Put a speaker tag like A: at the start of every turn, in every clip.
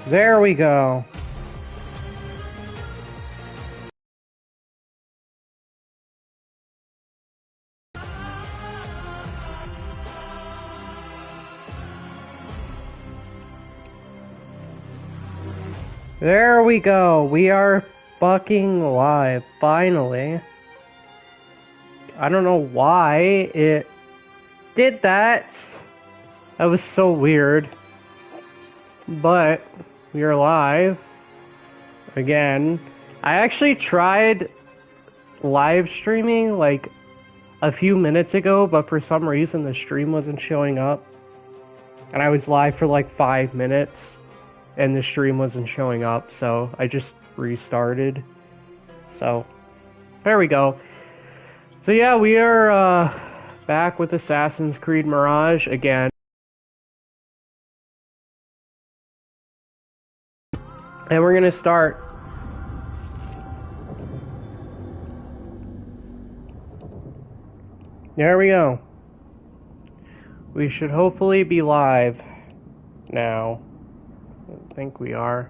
A: There we go. There we go. We are fucking live, finally. I don't know why it did that. That was so weird. But we are live again. I actually tried live streaming like a few minutes ago, but for some reason the stream wasn't showing up. And I was live for like 5 minutes and the stream wasn't showing up, so I just restarted. So there we go. So yeah, we are back with Assassin's Creed Mirage again. And we're gonna start. There we go. We should hopefully be live now. I think we are.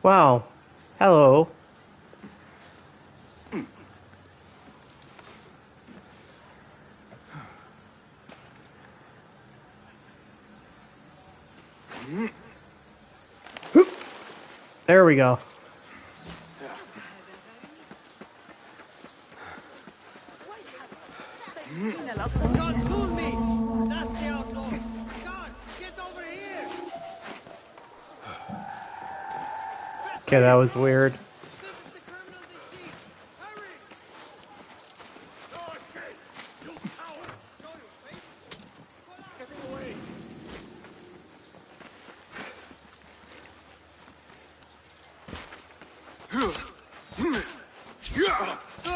A: Wow. Hello. There we go.
B: Don't fool me! That's the outlaw! God, get over here!
A: Okay, that was weird.
B: This is the criminal they seek! Hurry! No escape! You coward! Show your face! Get him away!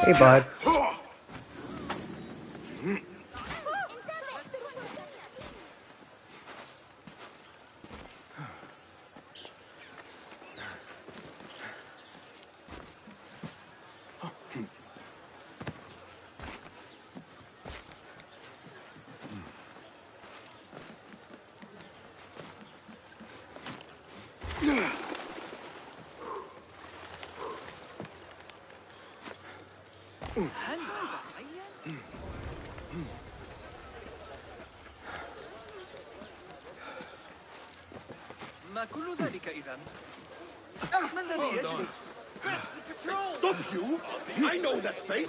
A: Hey, bud.
B: ما كل ذلك إذا؟ ما الذي يجري؟ Stop you! I know that face!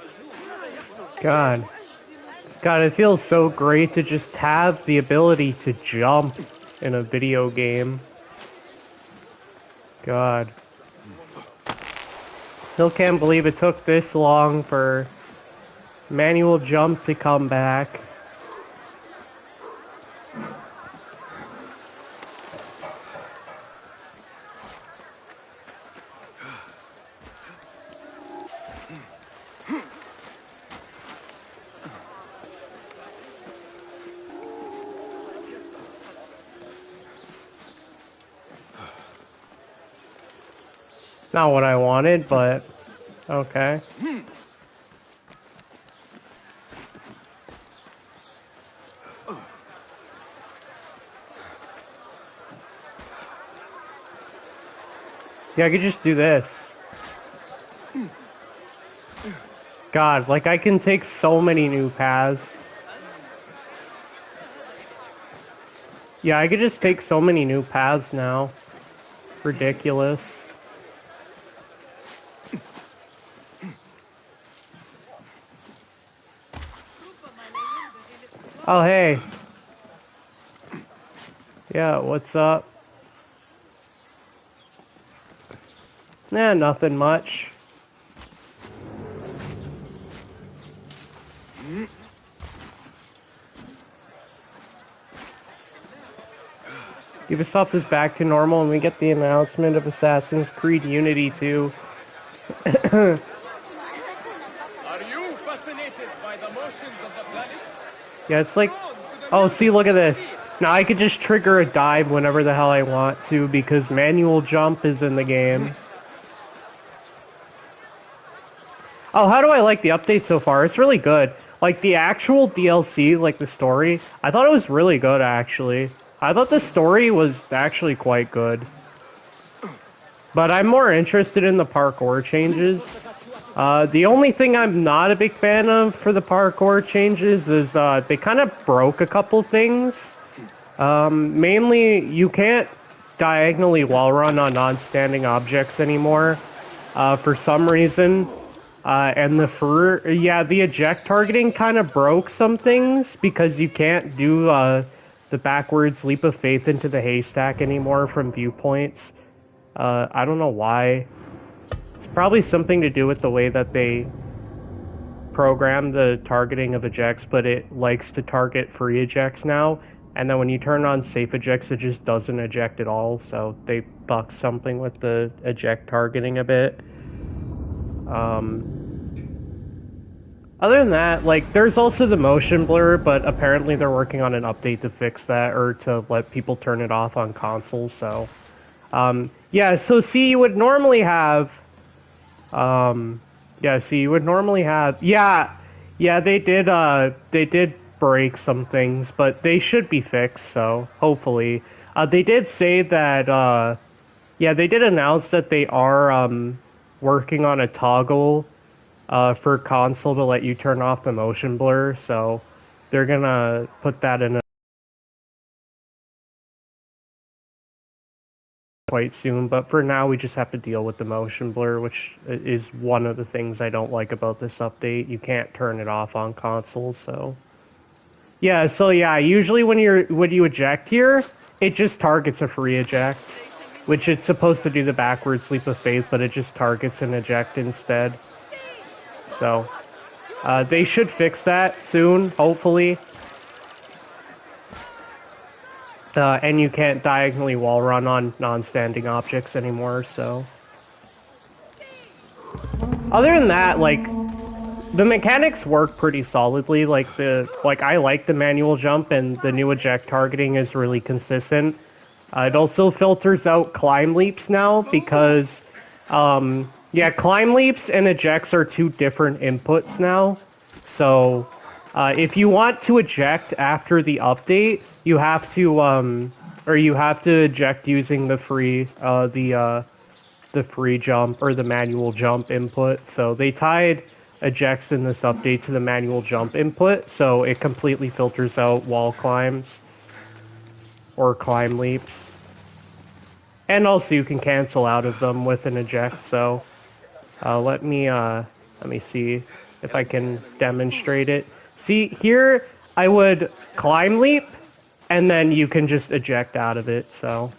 A: God, it feels so great to just have the ability to jump in a video game. God. Still can't believe it took this long for manual jump to come back. Not what I wanted, but okay. Yeah, I could just do this. God, like I can take so many new paths. Yeah, I could just take so many new paths now. Ridiculous. Oh, hey. Yeah, what's up? Nah, nothing much. Ubisoft is back to normal and we get the announcement of Assassin's Creed Unity 2.
B: Are you fascinated by the motions of the planets?
A: Yeah, it's like
B: On to the
A: Oh, see, look at this. Now I could just trigger a dive whenever the hell I want to because manual jump is in the game. Oh, how do I like the update so far? It's really good. Like, the actual DLC, like the story, I thought it was really good, actually. I thought the story was actually quite good. But I'm more interested in the parkour changes. The only thing I'm not a big fan of for the parkour changes is they kind of broke a couple things. Mainly, you can't diagonally wall run on non-standing objects anymore for some reason. And the eject targeting kind of broke some things because you can't do the backwards leap of faith into the haystack anymore from viewpoints. I don't know why. It's probably something to do with the way that they program the targeting of ejects, but it likes to target free ejects now. And then when you turn on safe ejects, it just doesn't eject at all. So they buck something with the eject targeting a bit. Other than that, like, there's also the motion blur, but apparently they're working on an update to fix that, or to let people turn it off on consoles, so... yeah, so see, you would normally have... yeah, see, you would normally have... Yeah, they did break some things, but they should be fixed, so, hopefully. They did say that, yeah, they did announce that they are, working on a toggle for console to let you turn off the motion blur, so they're gonna put that in quite soon, but for now we just have to deal with the motion blur, which is one of the things I don't like about this update. You can't turn it off on console, so... Yeah, so yeah, usually when you eject here, it just targets a free eject, which it's supposed to do the backwards leap of faith, but it just targets an eject instead. So, they should fix that soon, hopefully. And you can't diagonally wall run on non-standing objects anymore, so... Other than that, like, the mechanics work pretty solidly. Like, I like the manual jump, and the new eject targeting is really consistent. It also filters out climb leaps now, because, yeah, climb leaps and ejects are two different inputs now. So, if you want to eject after the update, you have to, you have to eject using the free jump, or the manual jump input. So they tied ejects in this update to the manual jump input, so it completely filters out wall climbs, or climb leaps. And also you can cancel out of them with an eject, so... let me see if I can demonstrate it. See, here, I would climb leap, and then you can just eject out of it, so...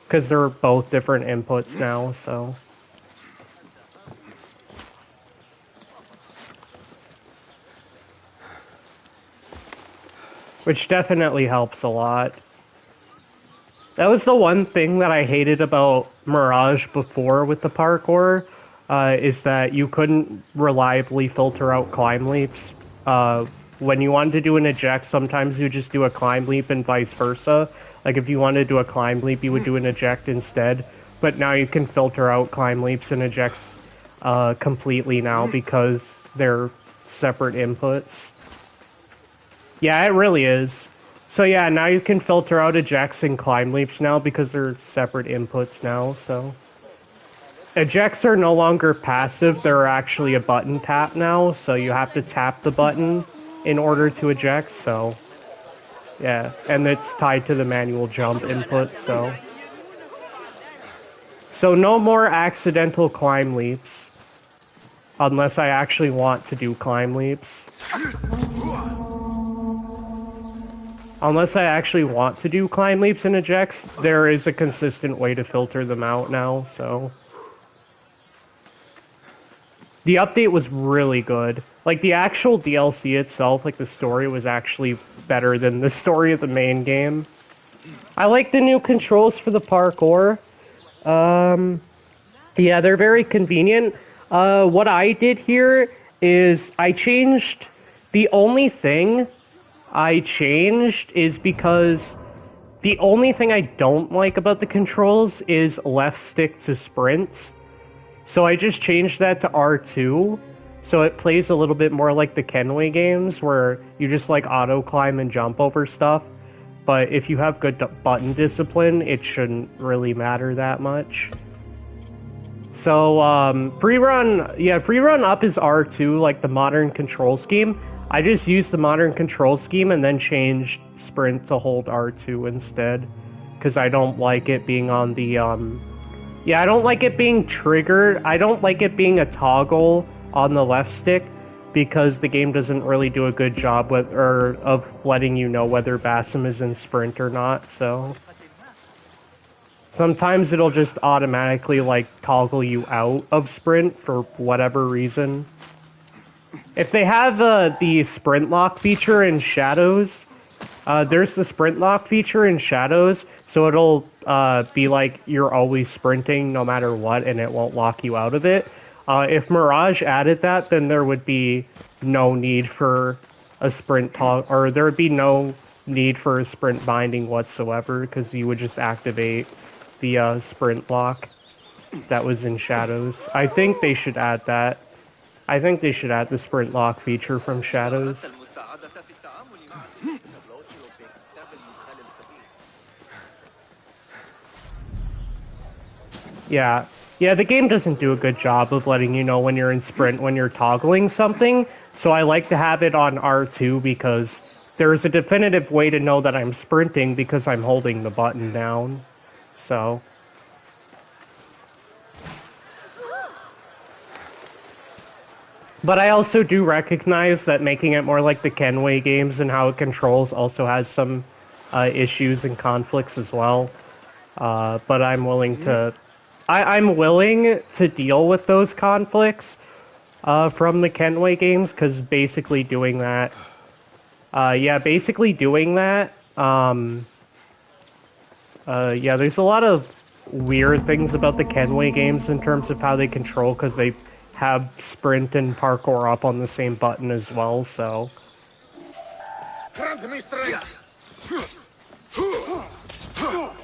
A: Because they're both different inputs now, so... Which definitely helps a lot. That was the one thing that I hated about Mirage before with the parkour, is that you couldn't reliably filter out climb leaps. When you wanted to do an eject, sometimes you just do a climb leap and vice versa. Like, if you wanted to do a climb leap, you would do an eject instead. But now you can filter out climb leaps and ejects completely now because they're separate inputs. Yeah, it really is. So yeah, now you can filter out ejects and climb leaps now because they're separate inputs now, so... Ejects are no longer passive, they're actually a button tap now, so you have to tap the button in order to eject, so... Yeah, and it's tied to the manual jump input, so... So no more accidental climb leaps. Unless I actually want to do climb leaps. Unless I actually want to do climb leaps and ejects, there is a consistent way to filter them out now, so... The update was really good. Like, the actual DLC itself, like, the story was actually better than the story of the main game. I like the new controls for the parkour. Yeah, they're very convenient. What I did here is I changed the only thing I changed is because the only thing I don't like about the controls is left stick to sprints. So I just changed that to R2. So it plays a little bit more like the Kenway games where you just like auto climb and jump over stuff. But if you have good button discipline, it shouldn't really matter that much. So, free run up is R2, like the modern control scheme. I just used the modern control scheme and then changed sprint to hold R2 instead. Because I don't like it being on the, I don't like it being triggered. I don't like it being a toggle on the left stick because the game doesn't really do a good job of letting you know whether Basim is in sprint or not, so... Sometimes it'll just automatically, like, toggle you out of sprint for whatever reason. If they have the sprint lock feature in Shadows, there's the sprint lock feature in Shadows, so it'll be like you're always sprinting no matter what, and it won't lock you out of it. If Mirage added that, then there would be no need for a sprint toggle, or there would be no need for a sprint binding whatsoever, because you would just activate the sprint lock that was in Shadows. I think they should add that. I think they should add the sprint lock feature from Shadows. Yeah. Yeah, the game doesn't do a good job of letting you know when you're in sprint when you're toggling something, so I like to have it on R2 because there's a definitive way to know that I'm sprinting because I'm holding the button down. So... But I also do recognize that making it more like the Kenway games and how it controls also has some issues and conflicts as well. But I'm willing to... I'm willing to deal with those conflicts from the Kenway games, because basically doing that... there's a lot of weird things about the Kenway games in terms of how they control, because they have sprint and parkour up on the same button as well, so...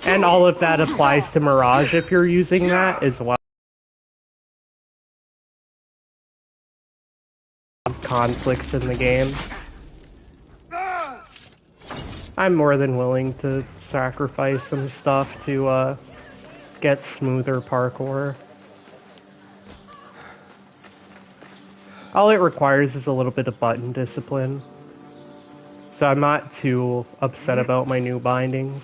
A: And all of that applies to Mirage if you're using that as well. Conflicts in the game. I'm more than willing to sacrifice some stuff to get smoother parkour. All it requires is a little bit of button discipline. So I'm not too upset about my new bindings.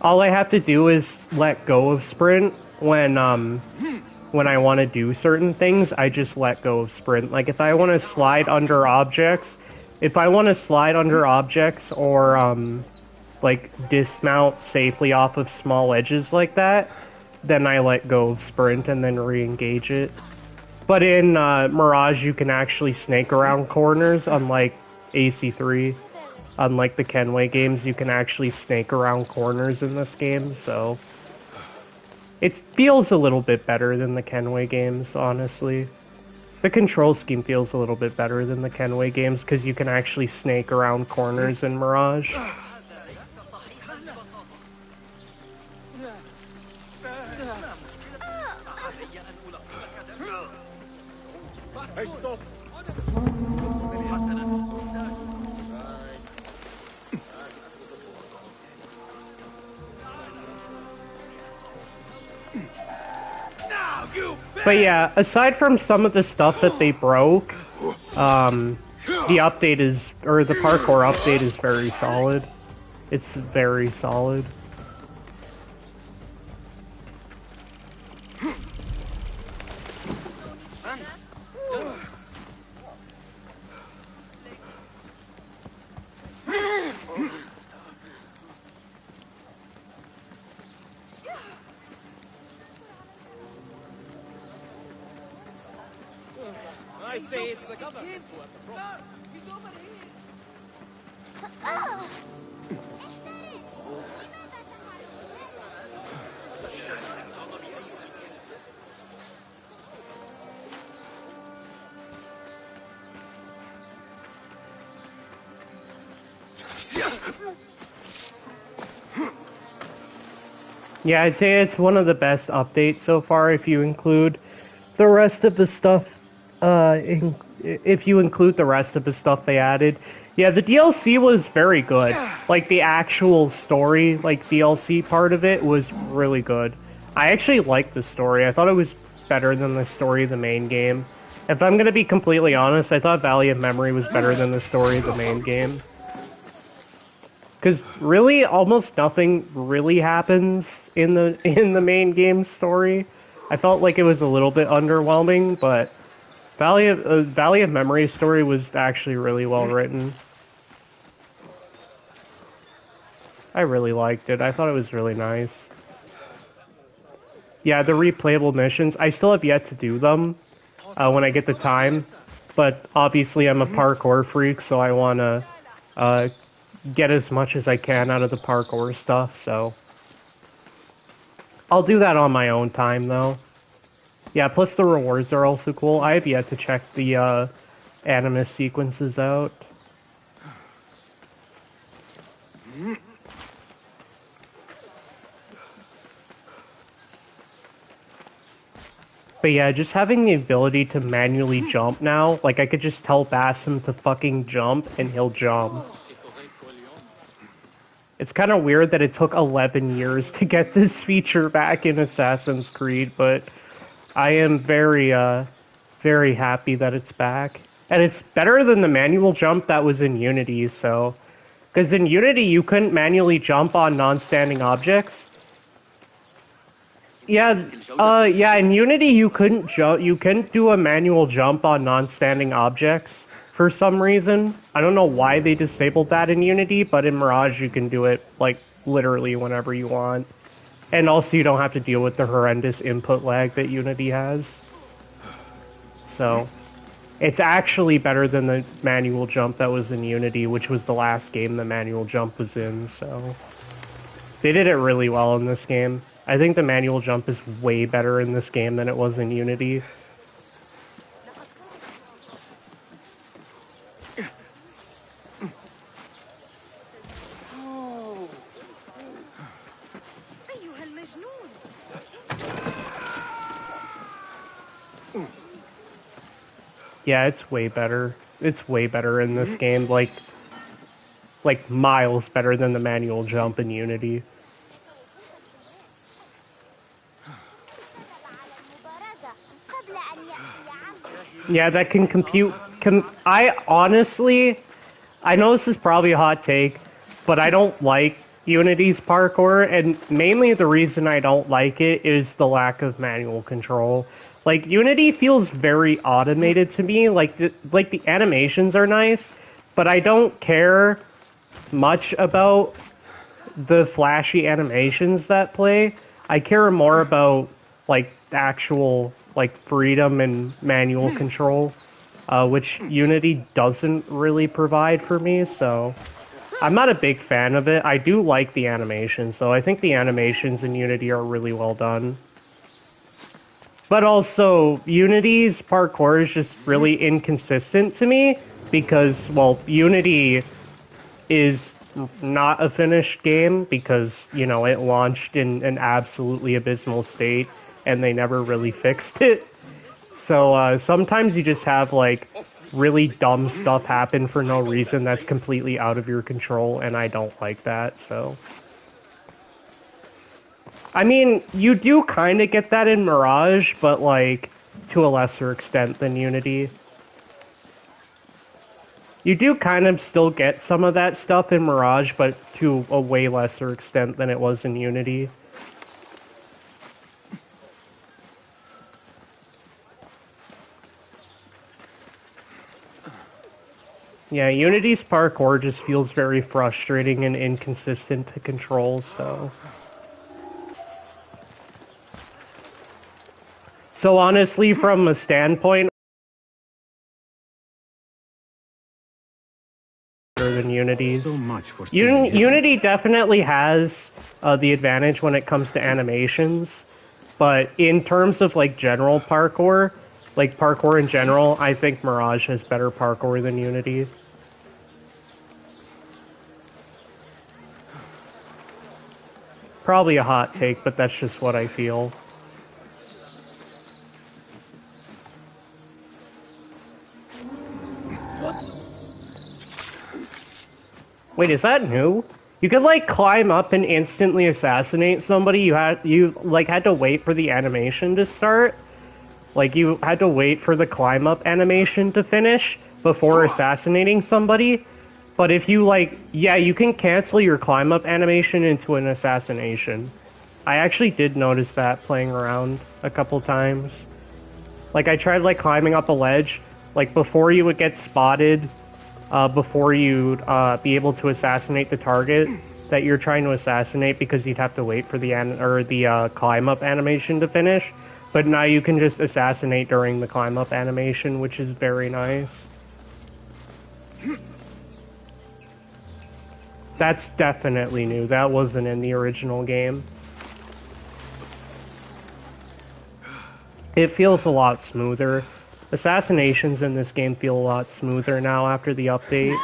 A: All I have to do is let go of sprint when I want to do certain things. I just let go of sprint. Like if I want to slide under objects, or like dismount safely off of small edges like that, then I let go of sprint and then re-engage it. But in Mirage, you can actually snake around corners, unlike AC3. Unlike the Kenway games, you can actually snake around corners in this game, so... It feels a little bit better than the Kenway games, honestly. The control scheme feels a little bit better than the Kenway games, because you can actually snake around corners in Mirage.
B: Hey, stop!
A: But yeah, aside from some of the stuff that they broke, the update is, or the parkour update is very solid. It's very solid.
B: I say it's the government who has the problem. He's over here.
A: Yeah, I'd say it's one of the best updates so far if you include the rest of the stuff, if you include the rest of the stuff they added. Yeah, the DLC was very good. Like, the actual story, like, DLC part of it was really good. I actually liked the story. I thought it was better than the story of the main game. If I'm gonna be completely honest, I thought Valley of Memory was better than the story of the main game. Because really, almost nothing really happens in the main game story. I felt like it was a little bit underwhelming, but Valley of Memory's story was actually really well written. I really liked it. I thought it was really nice. Yeah, the replayable missions. I still have yet to do them when I get the time, but obviously I'm a parkour freak, so I want to get as much as I can out of the parkour stuff, so I'll do that on my own time, though. Yeah, plus the rewards are also cool. I have yet to check the animus sequences out. But yeah, just having the ability to manually jump now, like I could just tell Basim to fucking jump and he'll jump. It's kind of weird that it took 11 years to get this feature back in Assassin's Creed, but I am very, very happy that it's back. And it's better than the manual jump that was in Unity, so... Because in Unity, you couldn't manually jump on non-standing objects. Yeah, yeah, in Unity, you couldn't do a manual jump on non-standing objects for some reason. I don't know why they disabled that in Unity, but in Mirage, you can do it, like, literally whenever you want. And also, you don't have to deal with the horrendous input lag that Unity has. So, it's actually better than the manual jump that was in Unity, which was the last game the manual jump was in, so... They did it really well in this game. I think the manual jump is way better in this game than it was in Unity. Yeah, it's way better. It's way better in this game, like miles better than the manual jump in Unity. Yeah, that can compute... I honestly... I know this is probably a hot take, but I don't like Unity's parkour, and mainly the reason I don't like it is the lack of manual control. Like, Unity feels very automated to me, like the animations are nice, but I don't care much about the flashy animations that play. I care more about, like, actual, like, freedom and manual control, which Unity doesn't really provide for me, so... I'm not a big fan of it. I do like the animations, though. I think the animations in Unity are really well done. But also, Unity's parkour is just really inconsistent to me, because, well, Unity is not a finished game, because, you know, it launched in an absolutely abysmal state, and they never really fixed it. So, sometimes you just have, like, really dumb stuff happen for no reason that's completely out of your control, and I don't like that, so... I mean, you do kind of get that in Mirage, but, like, to a lesser extent than Unity. You do kind of still get some of that stuff in Mirage, but to a way lesser extent than it was in Unity. Yeah, Unity's parkour just feels very frustrating and inconsistent to control, so... So honestly, from a standpoint, better than Unity's.
C: So much for
A: Unity definitely has the advantage when it comes to animations, but in terms of like general parkour, like parkour in general, I think Mirage has better parkour than Unity. probably a hot take, but that's just what I feel. Wait, is that new? You could like climb up and instantly assassinate somebody. You had to wait for the animation to start. Like you had to wait for the climb up animation to finish before assassinating somebody. But if you you can cancel your climb up animation into an assassination. I actually did notice that playing around a couple times. Like I tried like climbing up a ledge, like before you would get spotted. Before you'd be able to assassinate the target that you're trying to assassinate, because you'd have to wait for the climb up animation to finish. But now you can just assassinate during the climb up animation, which is very nice. That's definitely new. That wasn't in the original game. It feels a lot smoother. Assassinations in this game feel a lot smoother now after the update.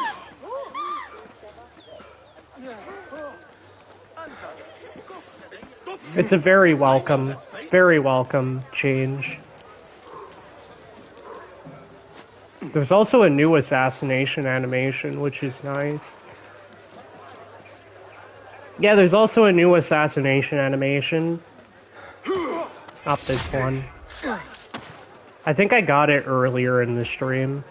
A: It's a very welcome change. There's also a new assassination animation, which is nice. Yeah, there's also a new assassination animation. Not this one. I think I got it earlier in the stream.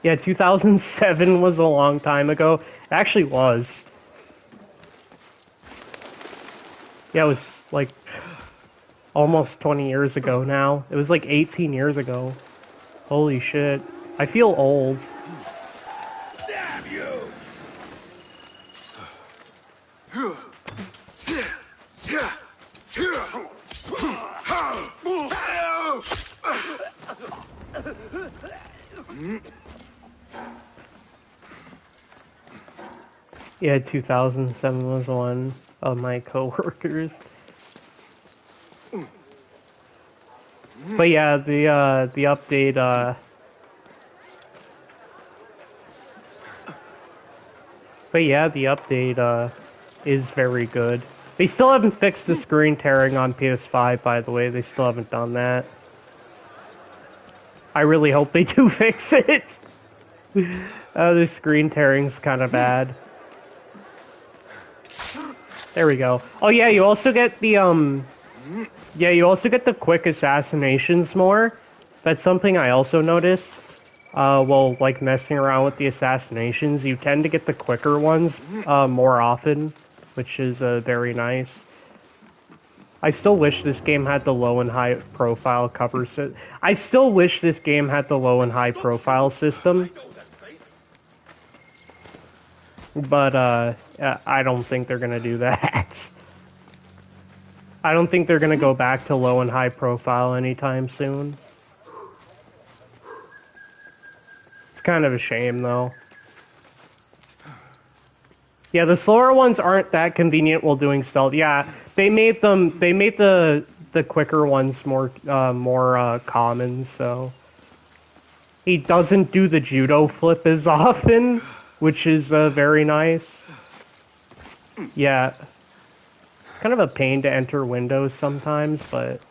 A: Yeah, 2007 was a long time ago. It actually was. Yeah, it was like almost 20 years ago now. It was like 18 years ago. Holy shit. I feel old.
B: Damn you!
A: Yeah, 2007 was one of my coworkers. But yeah, the update, is very good. They still haven't fixed the screen tearing on PS5, by the way. They still haven't done that. I really hope they do fix it. The screen tearing's kind of bad. There we go. Oh yeah, you also get the quick assassinations more. That's something I also noticed. Well, like messing around with the assassinations, you tend to get the quicker ones more often, which is very nice. I still wish this game had the low and high profile cover system. I still wish this game had the low and high profile system. But I don't think they're gonna do that. I don't think they're gonna go back to low and high profile anytime soon. It's kind of a shame, though. Yeah, the slower ones aren't that convenient while doing stealth. Yeah, they made the quicker ones more common. So he doesn't do the judo flip as often, which is very nice. Yeah, kind of a pain to enter windows sometimes, but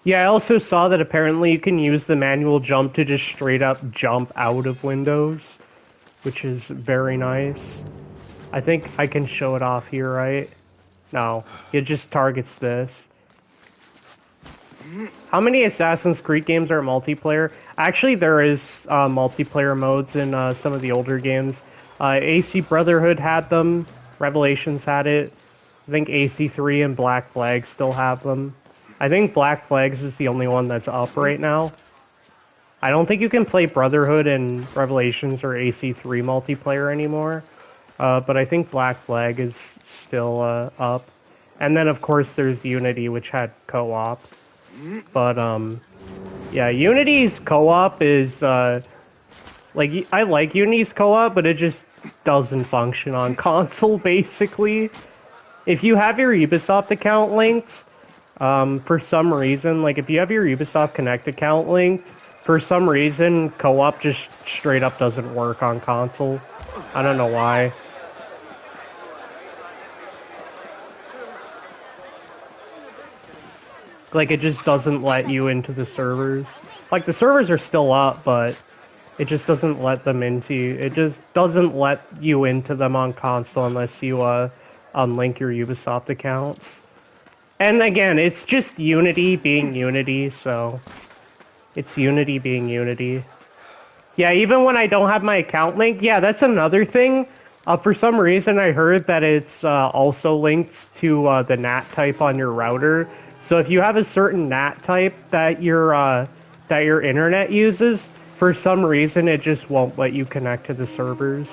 A: yeah, I also saw that apparently you can use the manual jump to just straight up jump out of windows, which is very nice. I think I can show it off here, right? No, it just targets this. How many Assassin's Creed games are multiplayer? Actually, there is multiplayer modes in some of the older games. AC Brotherhood had them. Revelations had it. I think AC3 and Black Flag still have them. I think Black Flags is the only one that's up right now. I don't think you can play Brotherhood and Revelations or AC3 multiplayer anymore. But I think Black Flag is still up. And then, of course, there's Unity, which had co-op. But, yeah, Unity's co-op is, like, I like Unity's co-op, but it just doesn't function on console, basically. If you have your Ubisoft account linked, For some reason, like if you have your Ubisoft Connect account linked, for some reason co-op just straight up doesn't work on console. I don't know why. Like it just doesn't let you into the servers. Like the servers are still up, but it just doesn't let them into you. It just doesn't let you into them on console unless you unlink your Ubisoft accounts. And again, it's just Unity being Unity, so it's Unity being Unity. Yeah, even when I don't have my account linked, yeah, that's another thing. For some reason, I heard that it's also linked to the NAT type on your router. So if you have a certain NAT type that your internet uses, for some reason it just won't let you connect to the servers.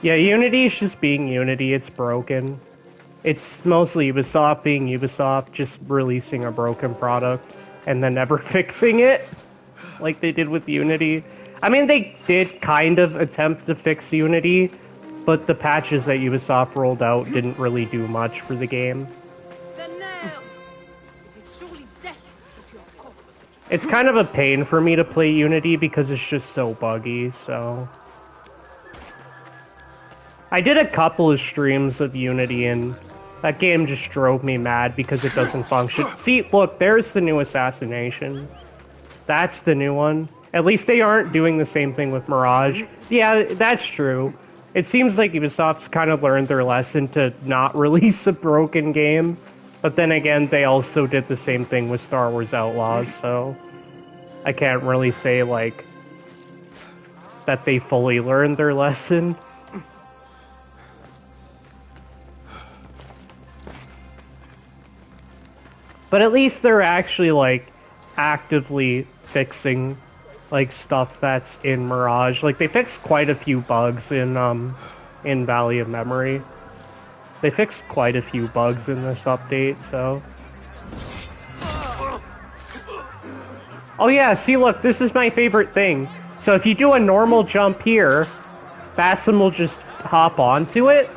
A: Yeah, Unity is just being Unity. It's broken. It's mostly Ubisoft being Ubisoft, just releasing a broken product and then never fixing it, like they did with Unity. I mean, they did kind of attempt to fix Unity, but the patches that Ubisoft rolled out didn't really do much for the game. It's kind of a pain for me to play Unity because it's just so buggy, so... I did a couple of streams of Unity and that game just drove me mad because it doesn't function. See, look, there's the new Assassination. That's the new one. At least they aren't doing the same thing with Mirage. Yeah, that's true. It seems like Ubisoft's kind of learned their lesson to not release a broken game. But then again, they also did the same thing with Star Wars Outlaws, so... I can't really say, like, that they fully learned their lesson. But at least they're actually, like, actively fixing, like, stuff that's in Mirage. Like, they fixed quite a few bugs in Valley of Memory. They fixed quite a few bugs in this update, so... Oh yeah, see look, this is my favorite thing. So if you do a normal jump here, Basim will just hop onto it.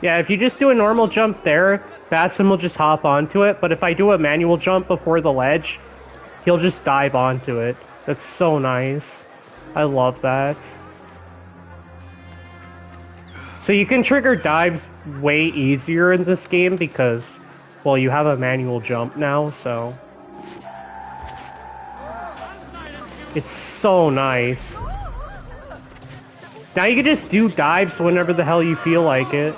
A: Yeah, if you just do a normal jump there, Basim will just hop onto it, but if I do a manual jump before the ledge, he'll just dive onto it. That's so nice. I love that. So you can trigger dives way easier in this game because, well, you have a manual jump now, so... It's so nice. Now you can just do dives whenever the hell you feel like it.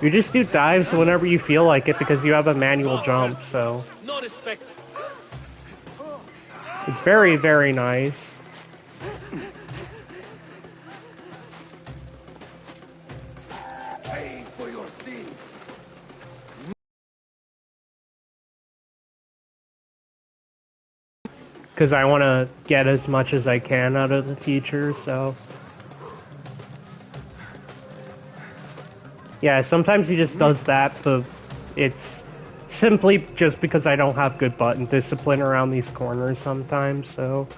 A: You just do dives whenever you feel like it because you have a manual jump, so... It's very, very nice. Because I want to get as much as I can out of the feature, so... Yeah, sometimes he just does that, but it's simply just because I don't have good button discipline around these corners sometimes, so...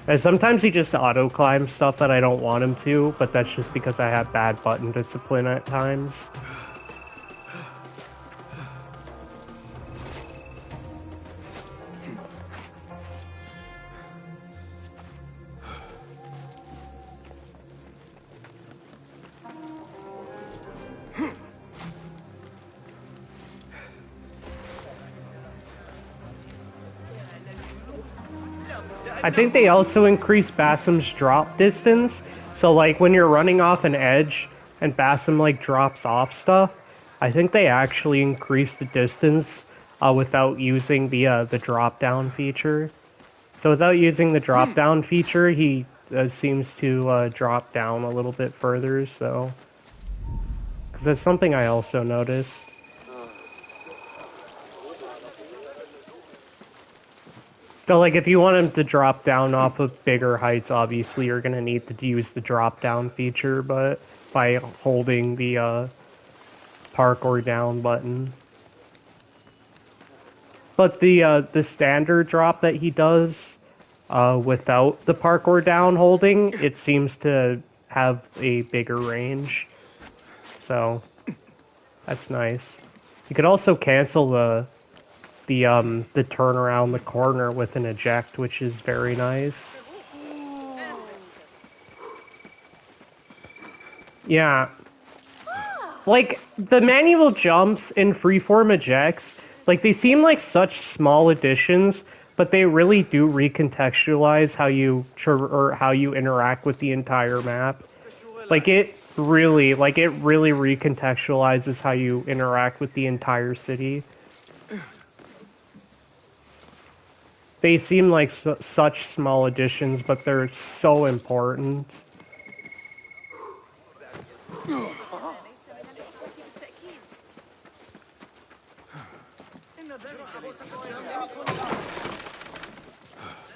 A: And sometimes he just auto-climbs stuff that I don't want him to, but that's just because I have bad button discipline at times. I think they also increased Basim's drop distance, so like when you're running off an edge and Basim like drops off stuff, I think they actually increased the distance without using the drop down feature. So without using the drop down feature, he seems to drop down a little bit further, so... Because that's something I also noticed. So, like, if you want him to drop down off of bigger heights, obviously you're going to need to use the drop-down feature, but by holding the parkour down button. But the standard drop that he does without the parkour down holding, it seems to have a bigger range. So, that's nice. You could also cancel the turn around the corner with an eject, which is very nice. Yeah. Like, the manual jumps and freeform ejects, like, they seem like such small additions, but they really do recontextualize how how you interact with the entire map. Like, it really recontextualizes how you interact with the entire city. They seem like such small additions, but they're so important.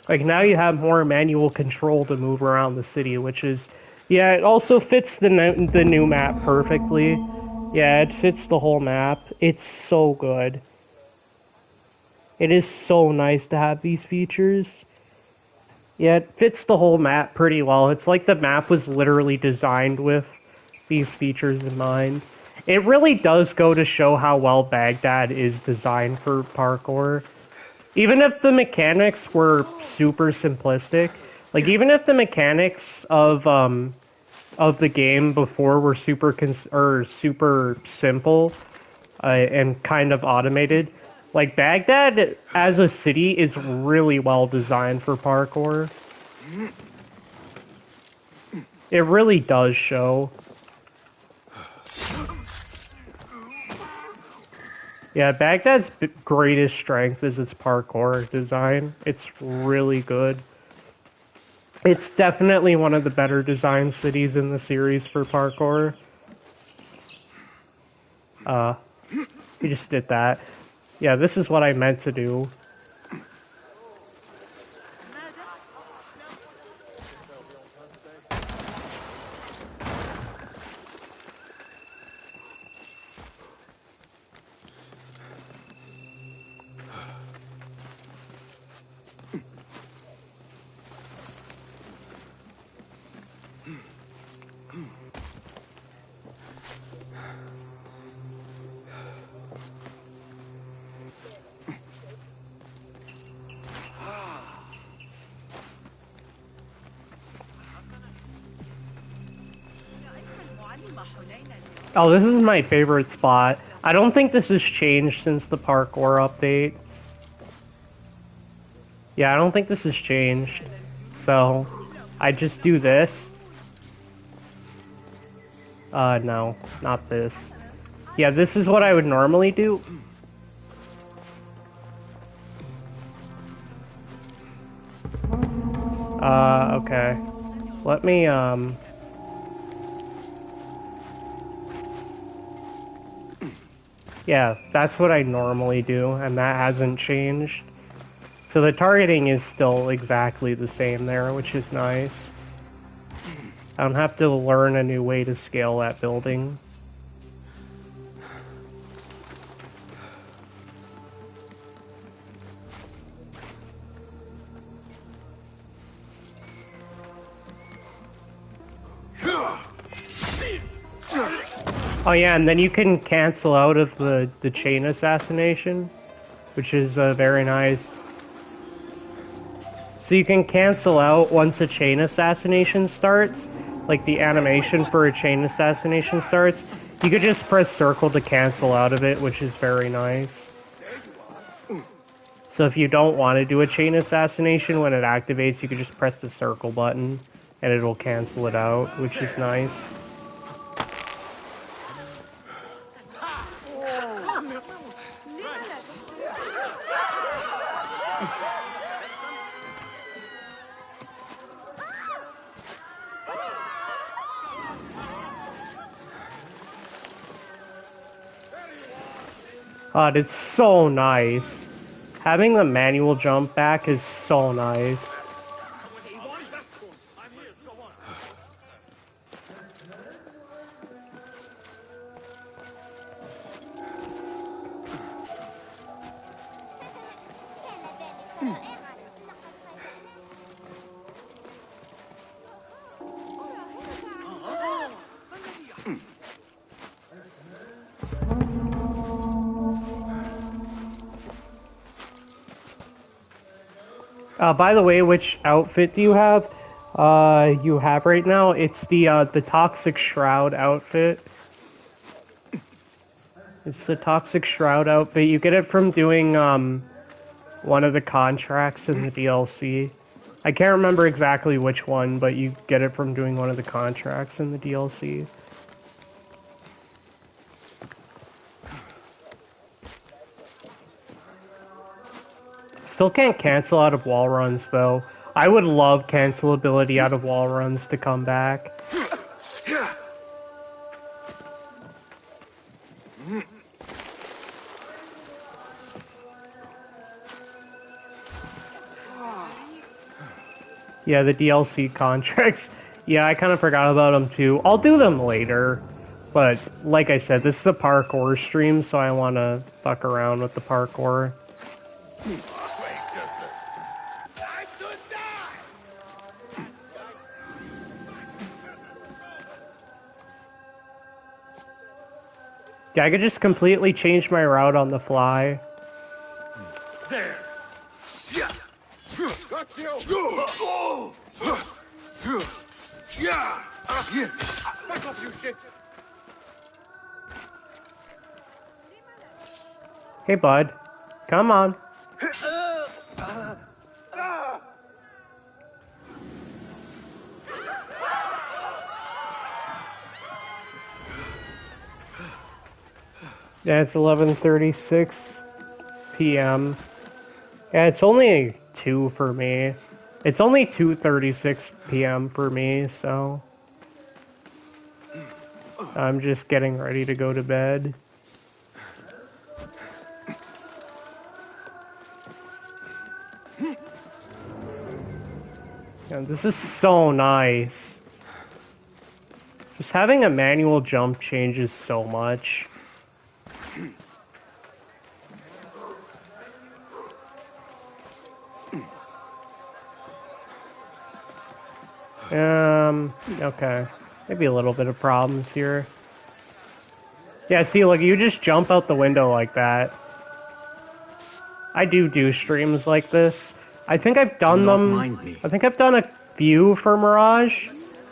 A: Like, now you have more manual control to move around the city, which is... Yeah, it also fits the new map perfectly. Yeah, it fits the whole map. It's so good. It is so nice to have these features. Yeah, it fits the whole map pretty well. It's like the map was literally designed with these features in mind. It really does go to show how well Baghdad is designed for parkour. Even if the mechanics were super simplistic, like even if the mechanics of the game before were super simple and kind of automated, like Baghdad as a city is really well designed for parkour. It really does show. Yeah, Baghdad's greatest strength is its parkour design. It's really good. It's definitely one of the better designed cities in the series for parkour. We just did that. Yeah, this is what I meant to do. Oh, this is my favorite spot. I don't think this has changed since the parkour update. Yeah, I don't think this has changed. So, I just do this. No, not this. Yeah, this is what I would normally do. Okay. Let me, Yeah, that's what I normally do, and that hasn't changed. So the targeting is still exactly the same there, which is nice. I don't have to learn a new way to scale that building. Oh yeah, and then you can cancel out of the chain assassination, which is very nice. So you can cancel out once a chain assassination starts, like the animation for a chain assassination starts. You could just press circle to cancel out of it, which is very nice. So if you don't want to do a chain assassination when it activates, you could just press the circle button and it'll cancel it out, which is nice. It's so nice. Having the manual jump back is so nice. By the way, which outfit do you have? You have right now? It's the Toxic Shroud outfit. It's the Toxic Shroud outfit. You get it from doing, one of the contracts in the DLC. I can't remember exactly which one, but you get it from doing one of the contracts in the DLC. Still can't cancel out of wall runs, though. I would love cancelability out of wall runs to come back. Yeah, the DLC contracts. Yeah, I kind of forgot about them too. I'll do them later. But, like I said, this is a parkour stream, so I want to fuck around with the parkour. Yeah, I could just completely change my route on the fly.
B: There. Got you. Back off, you shit.
A: Hey, bud. Come on. Yeah, it's 11:36 p.m. Yeah, it's only 2 for me. It's only 2:36 p.m. for me, so I'm just getting ready to go to bed. Yeah, this is so nice. Just having a manual jump changes so much. Okay. Maybe a little bit of problems here. Yeah, see, look, you just jump out the window like that. I do streams like this. I think I've done them. I think I've done a few for Mirage.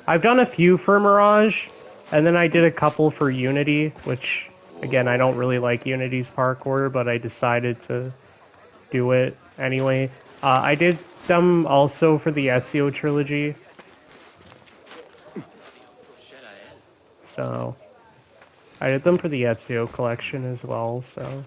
A: I've done a few for Mirage, and then I did a couple for Unity, which, again, I don't really like Unity's parkour, but I decided to do it anyway. I did them also for the Ezio trilogy. So, I did them for the Ezio collection as well, so.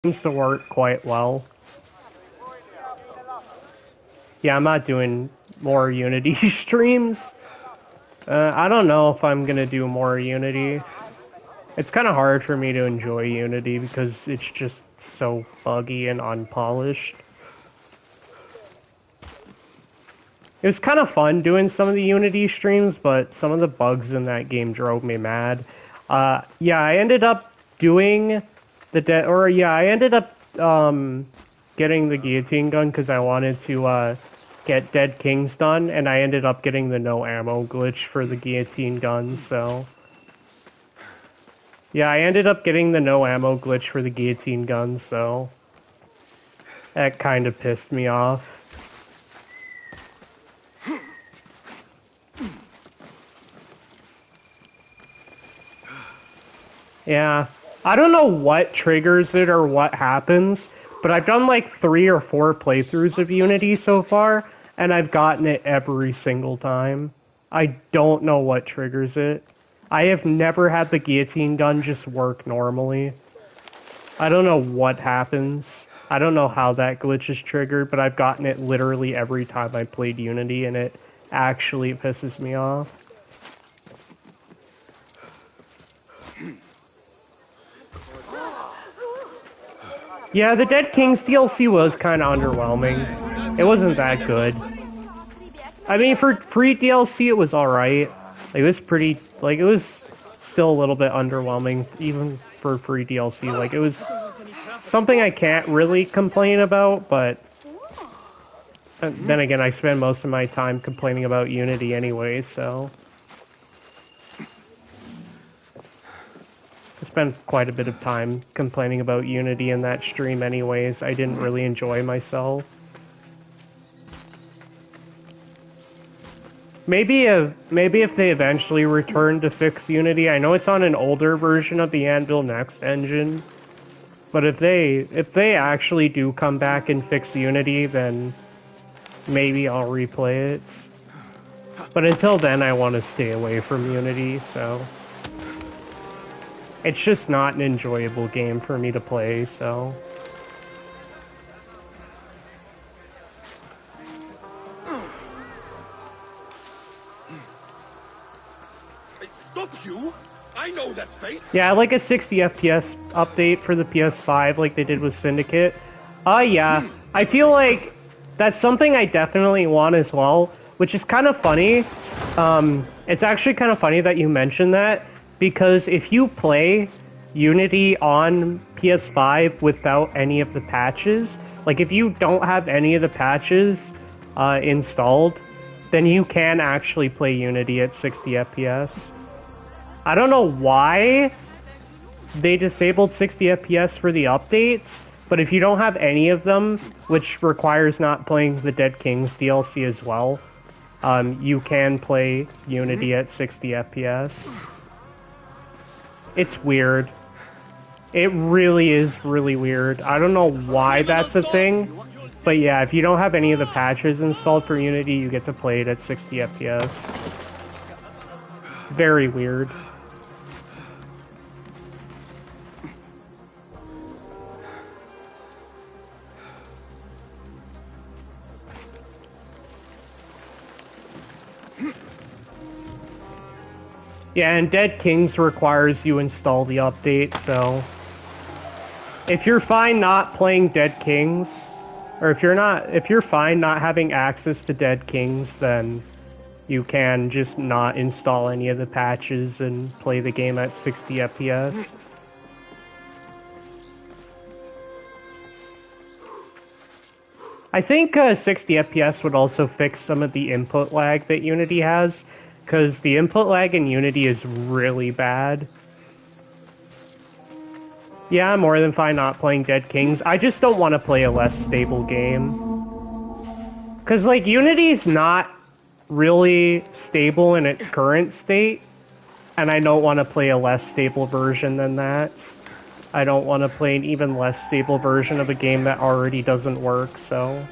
A: Seems to work quite well. Yeah, I'm not doing more Unity streams. I don't know if I'm gonna do more Unity. It's kind of hard for me to enjoy Unity because it's just so buggy and unpolished. It was kind of fun doing some of the Unity streams, but some of the bugs in that game drove me mad. Yeah, I ended up doing I ended up getting the guillotine gun because I wanted to get Dead Kings done, and I ended up getting the no ammo glitch for the guillotine gun, so. Yeah, I ended up getting the no ammo glitch for the guillotine gun, so. That kind of pissed me off. Yeah. I don't know what triggers it or what happens, but I've done like 3 or 4 playthroughs of Unity so far, and I've gotten it every single time. I don't know what triggers it. I have never had the guillotine gun just work normally. I don't know what happens. I don't know how that glitch is triggered, but I've gotten it literally every time I played Unity, and it actually pisses me off. Yeah, the Dead Kings DLC was kind of underwhelming. It wasn't that good. I mean, for free DLC, it was alright. Like, it was pretty, like, it was still a little bit underwhelming, even for free DLC. Like, it was something I can't really complain about, but then again, I spend most of my time complaining about Unity anyway, so I spent quite a bit of time complaining about Unity in that stream anyways. I didn't really enjoy myself. Maybe if they eventually return to fix Unity, I know it's on an older version of the Anvil Next engine, but if they actually do come back and fix Unity, then maybe I'll replay it. But until then, I want to stay away from Unity, so it's just not an enjoyable game for me to play, so.
B: Stop you! I know that face!
A: Yeah, I like a 60 FPS update for the PS5 like they did with Syndicate. Yeah. I feel like that's something I definitely want as well, which is kind of funny. It's actually kind of funny that you mentioned that, because if you play Unity on PS5 without any of the patches, like if you don't have any of the patches installed, then you can actually play Unity at 60 FPS. I don't know why they disabled 60 FPS for the updates, but if you don't have any of them, which requires not playing the Dead Kings DLC as well, you can play Unity at 60 FPS. It's weird. It really is really weird. I don't know why that's a thing, but yeah, if you don't have any of the patches installed for Unity, you get to play it at 60 FPS. Very weird. Yeah, and Dead Kings requires you install the update, so if you're fine not playing Dead Kings, or if you're fine not having access to Dead Kings, then you can just not install any of the patches and play the game at 60 FPS. I think 60 FPS would also fix some of the input lag that Unity has, because the input lag in Unity is really bad. Yeah, I'm more than fine not playing Dead Kings. I just don't want to play a less stable game. Because, like, Unity's not really stable in its current state, and I don't want to play a less stable version than that. I don't want to play an even less stable version of a game that already doesn't work, so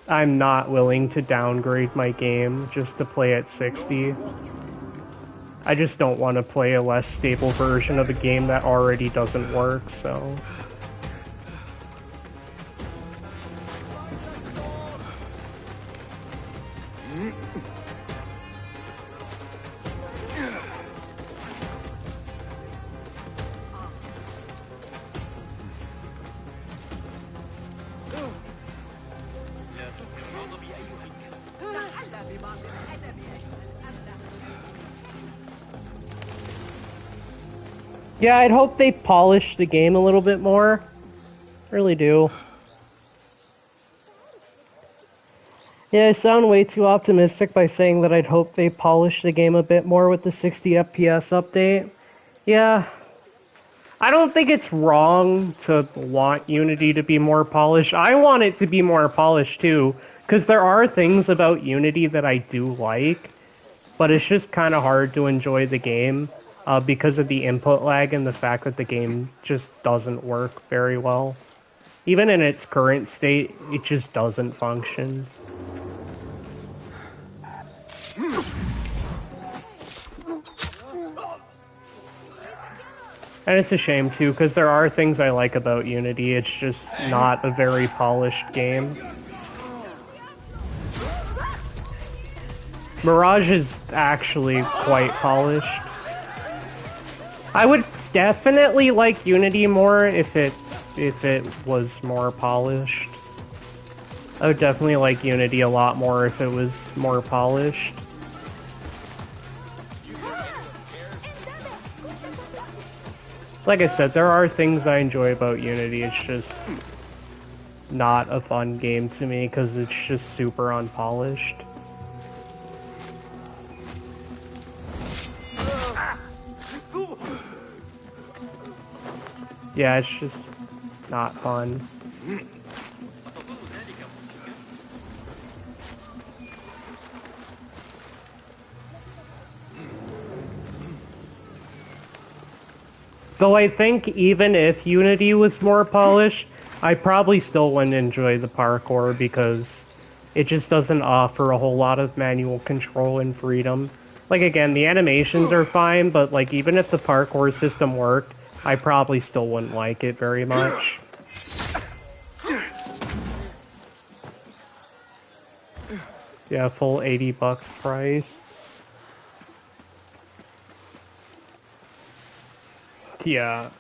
A: I'm not willing to downgrade my game just to play at 60. I just don't want to play a less stable version of a game that already doesn't work, so yeah, I'd hope they polish the game a little bit more. Really do. Yeah, I sound way too optimistic by saying that I'd hope they polish the game a bit more with the 60 FPS update. Yeah. I don't think it's wrong to want Unity to be more polished. I want it to be more polished too, because there are things about Unity that I do like, but it's just kind of hard to enjoy the game. Because of the input lag and the fact that the game just doesn't work very well. Even in its current state, it just doesn't function. And it's a shame too, because there are things I like about Unity, it's just not a very polished game. Mirage is actually quite polished. I would definitely like Unity more if it was more polished. I would definitely like Unity a lot more if it was more polished. Like I said, there are things I enjoy about Unity, it's just not a fun game to me because it's just super unpolished. Yeah, it's just not fun. Though I think even if Unity was more polished, I probably still wouldn't enjoy the parkour because it just doesn't offer a whole lot of manual control and freedom. Like again, the animations are fine, but like even if the parkour system worked, I probably still wouldn't like it very much. Yeah, full $80 price. Yeah.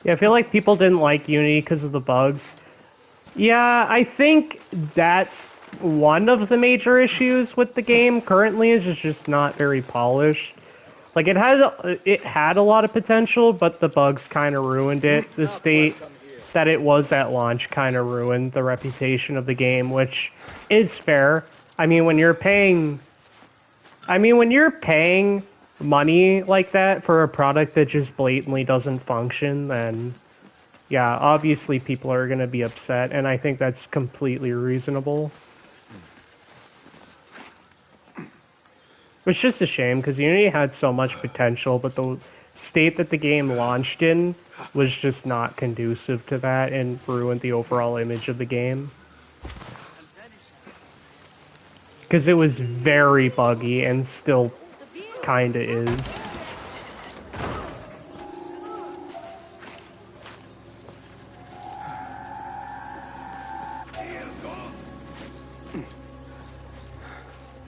A: Yeah, I feel like people didn't like Unity because of the bugs. Yeah, I think that's one of the major issues with the game currently is it's just not very polished. Like it had a lot of potential, but the bugs kind of ruined it. The state that it was at launch kind of ruined the reputation of the game, which is fair. I mean, when you're paying money like that for a product that just blatantly doesn't function, then yeah, obviously people are going to be upset, and I think that's completely reasonable. It's just a shame, because Unity had so much potential, but the state that the game launched in was just not conducive to that and ruined the overall image of the game. Because it was very buggy and still kinda is.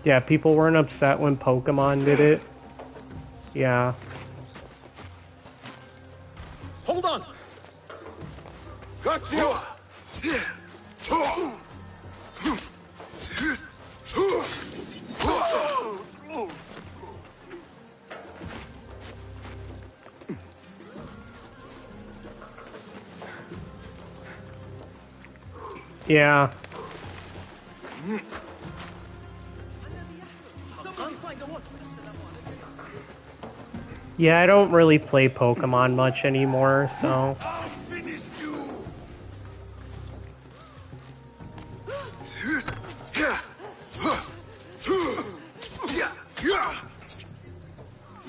A: Yeah, people weren't upset when Pokemon did it. Yeah.
B: Hold on. Got you.
A: Yeah. Yeah, I don't really play Pokemon much anymore, so...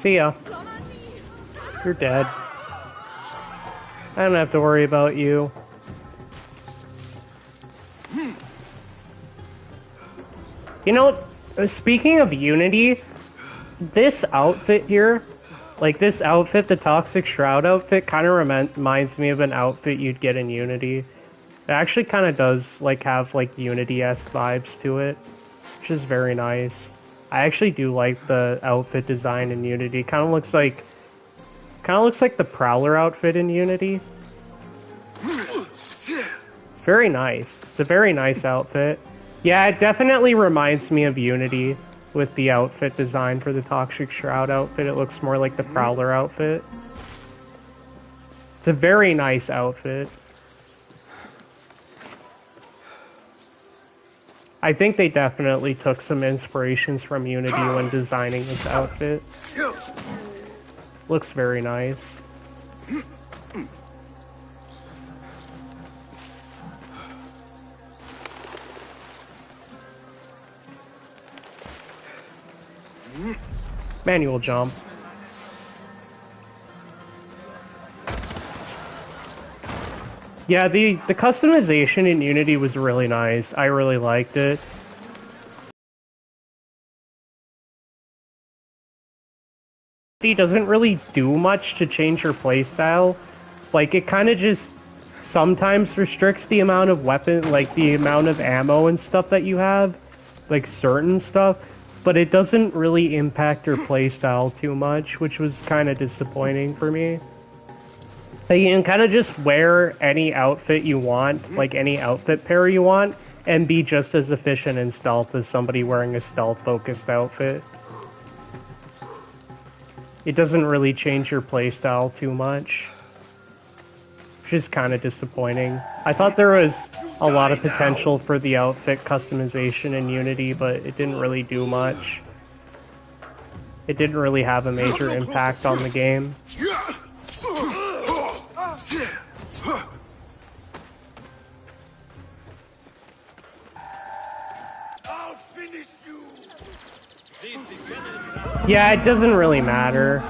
A: See ya. You're dead. I don't have to worry about you. You know, speaking of Unity, this outfit here, like this outfit, the Toxic Shroud outfit, kind of reminds me of an outfit you'd get in Unity. It actually kind of does, like, have, like, Unity-esque vibes to it, which is very nice. I actually do like the outfit design in Unity. It kind of looks like the Prowler outfit in Unity. Very nice. It's a very nice outfit. Yeah, it definitely reminds me of Unity with the outfit design for the Toxic Shroud outfit. It looks more like the Prowler outfit. It's a very nice outfit. I think they definitely took some inspirations from Unity when designing this outfit. Looks very nice. Manual jump. Yeah, the customization in Unity was really nice. I really liked it. It doesn't really do much to change your playstyle. Like, it kind of just sometimes restricts the amount of weapon, like the amount of ammo and stuff that you have, like certain stuff, but it doesn't really impact your playstyle too much, which was kind of disappointing for me. So you can kind of just wear any outfit you want, like any outfit pair you want, and be just as efficient in stealth as somebody wearing a stealth-focused outfit. It doesn't really change your playstyle too much, which is kind of disappointing. I thought there was a lot of potential for the outfit customization in Unity, but it didn't really do much. It didn't really have a major impact on the game.
B: I'll finish you.
A: Yeah, it doesn't really matter.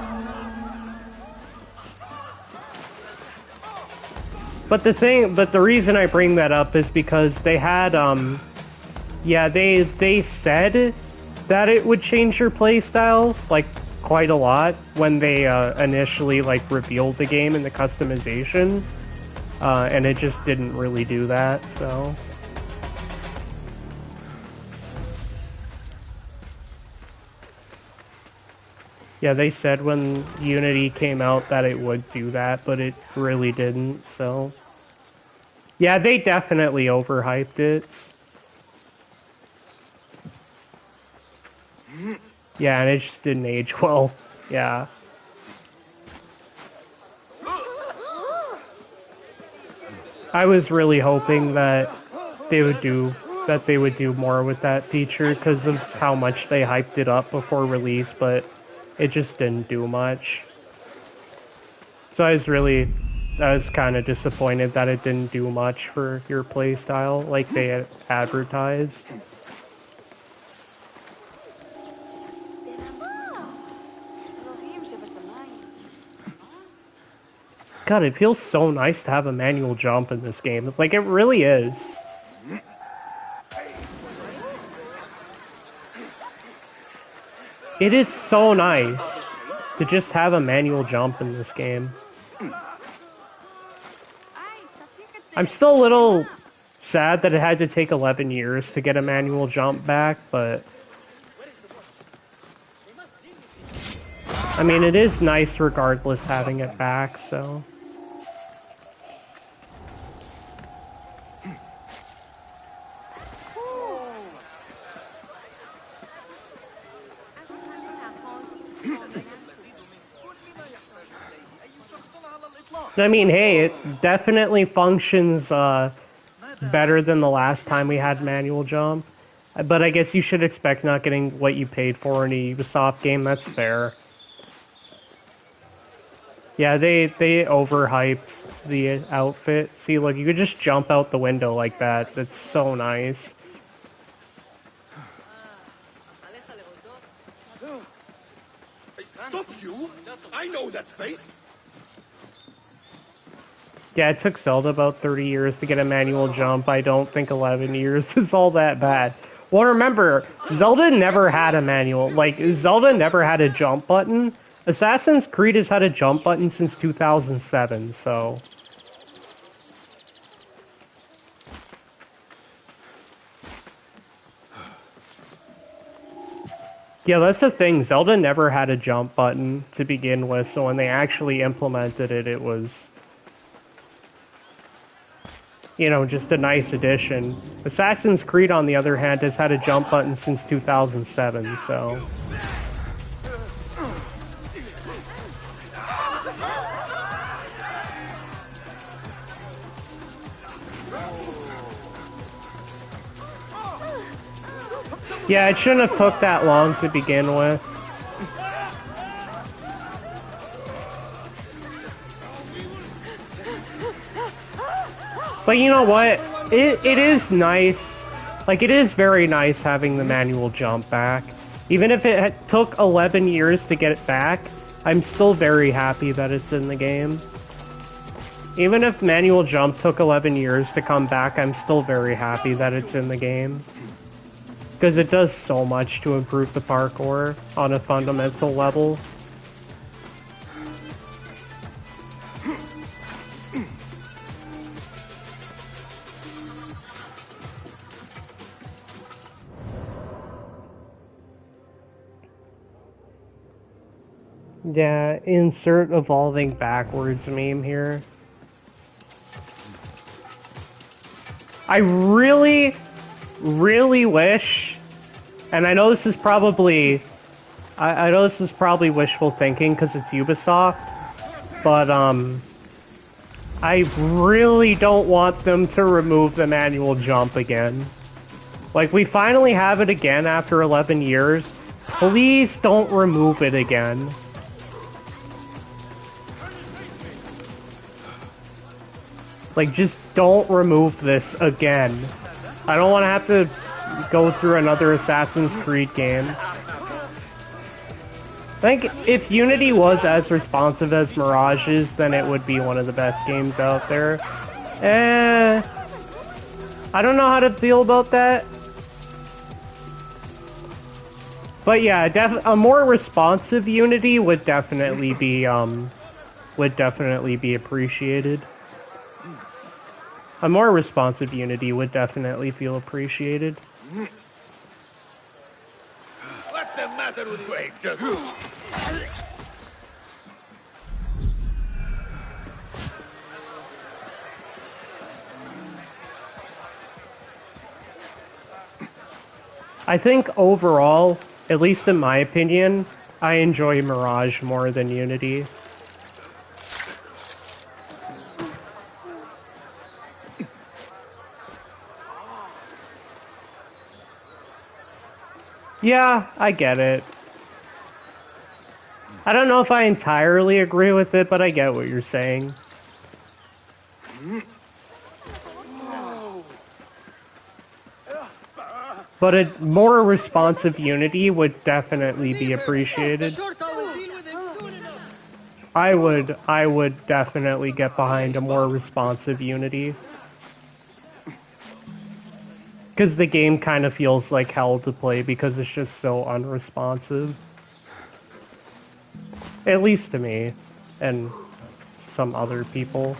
A: But the reason I bring that up is because they had, yeah, they said that it would change your playstyle, like, quite a lot when they, initially, like, revealed the game and the customization, and it just didn't really do that, so... Yeah, they said when Unity came out that it would do that, but it really didn't, so... Yeah, they definitely overhyped it. Yeah, and it just didn't age well. Yeah. I was really hoping that they would do more with that feature because of how much they hyped it up before release, but it just didn't do much. So I was kind of disappointed that it didn't do much for your playstyle like they had advertised. God, it feels so nice to have a manual jump in this game. Like, it really is. It is so nice to just have a manual jump in this game. I'm still a little sad that it had to take 11 years to get a manual jump back, but... I mean, it is nice regardless having it back, so... I mean, hey, it definitely functions better than the last time we had manual jump. But I guess you should expect not getting what you paid for in a Ubisoft game, that's fair. Yeah, they overhyped the outfit. See, look, you could just jump out the window like that. That's so nice.
B: Stop you! I know that face!
A: Yeah, it took Zelda about 30 years to get a manual jump. I don't think 11 years is all that bad. Well, remember, Zelda never had a manual. Like, Zelda never had a jump button. Assassin's Creed has had a jump button since 2007, so... Yeah, that's the thing. Zelda never had a jump button to begin with, so when they actually implemented it, it was... you know, just a nice addition. Assassin's Creed, on the other hand, has had a jump button since 2007, so... Yeah, it shouldn't have took that long to begin with. But you know what? It is nice. Like, it is very nice having the manual jump back. Even if it took 11 years to get it back, I'm still very happy that it's in the game. Even if manual jump took 11 years to come back, I'm still very happy that it's in the game. Because it does so much to improve the parkour on a fundamental level. Yeah, insert evolving backwards meme here. I really, really wish, and I know this is probably, I know this is probably wishful thinking because it's Ubisoft, but I really don't want them to remove the manual jump again. Like, we finally have it again after 11 years. Please don't remove it again. Like, just don't remove this again. I don't want to have to go through another Assassin's Creed game. I think if Unity was as responsive as Mirage is, then it would be one of the best games out there. I don't know how to feel about that. But yeah, a more responsive Unity would definitely be appreciated. A more responsive Unity would definitely feel appreciated.
B: What's the matter with you? Wait, just...
A: I think overall, at least in my opinion, I enjoy Mirage more than Unity. Yeah, I get it. I don't know if I entirely agree with it, but I get what you're saying. But a more responsive Unity would definitely be appreciated. I would definitely get behind a more responsive Unity. Because the game kind of feels like hell to play because it's just so unresponsive. At least to me, and some other people.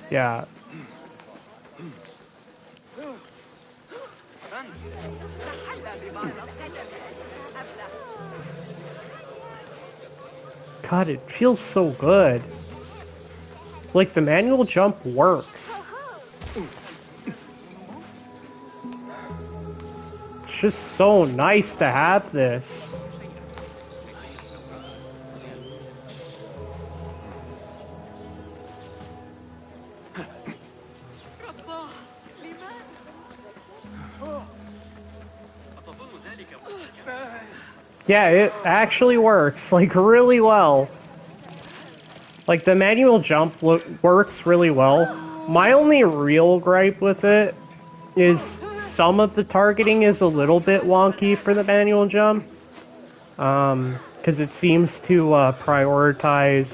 A: Yeah. God, it feels so good. Like, the manual jump works. It's just so nice to have this. Yeah, it actually works, like, really well. Like, the manual jump works really well. My only real gripe with it is some of the targeting is a little bit wonky for the manual jump. Because it seems to prioritize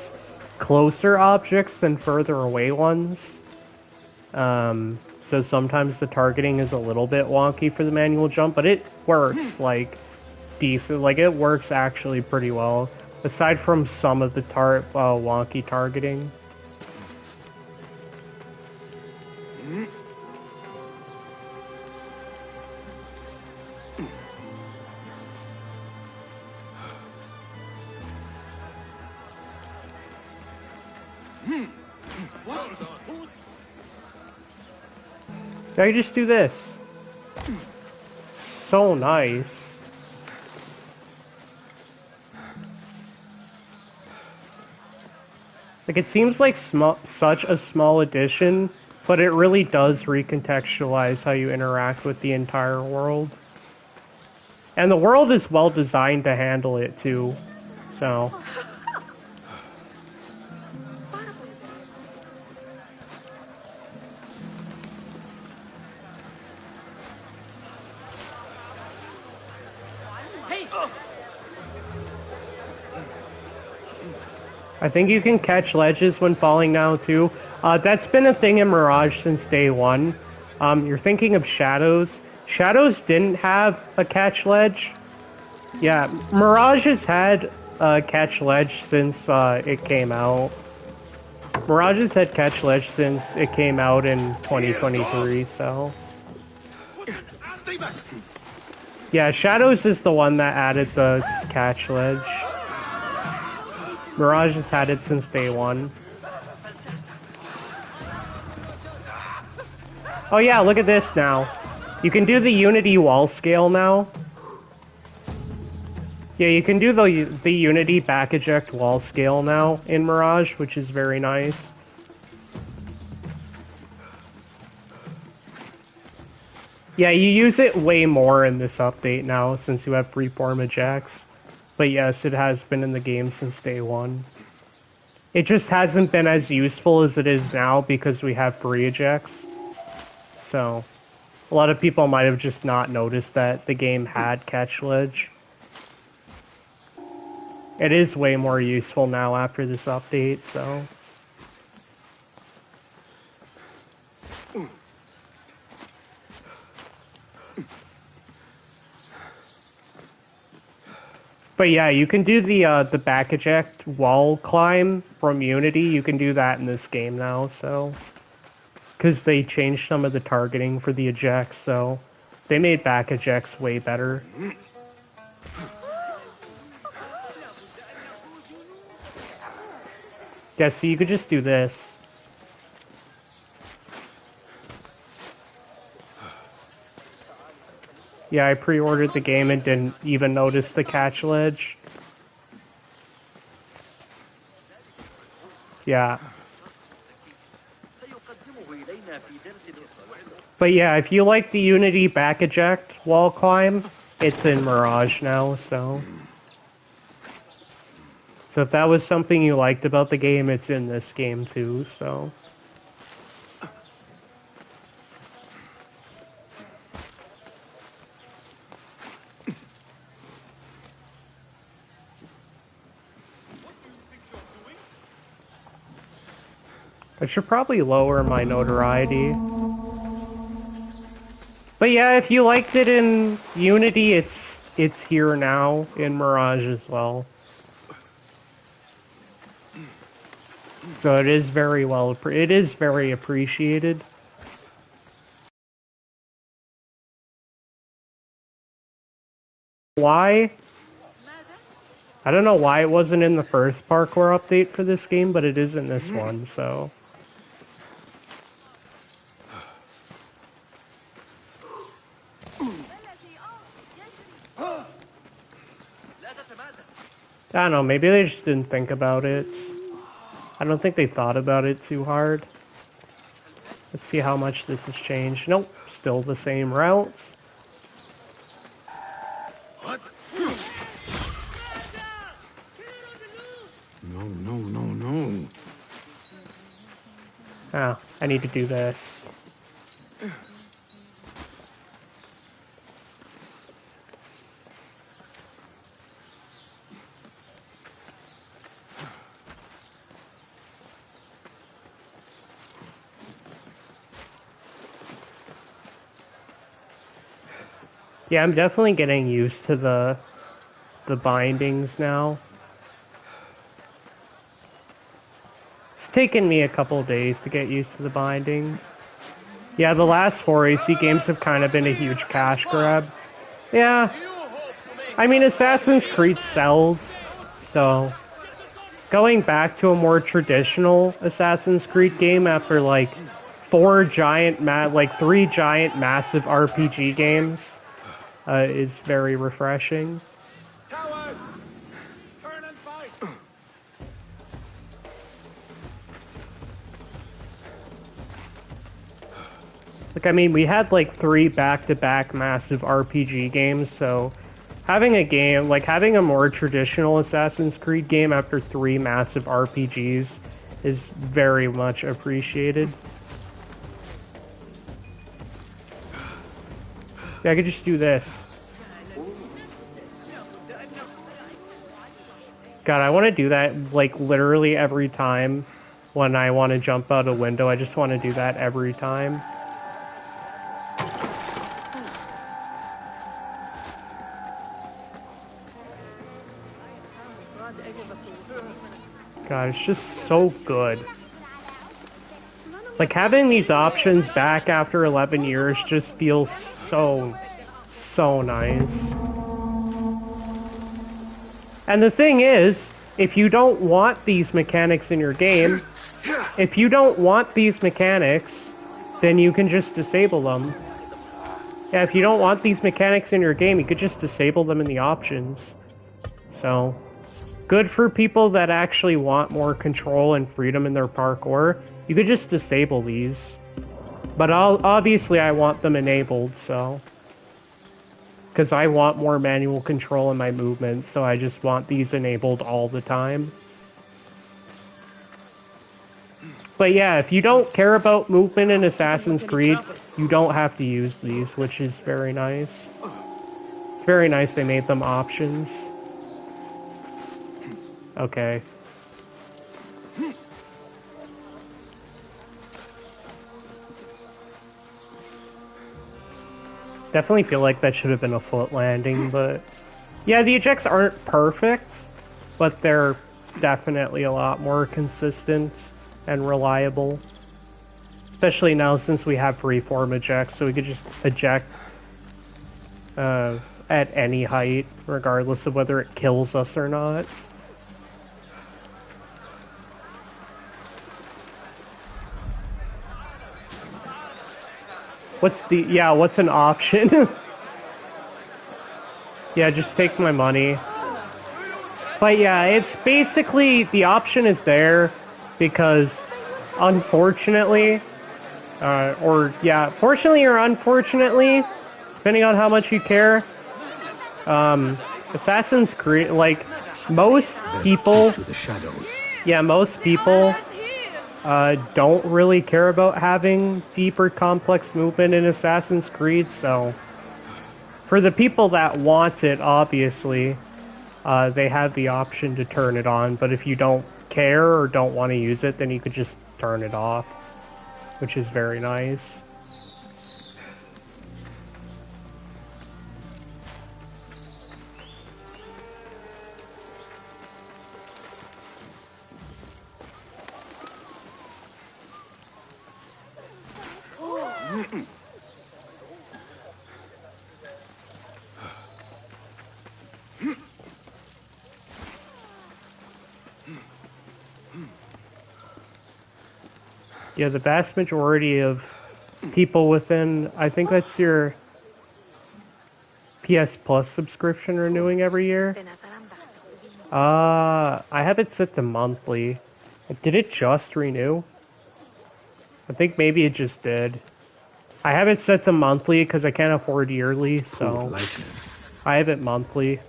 A: closer objects than further away ones. So sometimes the targeting is a little bit wonky for the manual jump, but it works, like, decent. Like, it works actually pretty well. Aside from some of the wonky targeting. I just do this. So nice. Like, it seems like such a small addition, but it really does recontextualize how you interact with the entire world. And the world is well designed to handle it, too. So... I think you can catch ledges when falling now, too. That's been a thing in Mirage since day one. You're thinking of Shadows. Shadows didn't have a catch ledge. Yeah, Mirage has had a catch ledge since it came out. Mirage has had catch ledge since it came out in 2023, so...
B: Stay back.
A: Yeah, Shadows is the one that added the catch ledge. Mirage has had it since day one. Oh yeah, look at this now. You can do the Unity wall scale now. Yeah, you can do the Unity back eject wall scale now in Mirage, which is very nice. Yeah, you use it way more in this update now since you have freeform ejects. But yes, it has been in the game since day one. It just hasn't been as useful as it is now because we have free ejects. So, a lot of people might have just not noticed that the game had catch ledge. It is way more useful now after this update, so... But yeah, you can do the back eject wall climb from Unity. You can do that in this game now, so... Because they changed some of the targeting for the ejects, so... They made back ejects way better. Yeah, so you could just do this. Yeah, I pre-ordered the game and didn't even notice the catch ledge. Yeah. But yeah, if you like the Unity back eject wall climb, it's in Mirage now, so... So if that was something you liked about the game, it's in this game too, so... I should probably lower my notoriety. But yeah, if you liked it in Unity, it's here now in Mirage as well. So it is very it is very appreciated. Why? I don't know why it wasn't in the first parkour update for this game, but it is in this one, so... I don't know, maybe they just didn't think about it. I don't think they thought about it too hard. Let's see how much this has changed. Nope, still the same route.
B: What? No.
A: Oh, I need to do this. Yeah, I'm definitely getting used to the bindings now. It's taken me a couple days to get used to the bindings. Yeah, the last 4 AC games have kind of been a huge cash grab. Yeah. I mean, Assassin's Creed sells, so... Going back to a more traditional Assassin's Creed game after, like, 3 giant massive RPG games is very refreshing.
B: Coward! Turn and fight!
A: Like, I mean, we had, like, 3 back-to-back massive RPG games, so... Having a more traditional Assassin's Creed game after 3 massive RPGs is very much appreciated. Yeah, I could just do this. God, I want to do that, like, literally every time when I want to jump out a window. I just want to do that every time. God, it's just so good. Like, having these options back after 11 years just feels so nice. And the thing is, if you don't want these mechanics in your game, then you can just disable them. Yeah, if you don't want these mechanics in your game, you could just disable them in the options. So, good for people that actually want more control and freedom in their parkour. You could just disable these. But obviously I want them enabled, so... Because I want more manual control in my movements, so I just want these enabled all the time. But yeah, if you don't care about movement in Assassin's Creed, you don't have to use these, which is very nice. It's very nice they made them options. Okay. Definitely feel like that should have been a foot landing, but... Yeah, the ejects aren't perfect, but they're definitely a lot more consistent and reliable. Especially now since we have freeform ejects, so we could just eject at any height, regardless of whether it kills us or not. What's an option? Yeah, just take my money. But yeah, it's basically, the option is there because, unfortunately, fortunately or unfortunately, depending on how much you care, Assassin's Creed, like, most people don't really care about having deeper complex movement in Assassin's Creed, so for the people that want it, obviously, they have the option to turn it on, but if you don't care or don't want to use it, then you could just turn it off, which is very nice. Yeah, the vast majority of people within, I think that's your PS Plus subscription renewing every year. I have it set to monthly. Did it just renew? I think maybe it just did. I have it set to monthly because I can't afford yearly, so I have it monthly.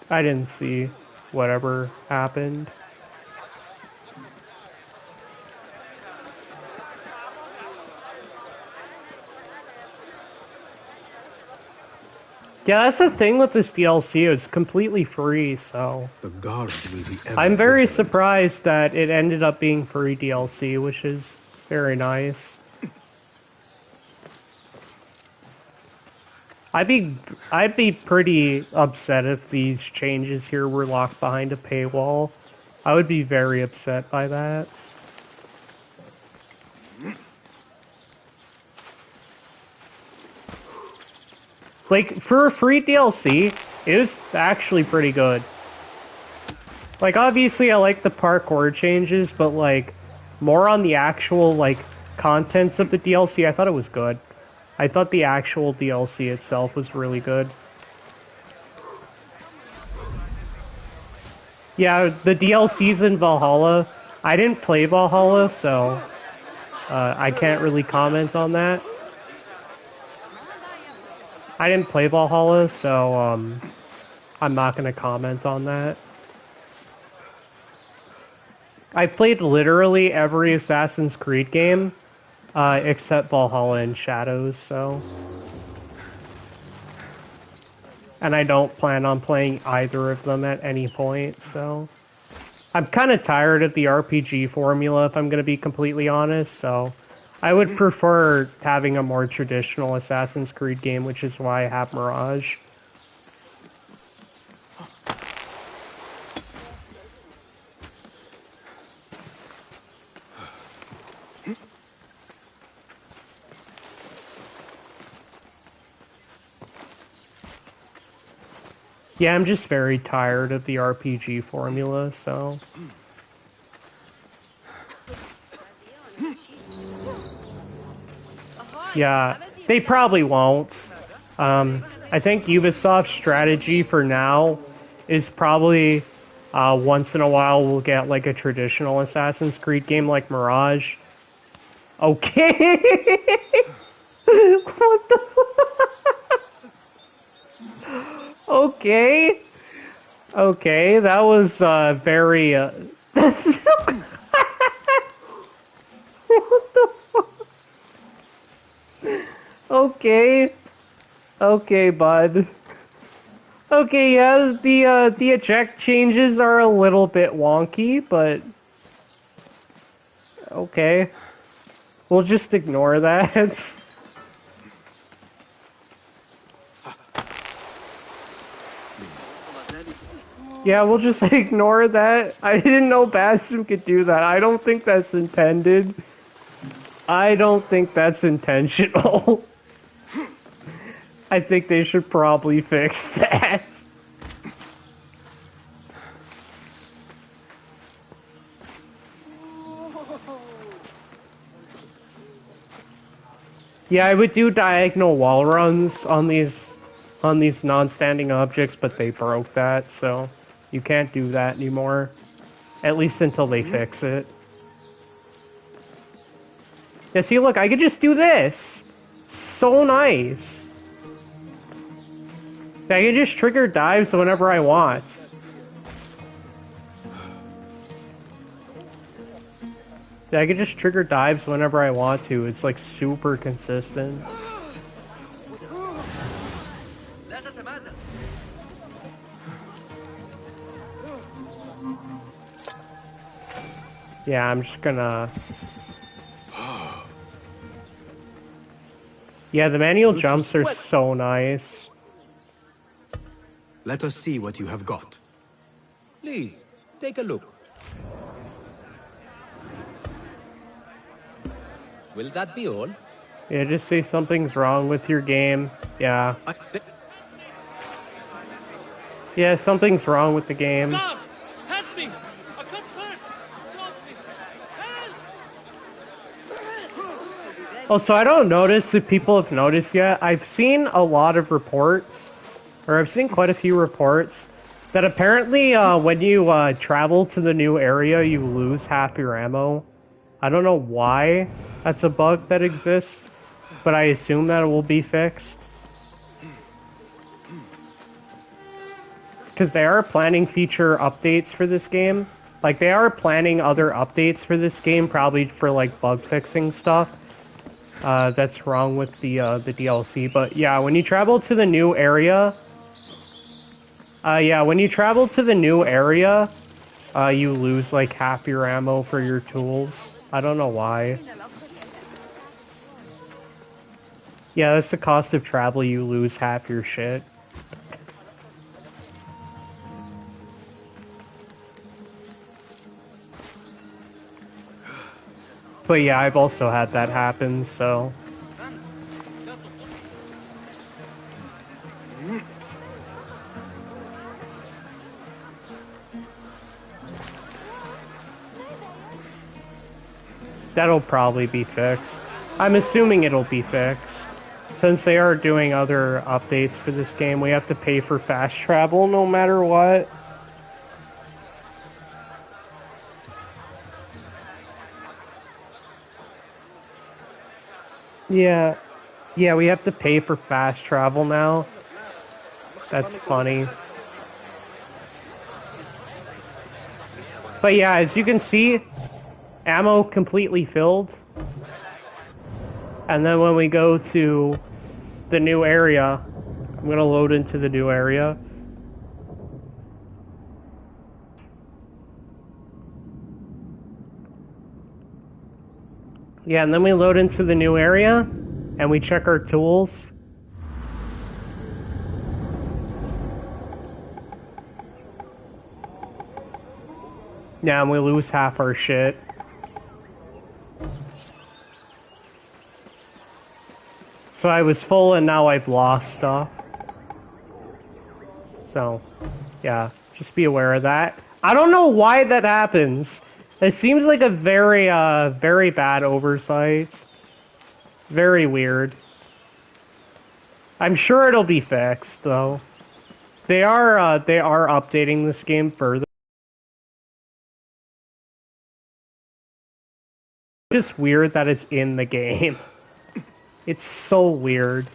A: I didn't see whatever happened. Yeah, that's the thing with this DLC, it's completely free, so...
C: The guards will be ever
A: I'm very
C: vigilant.
A: surprised that it ended up being free DLC, which is very nice. I'd be pretty upset if these changes here were locked behind a paywall. I would be very upset by that. Like, for a free DLC, it was actually pretty good. Like, obviously I like the parkour changes, but like, more on the actual, like, contents of the DLC, I thought it was good. I thought the actual DLC itself was really good. Yeah, the DLCs in Valhalla, I didn't play Valhalla, so I can't really comment on that. I didn't play Valhalla, so I'm not going to comment on that. I played literally every Assassin's Creed game, except Valhalla and Shadows, so... And I don't plan on playing either of them at any point, so... I'm kind of tired of the RPG formula, if I'm going to be completely honest, so... I would prefer having a more traditional Assassin's Creed game, which is why I have Mirage. Yeah, I'm just very tired of the RPG formula, so... Yeah, they probably won't. I think Ubisoft's strategy for now is probably once in a while we'll get like a traditional Assassin's Creed game like Mirage. Okay. What the? Okay. Okay, that was very. What the fuck? Okay. Okay, bud. Okay, yeah, the eject changes are a little bit wonky, but okay. We'll just ignore that. Yeah, we'll just ignore that. I didn't know Bastion could do that. I don't think that's intended. I don't think that's intentional. I think they should probably fix that. Yeah, I would do diagonal wall runs on these non-standing objects, but they broke that, so you can't do that anymore. At least until they fix it. Yeah, see, look, I could just do this. So nice. I can just trigger dives whenever I want. Yeah, I can just trigger dives whenever I want to. It's like super consistent. Yeah, I'm just gonna... Yeah, the manual jumps are so nice.
C: Let us see what you have got. Please, take a look. Will that be all?
A: Yeah, just say something's wrong with your game. Yeah. Yeah, something's wrong with the game.
B: Stop! Help me! I cut first! Stop me! Help!
A: Oh, so I don't notice if people have noticed yet. I've seen a lot of reports, or I've seen quite a few reports, that apparently when you travel to the new area, you lose half your ammo. I don't know why that's a bug that exists, but I assume that it will be fixed. Because they are planning feature updates for this game. Like, they are planning other updates for this game, probably for, like, bug fixing stuff. That's wrong with the DLC. But, yeah, when you travel to the new area... you lose, like, half your ammo for your tools. I don't know why. Yeah, that's the cost of travel, you lose half your shit. But yeah, I've also had that happen, so... That'll probably be fixed. I'm assuming it'll be fixed. Since they are doing other updates for this game, we have to pay for fast travel no matter what. Yeah. Yeah, we have to pay for fast travel now. That's funny. But yeah, as you can see, ammo completely filled. And then when we go to the new area, I'm gonna load into the new area. Yeah, and then we load into the new area, and we check our tools. Yeah, and we lose half our shit. So I was full and now I've lost stuff. So, yeah, just be aware of that. I don't know why that happens. It seems like a very bad oversight. Very weird. I'm sure it'll be fixed, though. They are updating this game further. It's just weird that it's in the game. It's so weird.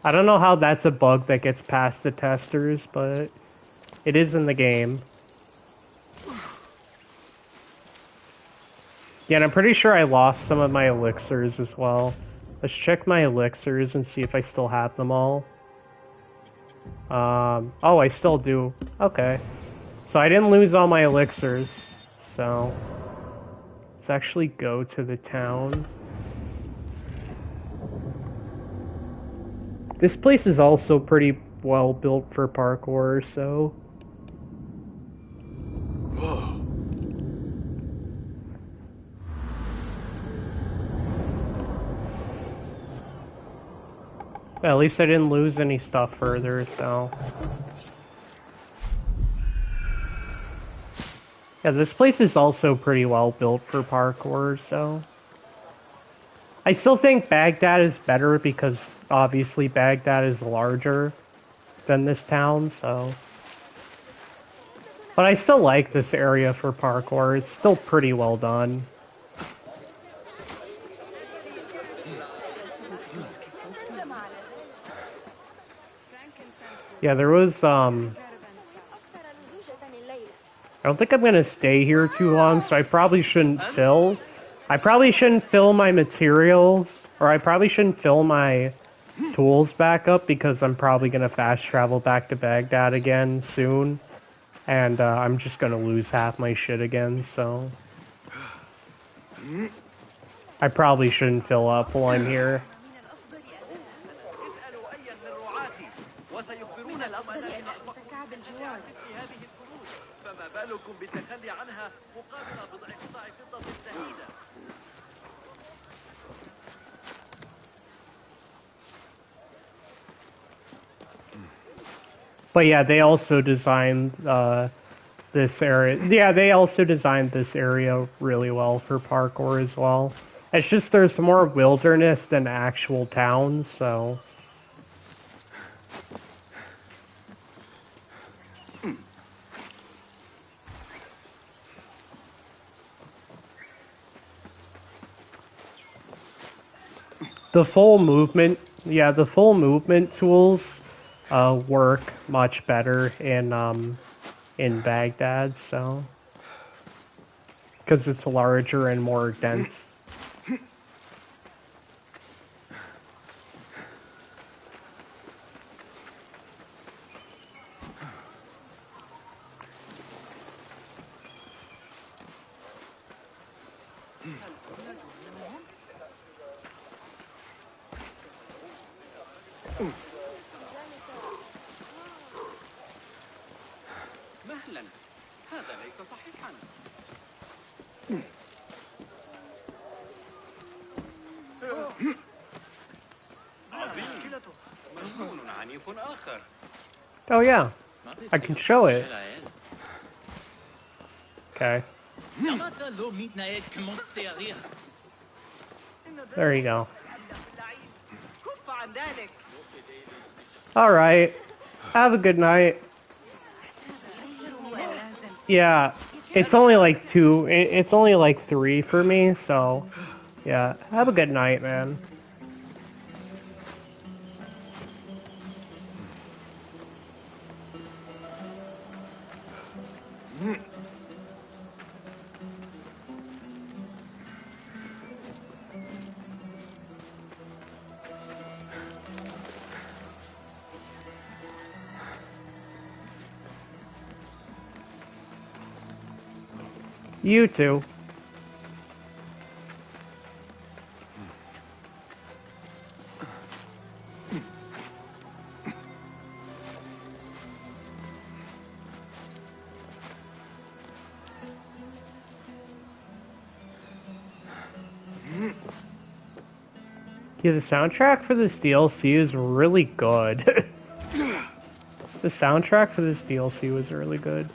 A: I don't know how that's a bug that gets past the testers, but it is in the game. Yeah, and I'm pretty sure I lost some of my elixirs as well. Let's check my elixirs and see if I still have them all. Oh, I still do. Okay. So I didn't lose all my elixirs. So let's actually go to the town. This place is also pretty well built for parkour, so... Well, at least I didn't lose any stuff further, so... Yeah, this place is also pretty well built for parkour, so... I still think Baghdad is better because obviously Baghdad is larger than this town, so... But I still like this area for parkour. It's still pretty well done. Yeah, there was, I don't think I'm gonna stay here too long, so I probably shouldn't fill. I probably shouldn't fill my materials, or I probably shouldn't fill my tools back up because I'm probably gonna fast travel back to Baghdad again soon. And I'm just gonna lose half my shit again, so... I probably shouldn't fill up while I'm here. But yeah, they also designed this area. Yeah, they also designed this area really well for parkour as well. It's just there's more wilderness than actual towns, so... The full movement tools work much better in Baghdad, so because it's larger and more dense. Oh yeah, I can show it. Okay. There you go. Alright. Have a good night. Yeah, it's only like 2, it's only like 3 for me, so... Yeah, have a good night, man. You too. Yeah, the soundtrack for this DLC is really good. The soundtrack for this DLC was really good.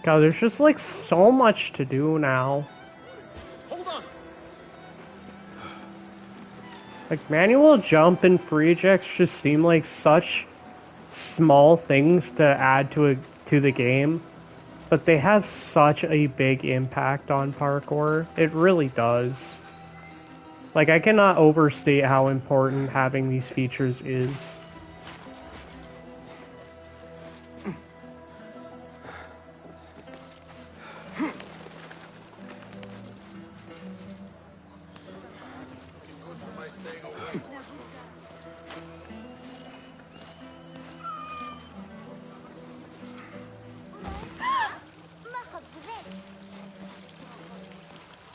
A: God, there's just like so much to do now.
B: Hold on.
A: Like manual jump and free ejects just seem like such small things to add to the game, but they have such a big impact on parkour. It really does. Like I cannot overstate how important having these features is.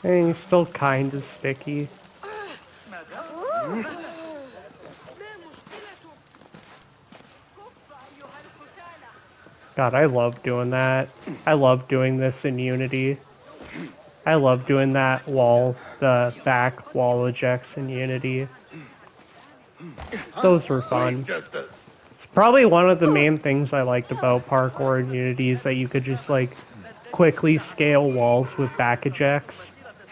A: And it's still kind of sticky. God, I love doing that. I love doing this in Unity. I love doing that wall, the back wall ejects in Unity. Those were fun. It's probably one of the main things I liked about parkour in Unity is that you could just like quickly scale walls with back ejects.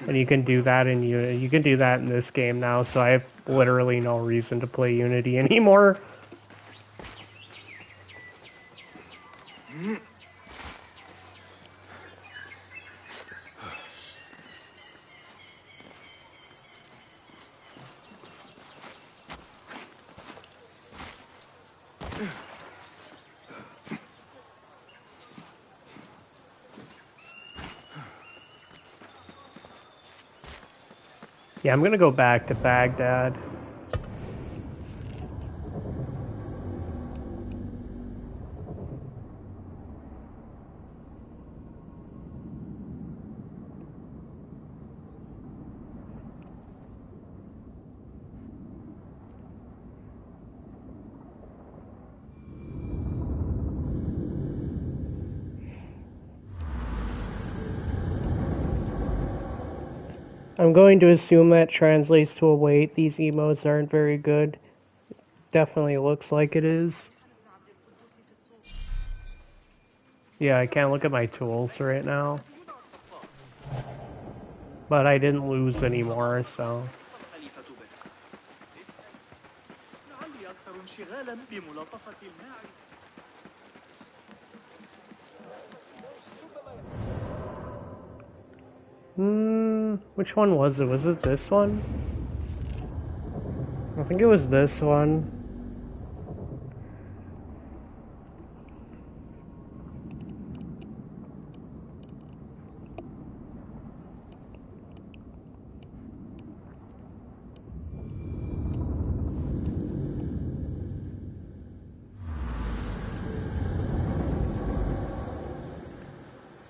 A: And you can do that in Unity. You can do that in this game now, so I have literally no reason to play Unity anymore. Yeah, I'm gonna go back to Baghdad. I'm going to assume that translates to await. These emotes aren't very good. Definitely looks like it is. Yeah, I can't look at my tools right now. But I didn't lose anymore, so...
B: لعلي أكثر انشغالا بملاطفة الماعز.
A: Which one was it? Was it this one? I think it was this one.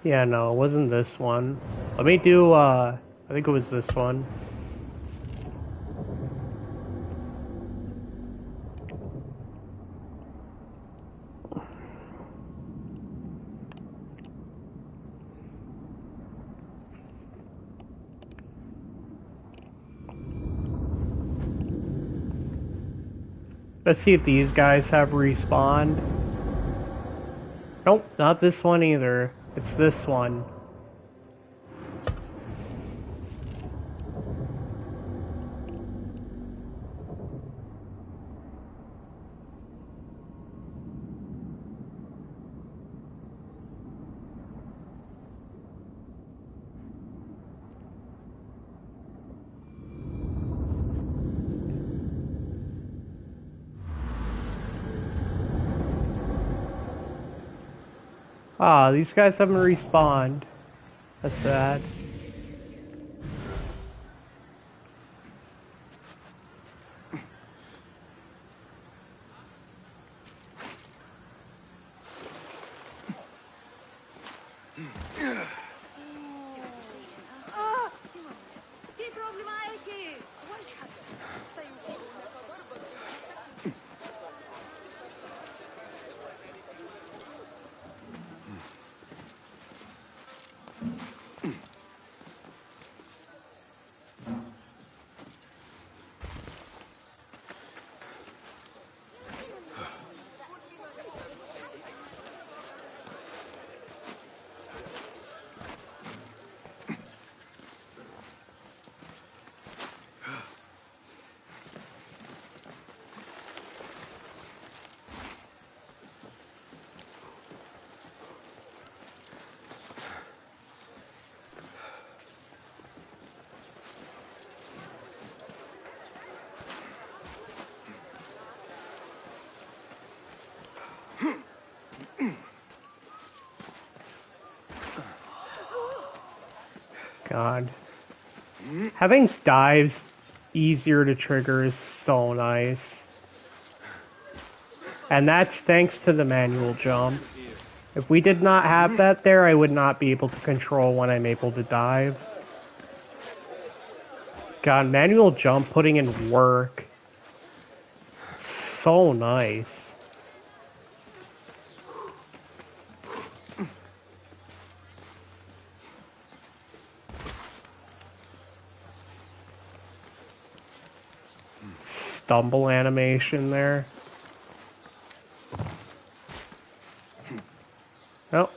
A: Yeah, no, it wasn't this one. Let me do, I think it was this one. Let's see if these guys have respawned. Nope, not this one either. It's this one. Ah, these guys haven't respawned. That's sad. God. Having dives easier to trigger is so nice. And that's thanks to the manual jump. If we did not have that there, I would not be able to control when I'm able to dive. God, manual jump putting in work. So nice. Stumble animation there. Oh.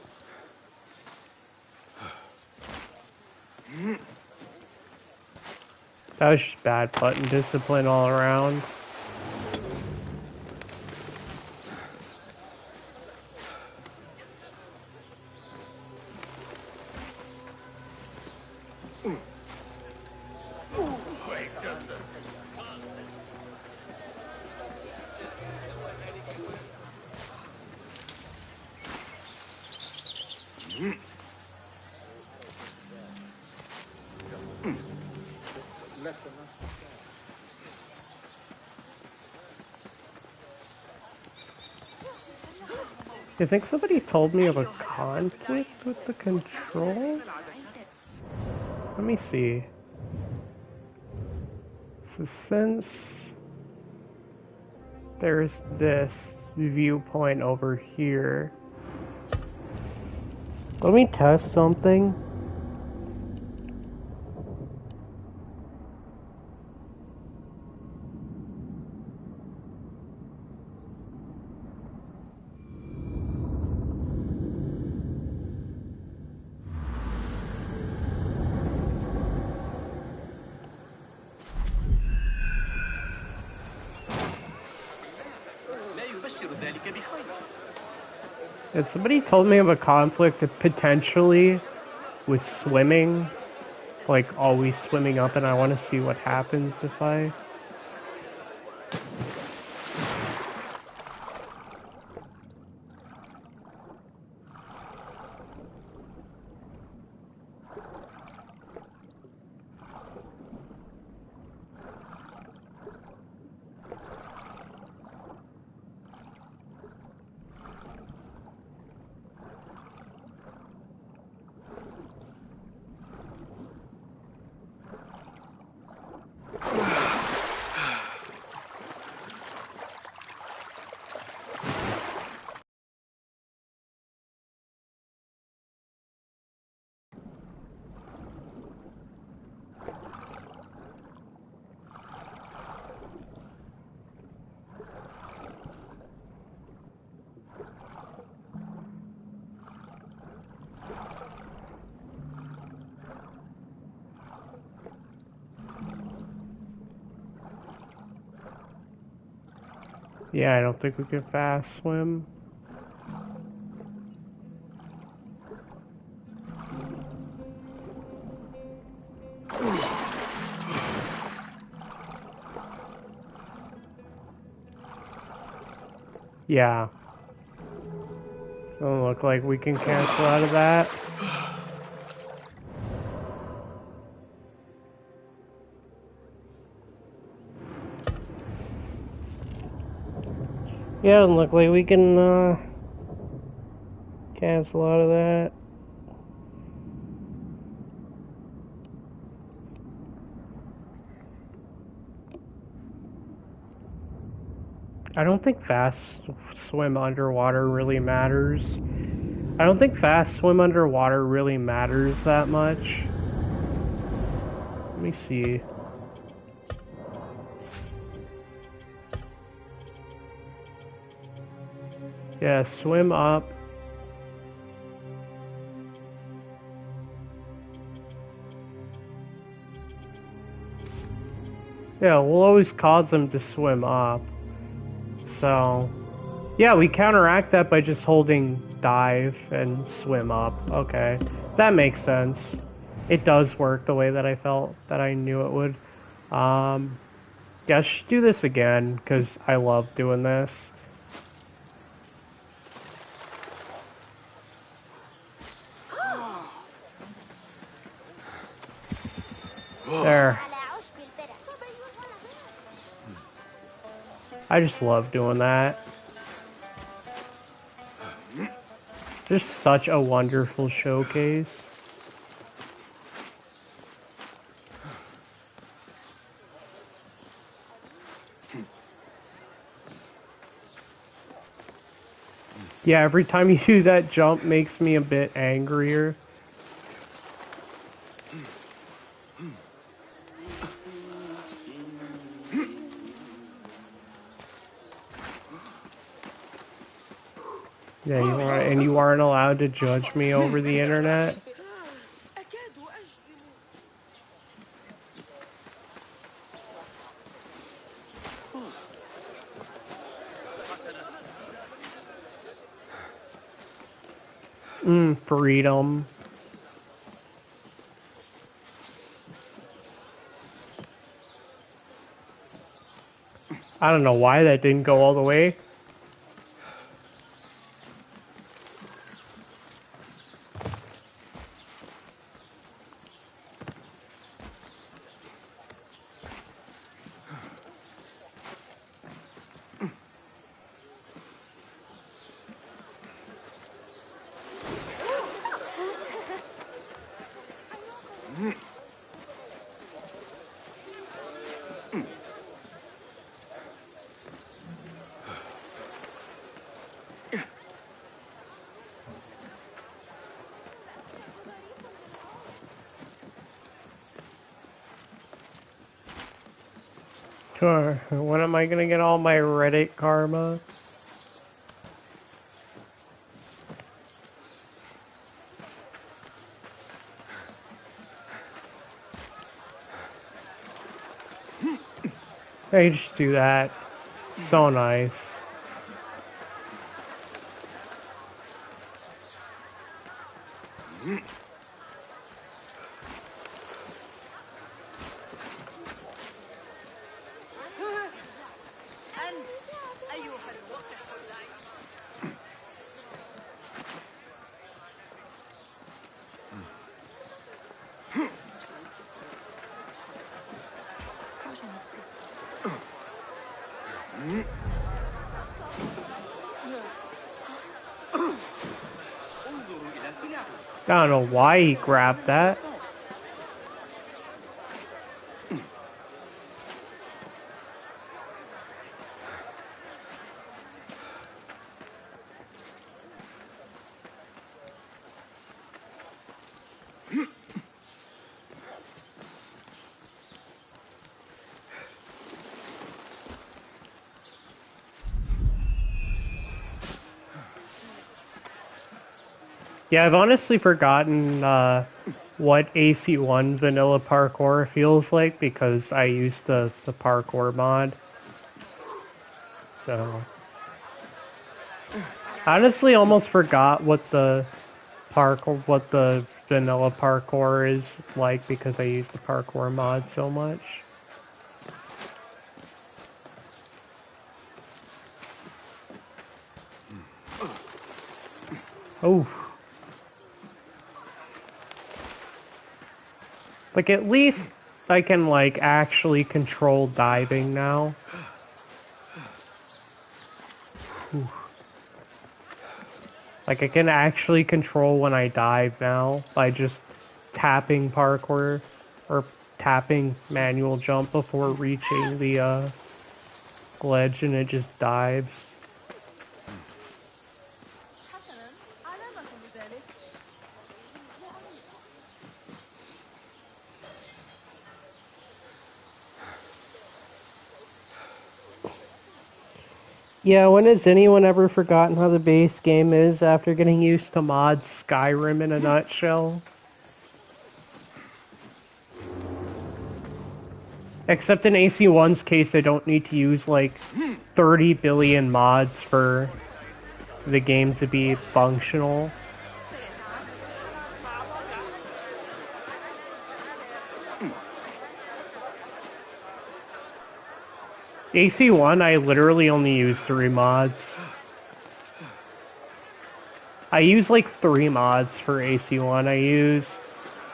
A: That was just bad button discipline all around. You think somebody told me of a conflict with the control? Let me see. So since there's this viewpoint over here, let me test something. If somebody told me of a conflict that potentially with swimming, like always swimming up, and I want to see what happens if I... Yeah, I don't think we can fast swim. Yeah. Doesn't look like we can cancel out of that. Yeah, doesn't look like we can cancel out of that. I don't think fast swim underwater really matters. I don't think fast swim underwater really matters that much. Let me see. Yeah, swim up. Yeah, we'll always cause them to swim up. So, yeah, we counteract that by just holding dive and swim up. Okay, that makes sense. It does work the way that I felt that I knew it would. Yeah, let's just do this again, because I love doing this. There. I just love doing that. Just such a wonderful showcase. Yeah, every time you do that jump makes me a bit angrier. Yeah, you aren't allowed to judge me over the internet. Freedom. I don't know why that didn't go all the way. Sure. When am I gonna get all my Reddit karma? Hey, just do that. So nice. I don't know why he grabbed that. Yeah, I've honestly forgotten what AC1 vanilla parkour feels like because I used the parkour mod. So, I honestly almost forgot what the vanilla parkour is like because I used the parkour mod so much. Oh. Like, at least I can, like, actually control diving now. Ooh. Like, I can actually control when I dive now by just tapping parkour or tapping manual jump before reaching the ledge, and it just dives. Yeah, when has anyone ever forgotten how the base game is after getting used to mod Skyrim in a nutshell? Except in AC1's case, I don't need to use like 30 billion mods for the game to be functional. AC1, I literally only use 3 mods. I use like 3 mods for AC1. I use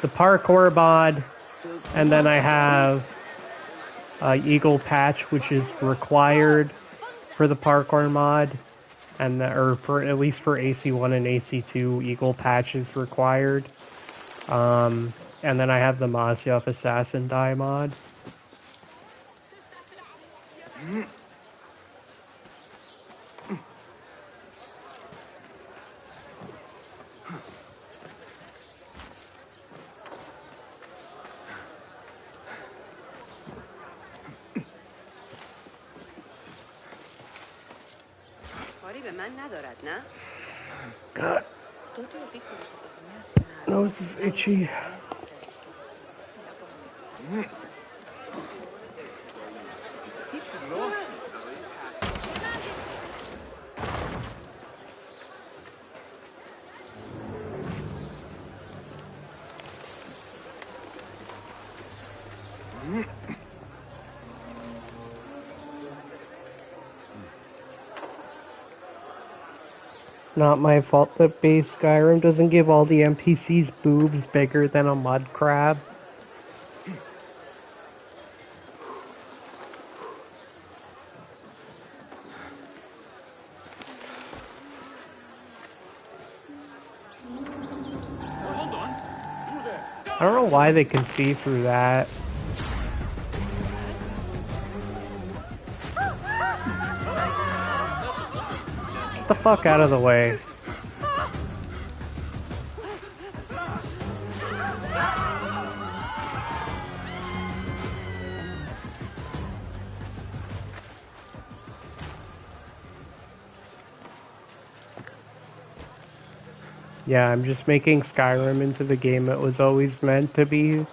A: the parkour mod, And then I have Eagle Patch, which is required for the parkour mod, and or for at least for AC1 and AC2, Eagle Patch is required. And then I have the Masyaf Assassin Die mod. God. Nose is itchy. Not my fault that base Skyrim doesn't give all the NPCs boobs bigger than a mud crab. I don't know why they can see through that. Get the fuck out of the way. Yeah, I'm just making Skyrim into the game it was always meant to be.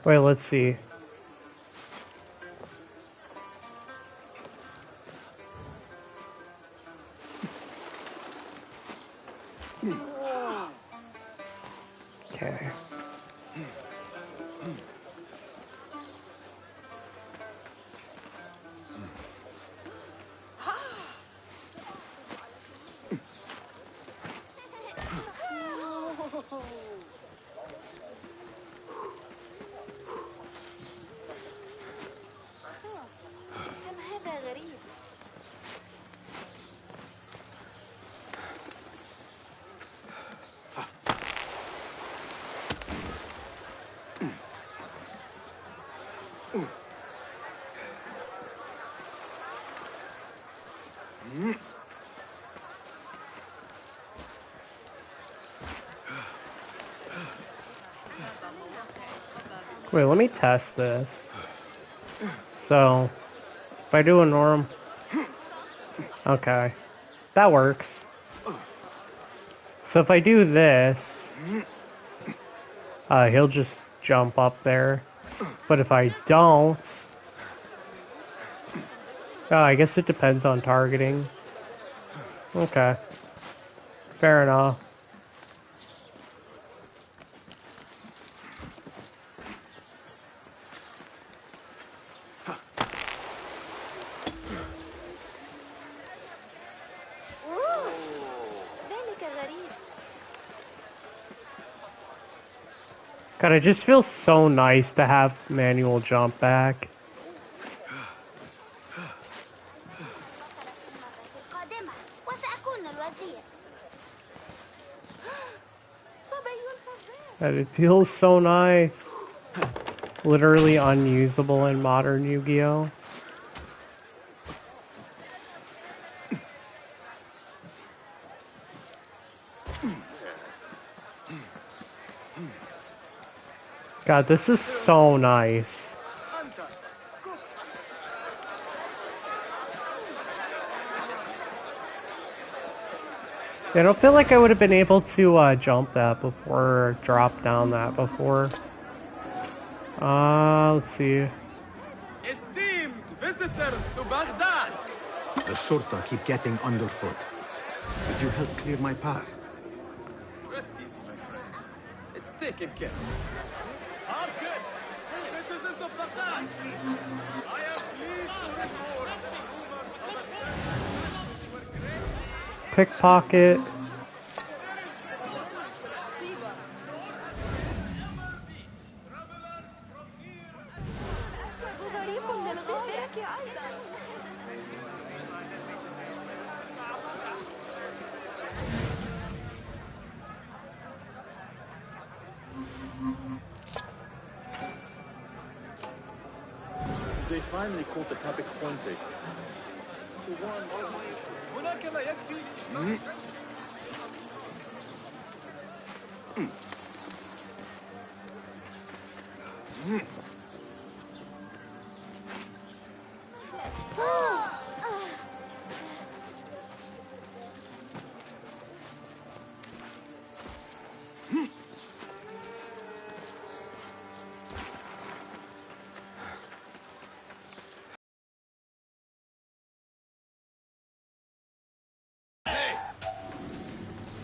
A: Wait, let's see. Okay. Wait, let me test this. So, if I do a norm... Okay. That works. So if I do this, he'll just jump up there. But if I don't... Oh, I guess it depends on targeting. Okay. Fair enough. God, it just feels so nice to have manual jump back. And it feels so nice. Literally unusable in modern Yu-Gi-Oh! God, this is so nice. I don't feel like I would have been able to jump that before, or drop down that before. Let's see.
B: Esteemed visitors to Baghdad!
C: The Shurta keep getting underfoot. Could you help clear my path?
B: Rest easy, my friend. It's taken care of. Hearken, citizens of Baghdad! I am pleased to report that rumors of a were great.
A: Pickpocket.
D: ظريف للغاية أيضا.
E: They finally caught the topic pointed.
B: هناك ما يكفي لإجماع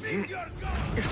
B: Meet your God!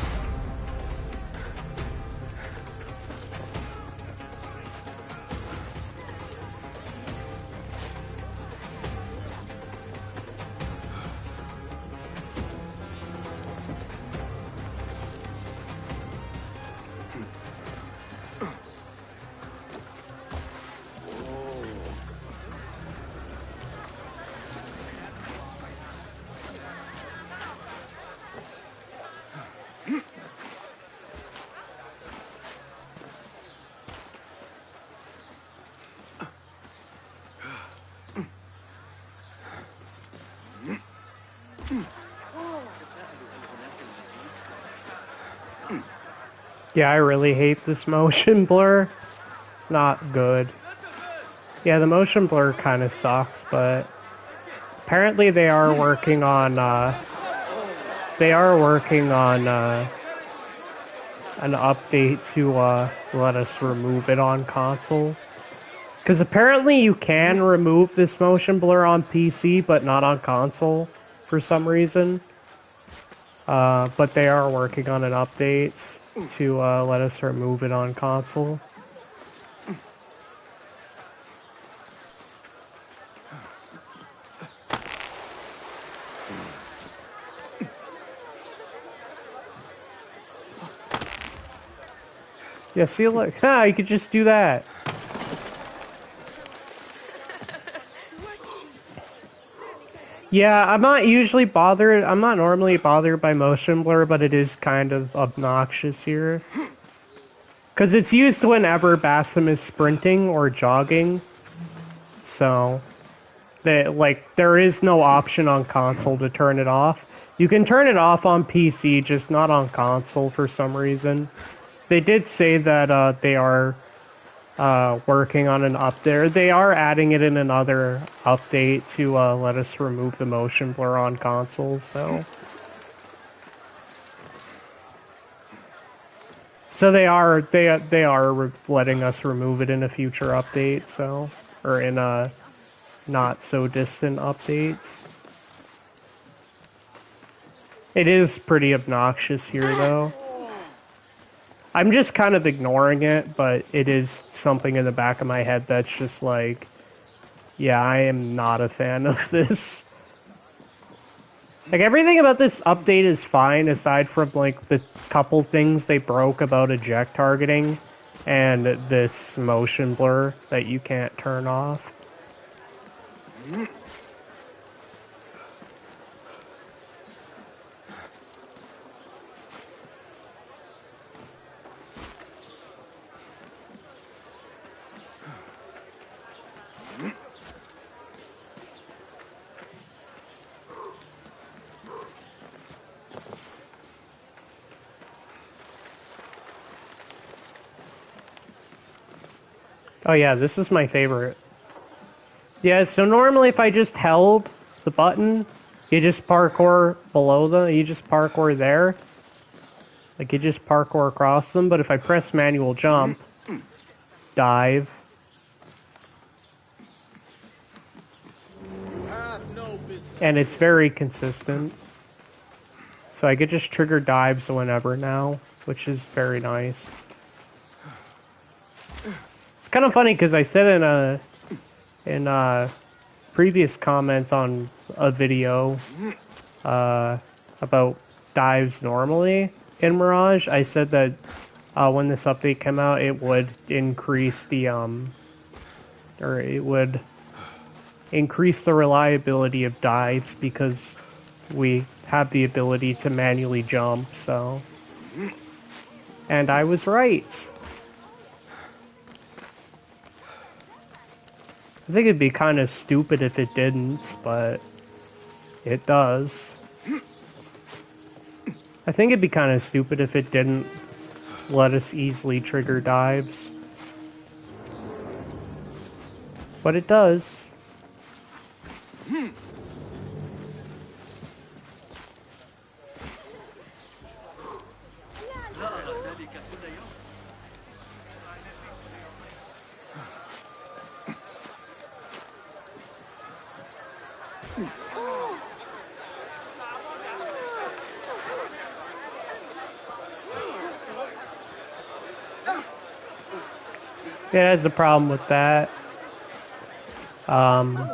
A: Yeah, I really hate this motion blur. Not good. Yeah, the motion blur kind of sucks, but apparently they are working on an update to let us remove it on console. Because apparently you can remove this motion blur on PC, but not on console for some reason. But they are working on an update to let us remove it on console. Yeah, see, look, you could just do that. Yeah, I'm not normally bothered by motion blur, but it is kind of obnoxious here. Because it's used whenever Basim is sprinting or jogging. So, there is no option on console to turn it off. You can turn it off on PC, just not on console for some reason. They did say that they are working on an update. They are adding it in another update to let us remove the motion blur on console. So they are letting us remove it in a future update. Or in a not so distant updates. It is pretty obnoxious here, though. I'm just kind of ignoring it, but it is something in the back of my head that's just like, yeah, I am not a fan of this. Like, everything about this update is fine, aside from, like, the couple things they broke about eject targeting and this motion blur that you can't turn off. Oh yeah, this is my favorite. Yeah, so normally if I just held the button, You just parkour below them. You just parkour there. Like you just parkour across them. But if I press manual jump, dive.
B: You have no business.
A: And it's very consistent. So I could just trigger dives whenever now, which is very nice. It's kind of funny because I said in previous comments on a video about dives normally in Mirage, I said that when this update came out, it would increase the increase the reliability of dives because we have the ability to manually jump, so. And I was right. I think it'd be kind of stupid if it didn't, but it does. I think it'd be kind of stupid if it didn't let us easily trigger dives. But it does. Yeah, that's the problem with that. Yeah,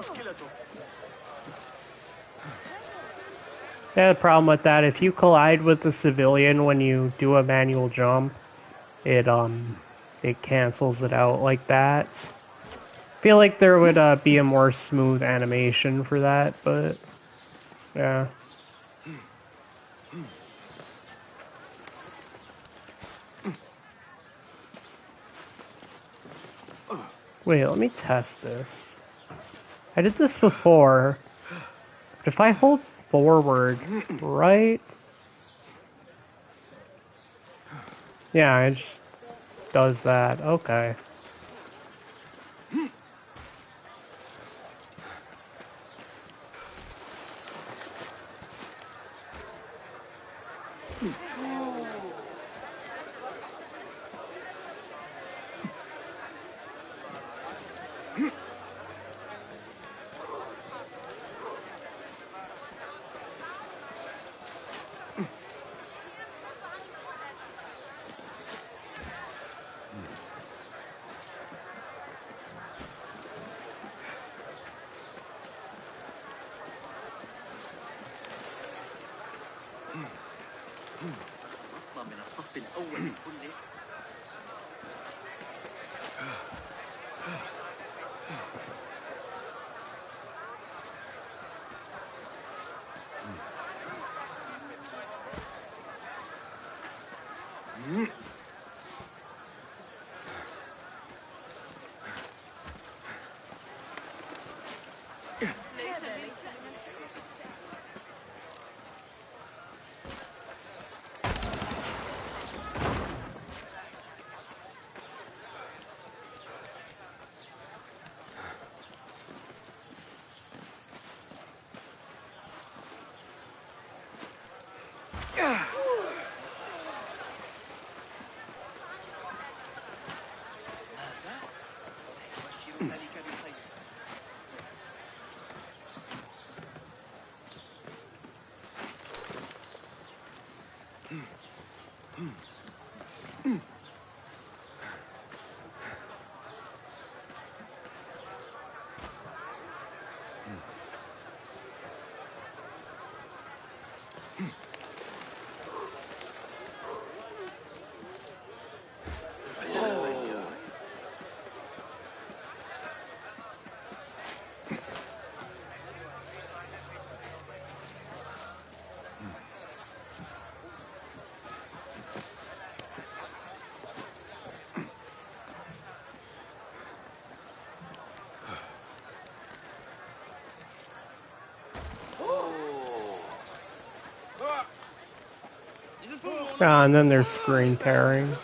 A: the problem with that, if you collide with a civilian when you do a manual jump, it cancels it out like that. I feel like there would be a more smooth animation for that, but yeah. Wait, let me test this. I did this before. But if I hold forward, right? Yeah, it just does that. Okay. And then there's screen tearing.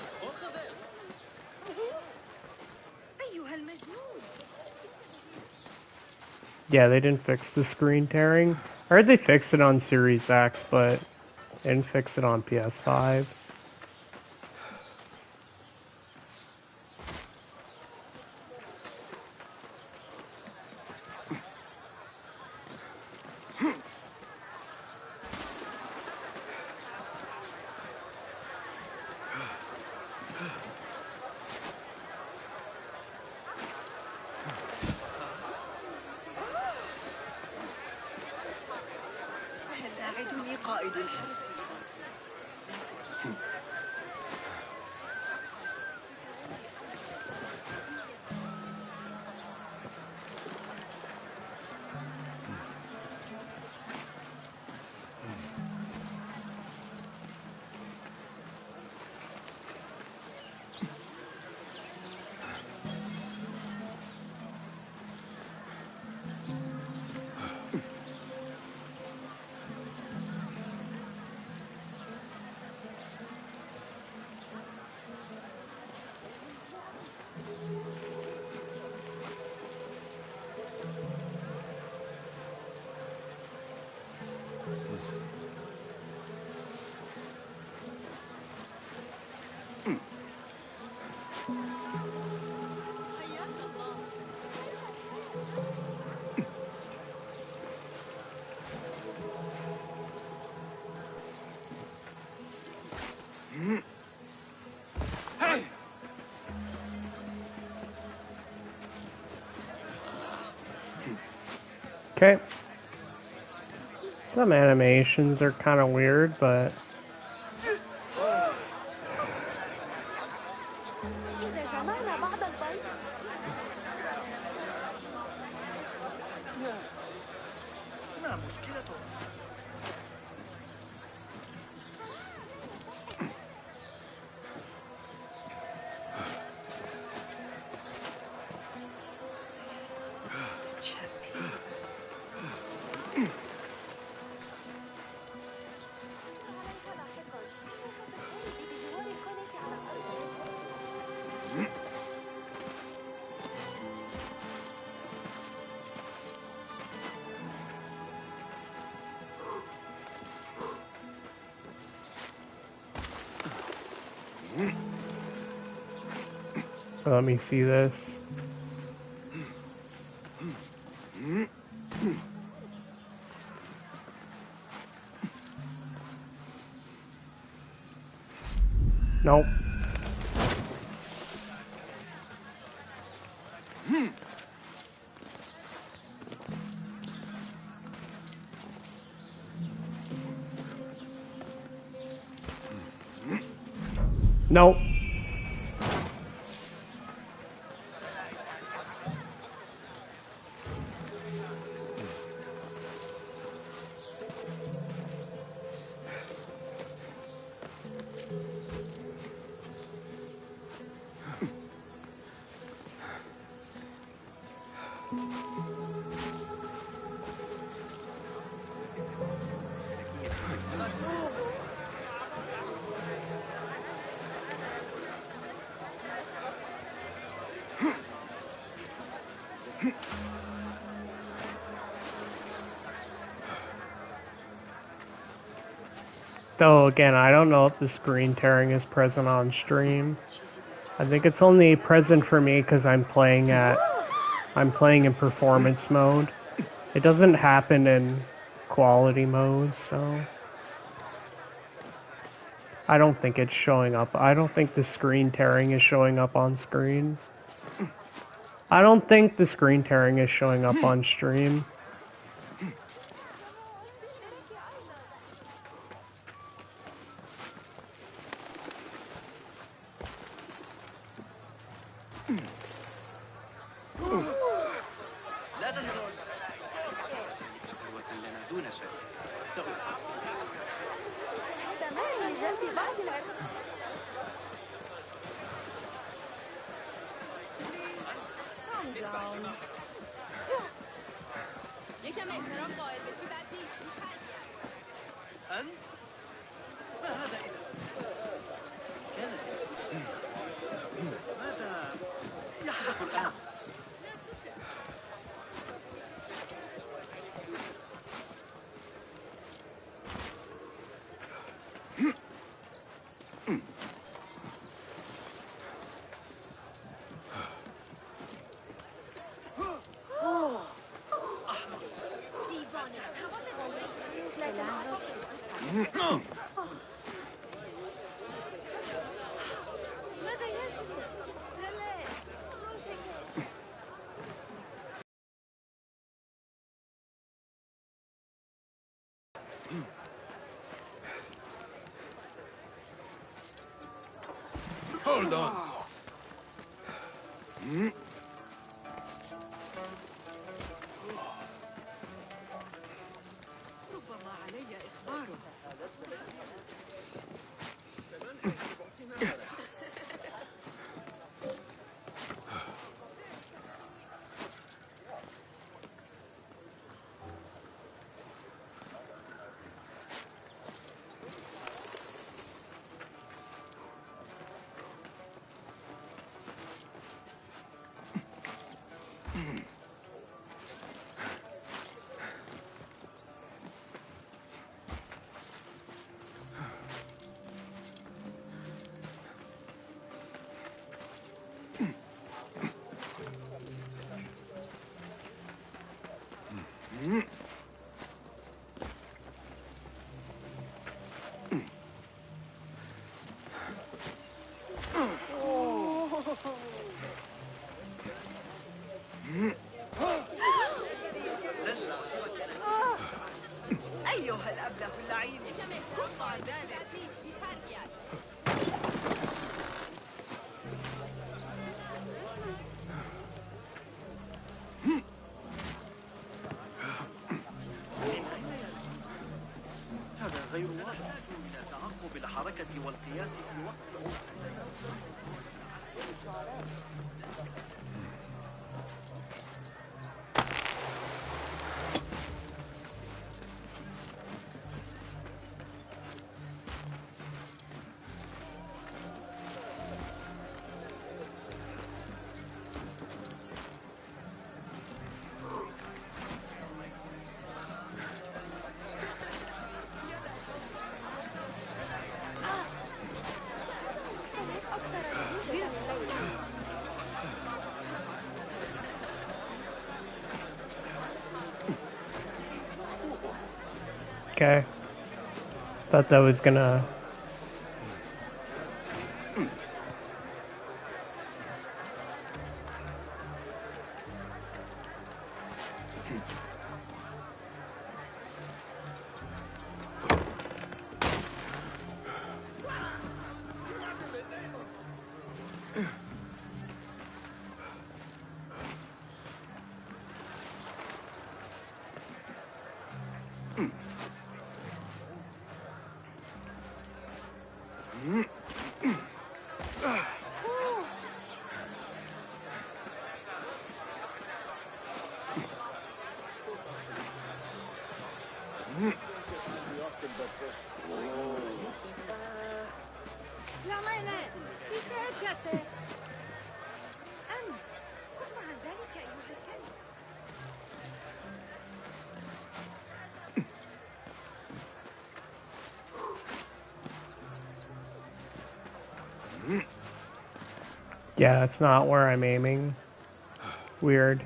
A: Yeah, they didn't fix the screen tearing. I heard they fixed it on Series X, but they didn't fix it on PS5.
F: ساعدني قائد الحرس.
A: Okay. Some animations are kind of weird, but
D: إذا جمعنا بعض البيض
E: ما مشكلته؟
D: امشي بجوار القناة على أرجلك.
A: let me see this. Nope. Nope. Though again, I don't know if the screen tearing is present on stream. I think it's only present for me because I'm playing in performance mode. It doesn't happen in quality mode, so I don't think it's showing up. I don't think the screen tearing is showing up on screen. I don't think the screen tearing is showing up on stream.
D: تمام لجلب بعض العروض.
B: أنت؟ ما هذا إذا؟ كانت ماذا يحدث الآن؟
F: ربما علي إخباره. أيها الأبله اللعين، كن مع ذلك.
E: هذا غير واضح. نحتاج إلى تعقب الحركة والقياس في وقت
A: Okay. Thought that was gonna...
F: لا مانع، يسعدك يا سيد. أنت كن مع ذلك أيها الكلب.
A: Yeah, it's not where I'm aiming. Weird.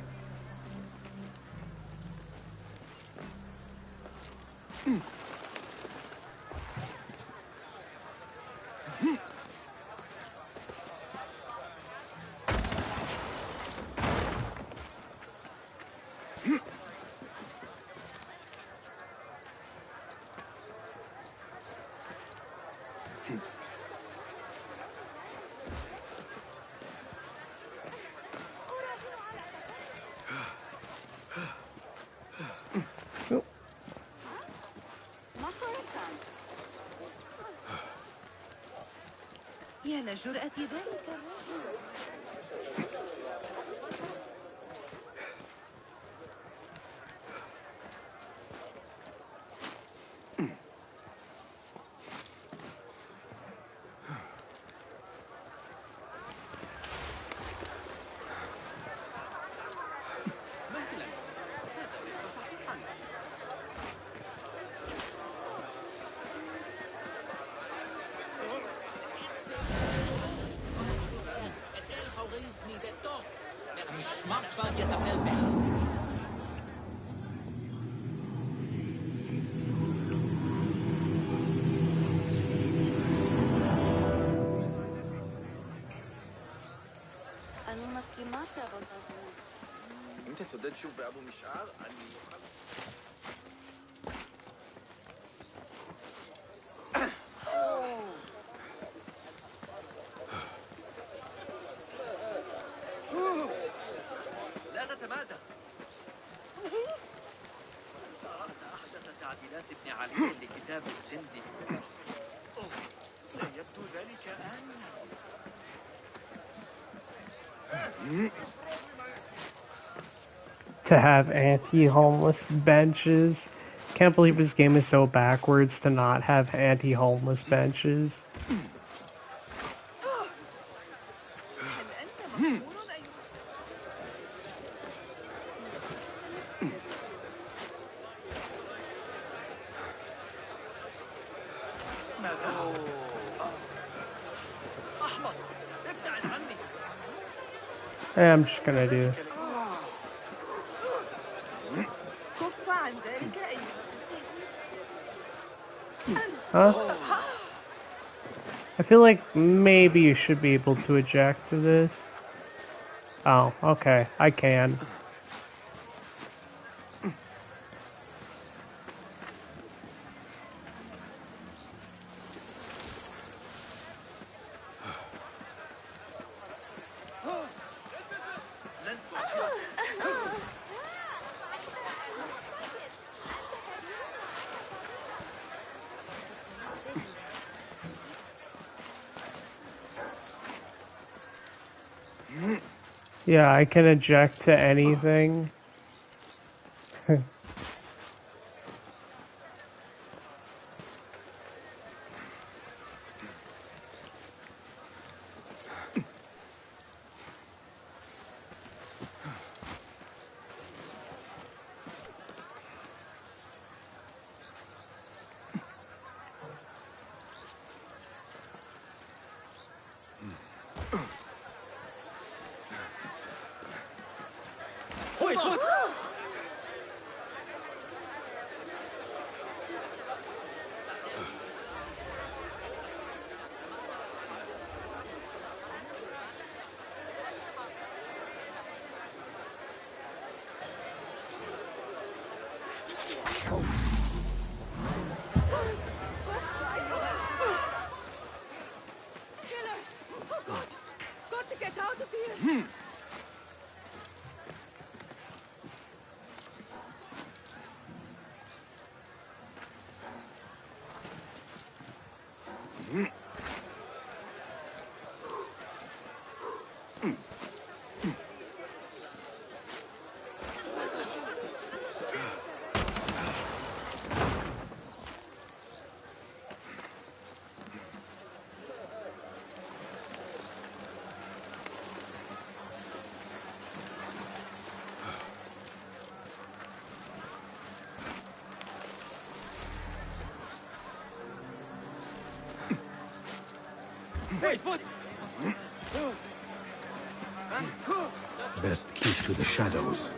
F: يا لجرأة ذلك الرجل.
B: انت تصدق تشوف بابو مشعر عني.
E: تتمادى. قرأت أحدث تعديلات ابن علي لكتاب الزندي. أوه، لا يبدو ذلك آمنا.
A: To have anti-homeless benches. Can't believe this game is so backwards to not have anti-homeless benches.
F: هل أنت مأمور أيها؟
E: ماذا؟ أحمق، ابتعد عني.
A: I'm just gonna do.
F: كف عن ذلك أيها الخسيس.
A: Huh? I feel like maybe you should be able to eject to this. Oh, okay. I can. Yeah, I can eject to anything.
F: Killer! Oh God! Got to get out of here!
C: Best keep to the shadows.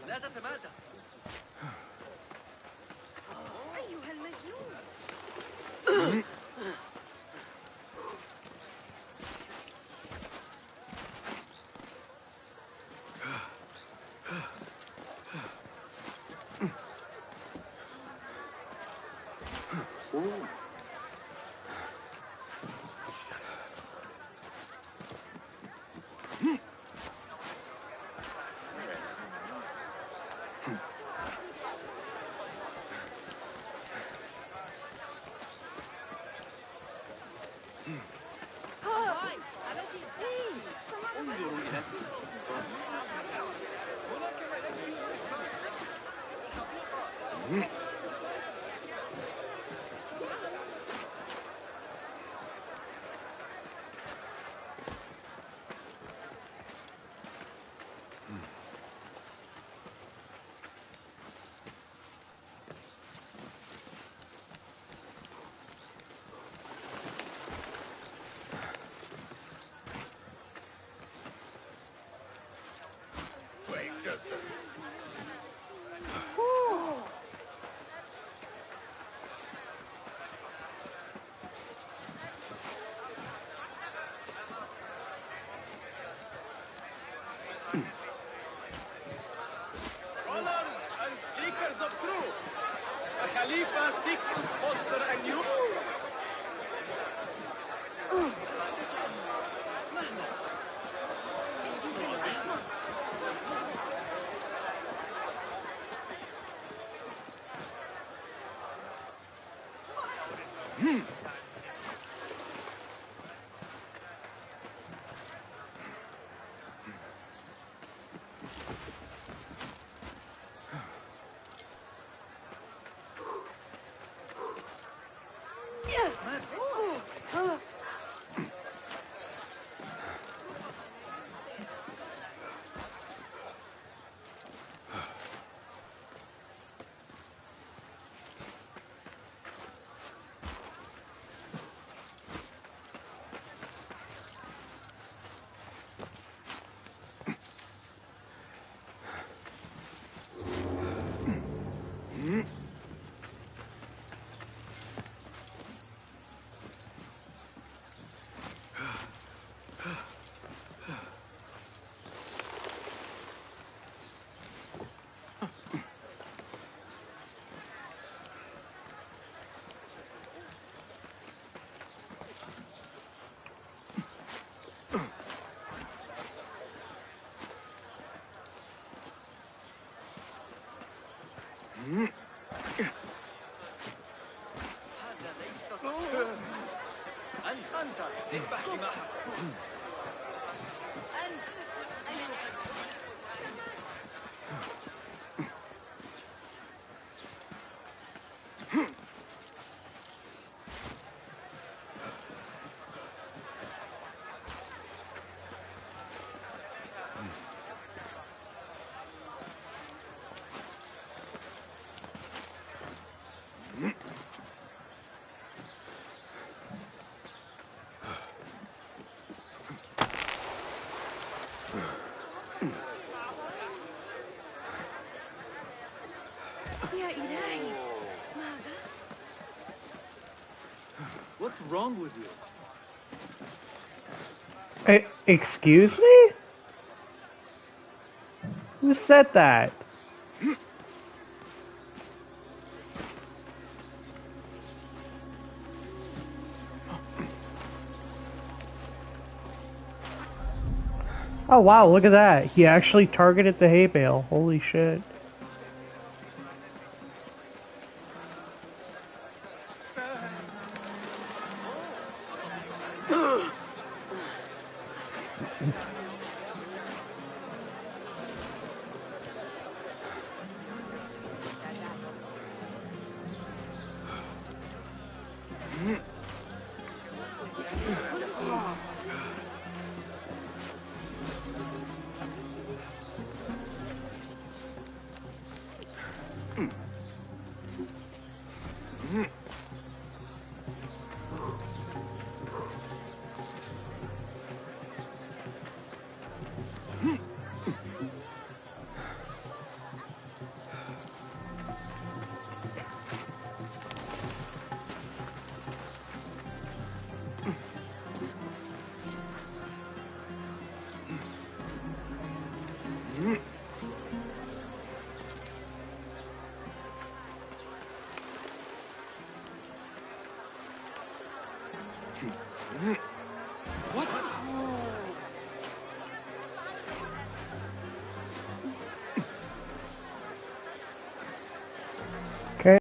E: لا تتمادى.
F: أيها المجنون!
B: Wait just a Runners and seekers of truth. The Khalifa seeks to sponsor a new...
E: هذا ليس صحيح. أنت اذبح جماحك.
F: يا إلهي ماذا؟
E: What's wrong with you?
A: Excuse me? Who said that? Oh wow, look at that. He actually targeted the hay bale. Holy shit. Okay.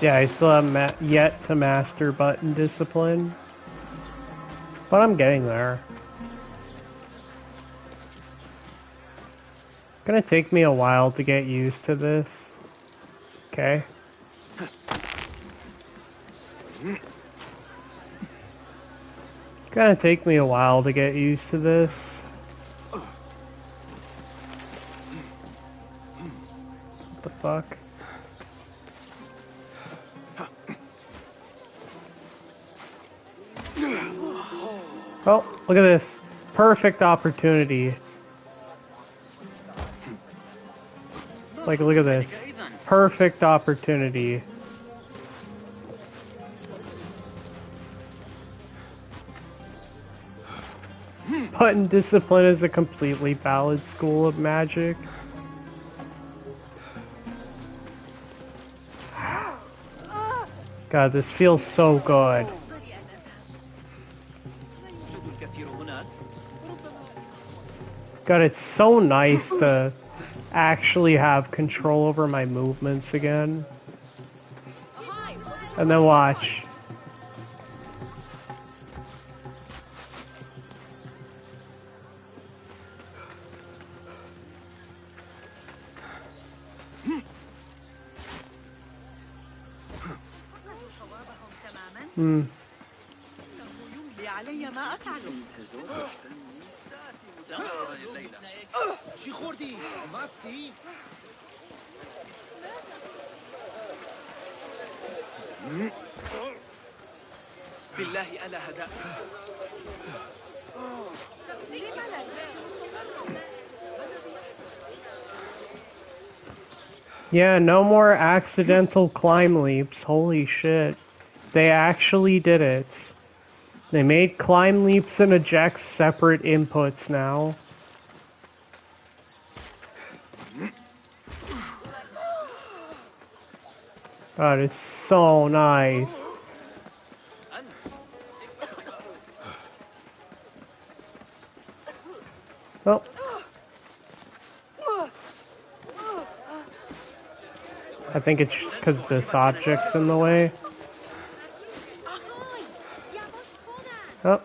A: Yeah, I still have yet to master button discipline, but I'm getting there. Gonna take me a while to get used to this. Okay. Gonna take me a while to get used to this. What the fuck? Oh, look at this. Perfect opportunity. Like, look at this. Perfect opportunity. Button discipline is a completely valid school of magic. God, this feels so good. God, it's so nice to actually have control over my movements again. And then watch.
E: بالله ألا هدأت.
A: Yeah, no more accidental climb leaps. Holy shit. They actually did it. They made climb leaps and ejects separate inputs now. God, it's so nice. Oh. I think it's because this object's in the way. Oh.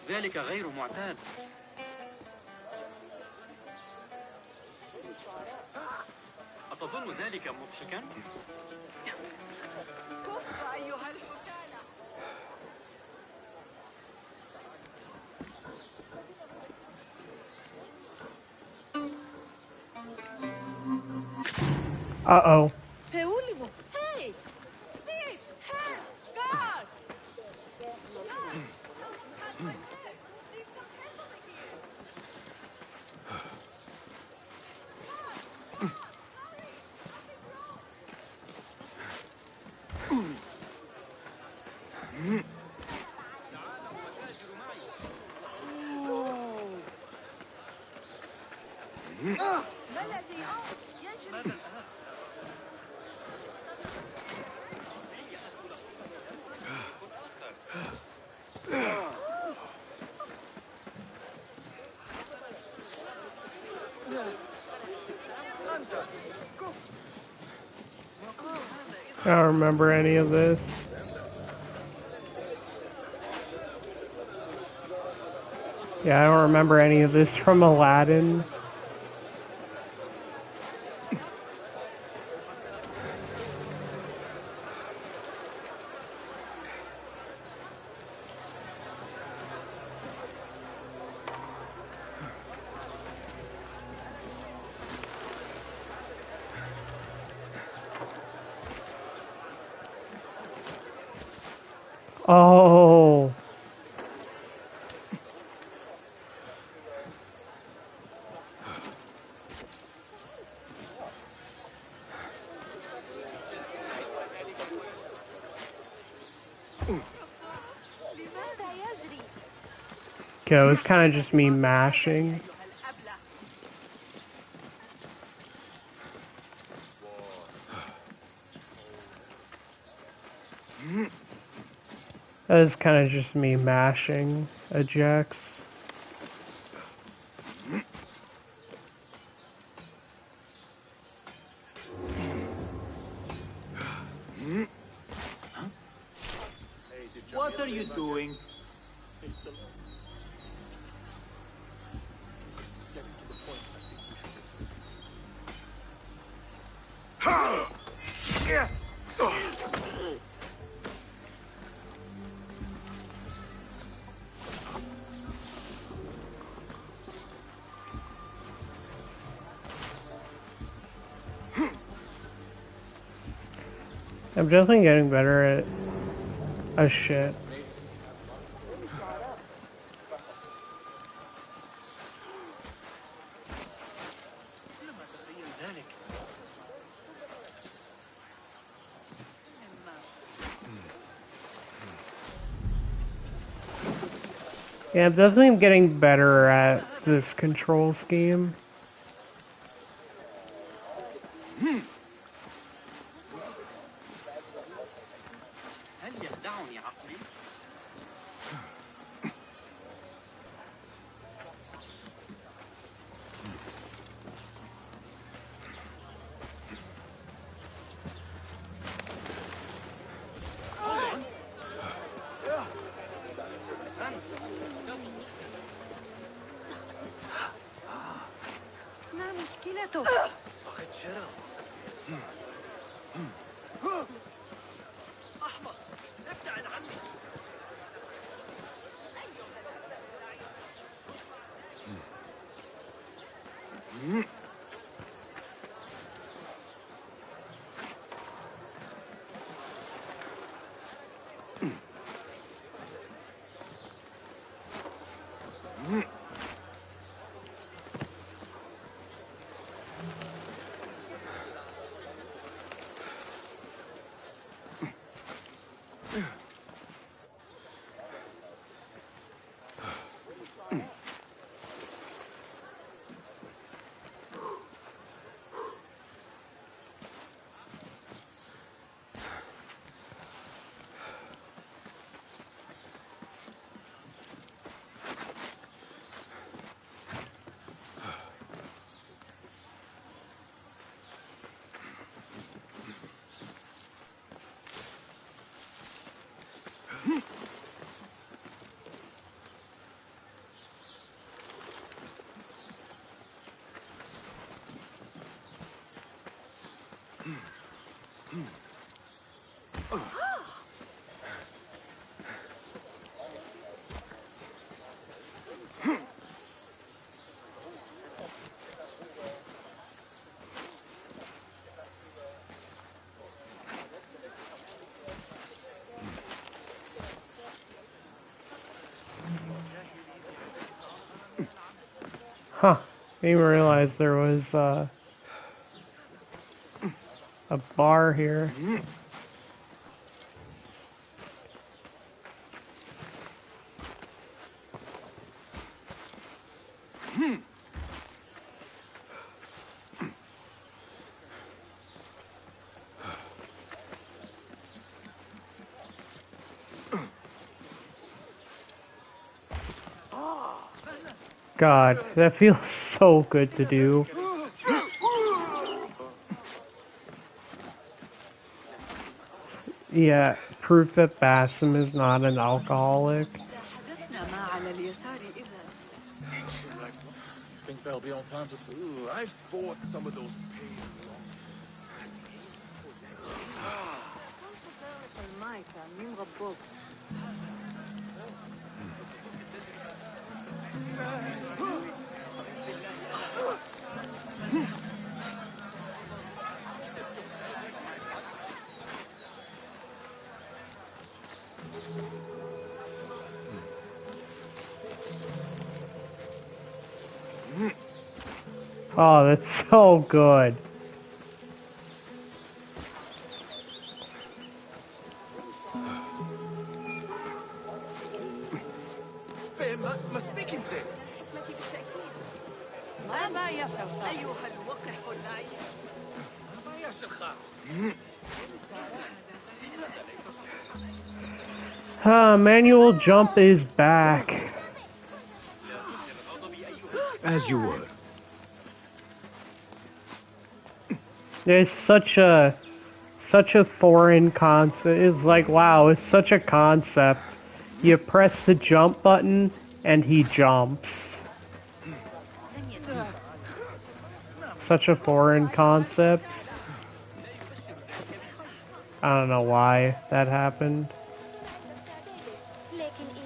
E: ذلك غير معتاد. أتظن ذلك مضحكا؟ كف أيها الحكالة.
A: Uh-oh.
F: Hey! God!
A: I don't remember any of this. Yeah, I don't remember any of this from Aladdin. Oh,
D: لماذا يجري؟
A: okay, it was kind of just me mashing.
F: أيها الأبلة.
A: That was kind of just me mashing ejects.
E: What are you doing?
A: I'm definitely getting better at shit.
E: لم أتخيل ذلك.
A: Yeah, I'm definitely getting better at this control scheme.
E: هل يخدعني عقلي؟
F: ما مشكلته؟
E: فقد شرف. أحمق، ابتعد عني.
A: Huh. Didn't even realize there was a bar here. God, that feels so good to do. Yeah, proof that Bassam is not an alcoholic.
F: إذا حدثنا ما على اليسار إذا
B: Think they'll be on time to...
G: Ooh, I fought some of those pains long.
F: المايكة مين غبوك
A: Oh, that's so good.
G: ما speaking زين.
F: ما بايا شوطة
E: أيها الوقح النعيم.
B: ما يا شرخان.
A: Manual jump is back.
C: As you were.
A: It's such a foreign concept. It's like, wow, it's such a concept. You press the jump button and he jumps. Such a foreign concept. I don't know why that happened.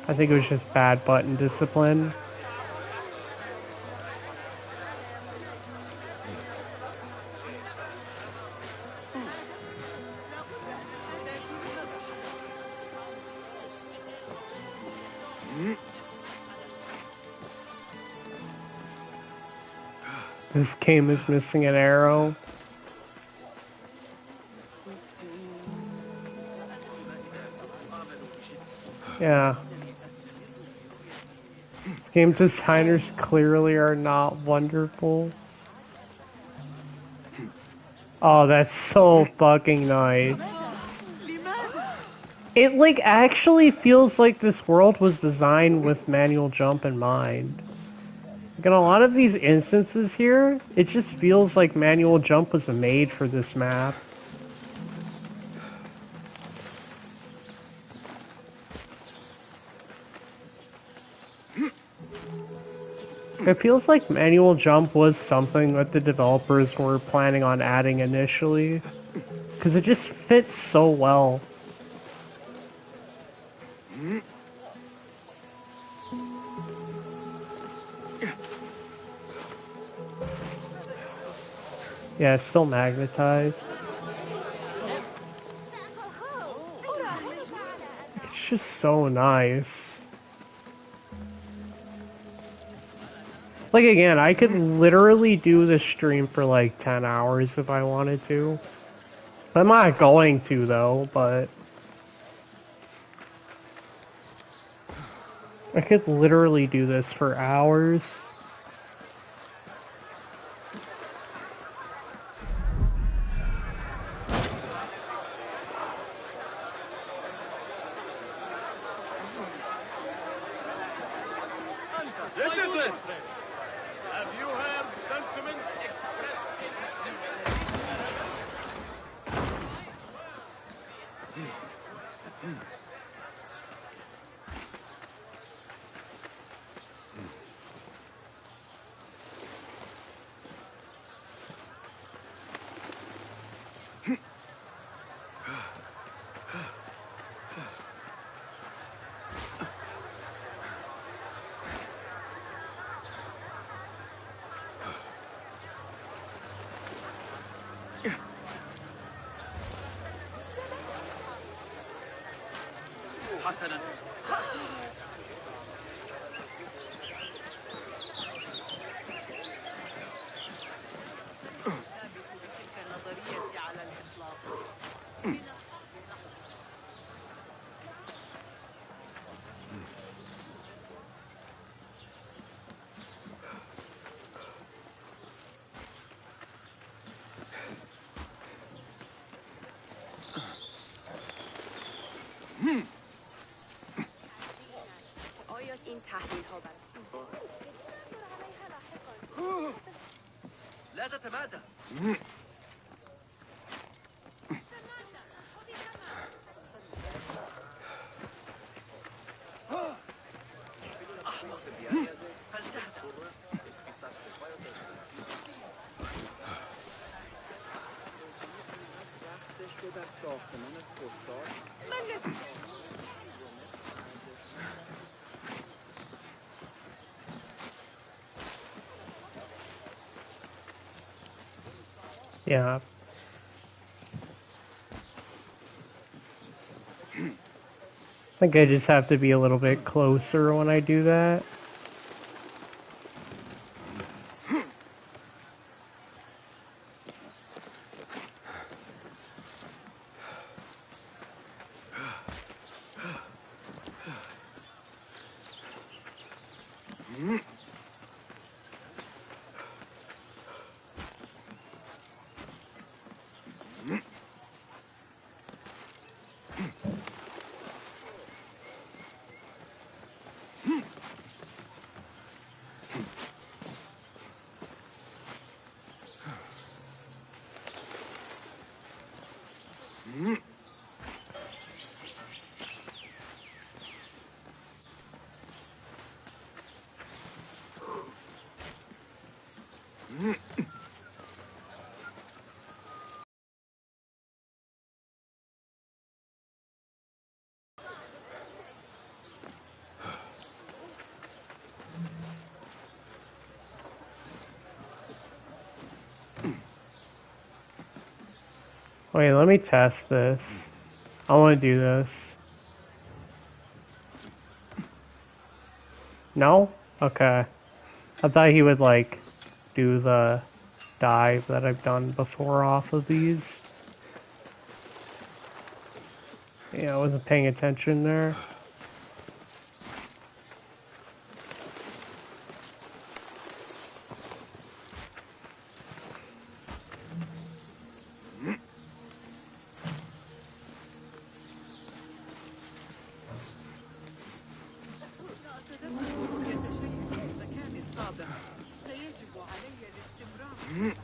A: I think it was just bad button discipline. This game is missing an arrow. Yeah. Game designers clearly are not wonderful. Oh, that's so fucking nice. It like actually feels like this world was designed with manual jump in mind. Like in a lot of these instances here, it just feels like manual jump was made for this map. It feels like manual jump was something that the developers were planning on adding initially, because it just fits so well. Yeah, it's still magnetized. It's just so nice. Like again, I could literally do this stream for like 10 hours if I wanted to. I'm not going to though, but I could literally do this for hours.
B: Citizens! Have you heard sentiments expressed
E: حسنا تلك النظرية على الإطلاق لا تتمادى احمق هل تهدأ
A: Yeah. I think I just have to be a little bit closer when I do that. Wait, let me test this. I want to do this. No? Okay. I thought he would, like, do the dive that I've done before off of these. Yeah, I wasn't paying attention there.
F: سيجب علي الاستمرار.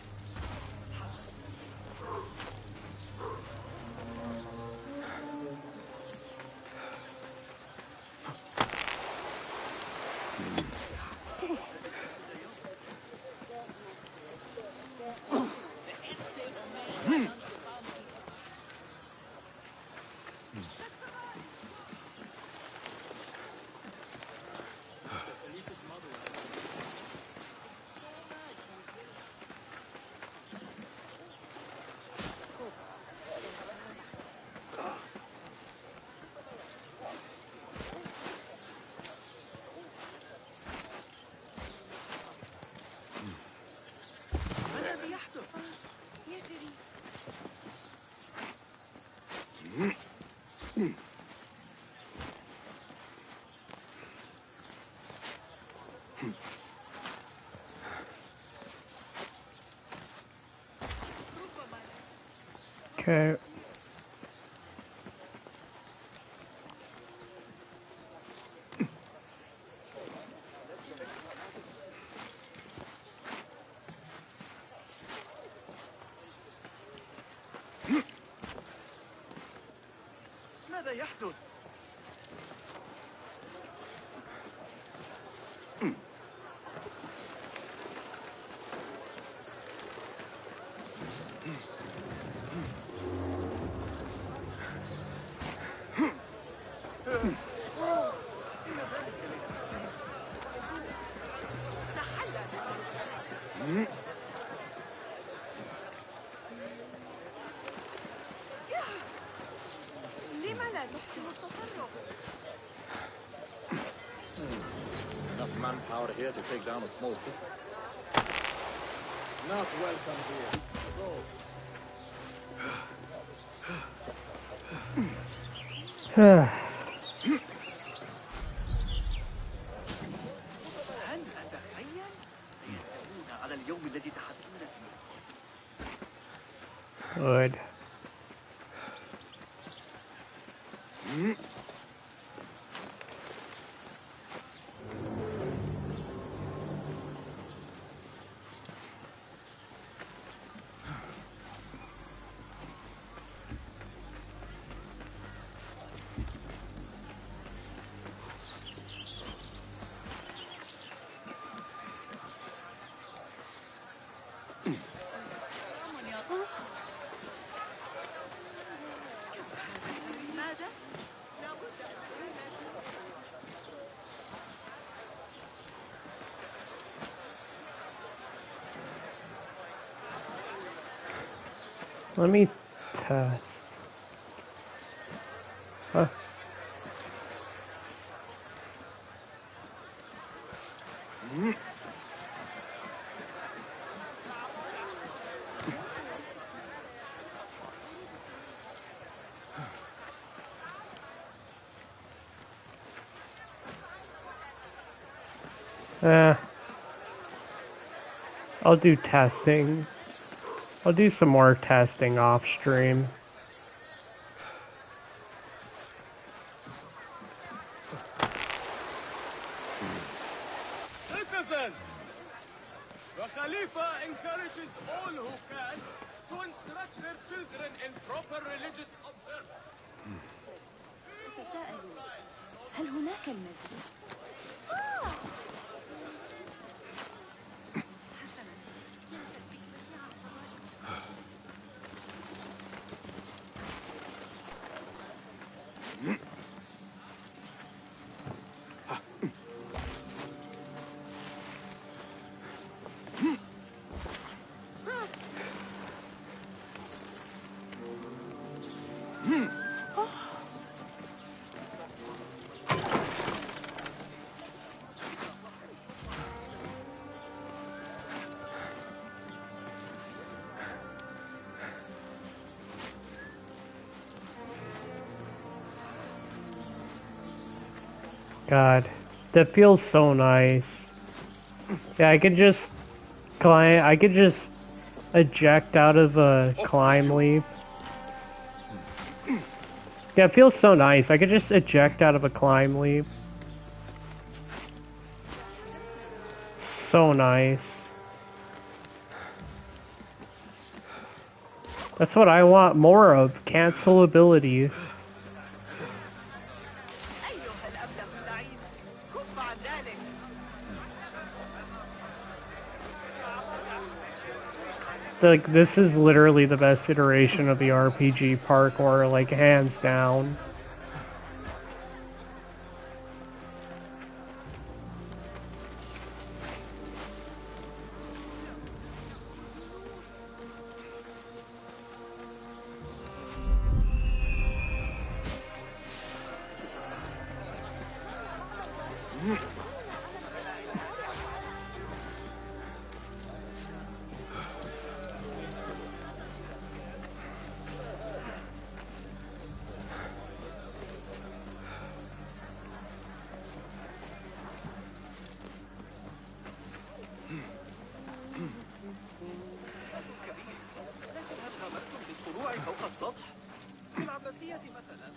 A: Okay.
E: ماذا يحدث؟
F: لم لا تحسن التصرف؟
B: Enough manpower here to take down a small city. Not welcome here.
E: هل أتخيل؟ سيندمون على اليوم الذي تحدثون فيه.
A: Good. Let me test. Huh. I'll do testing. I'll do some more testing off stream.
B: Citizen! The Khalifa encourages all who can to instruct their children in proper religious observance.
D: أتساءل هل هناك المزيد؟
A: God, that feels so nice. Yeah, I could just climb. I could just eject out of a climb leap. Yeah, it feels so nice. I could just eject out of a climb leap. So nice. That's what I want more of. Cancel abilities.
E: أيها الأبله اللعين كف عن ذلك.
A: Like, this is literally the best iteration of the RPG parkour, like, hands down.
E: فوق السطح في العباسية مثلا.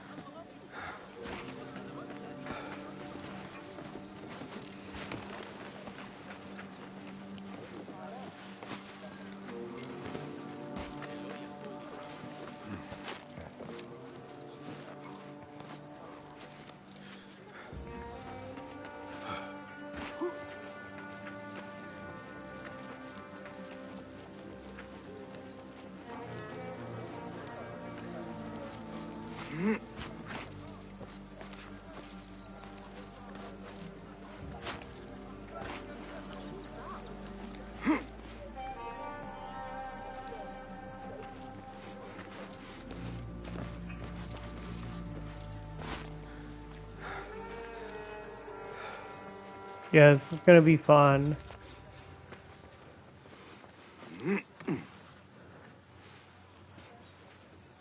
A: Yeah, this is gonna be fun.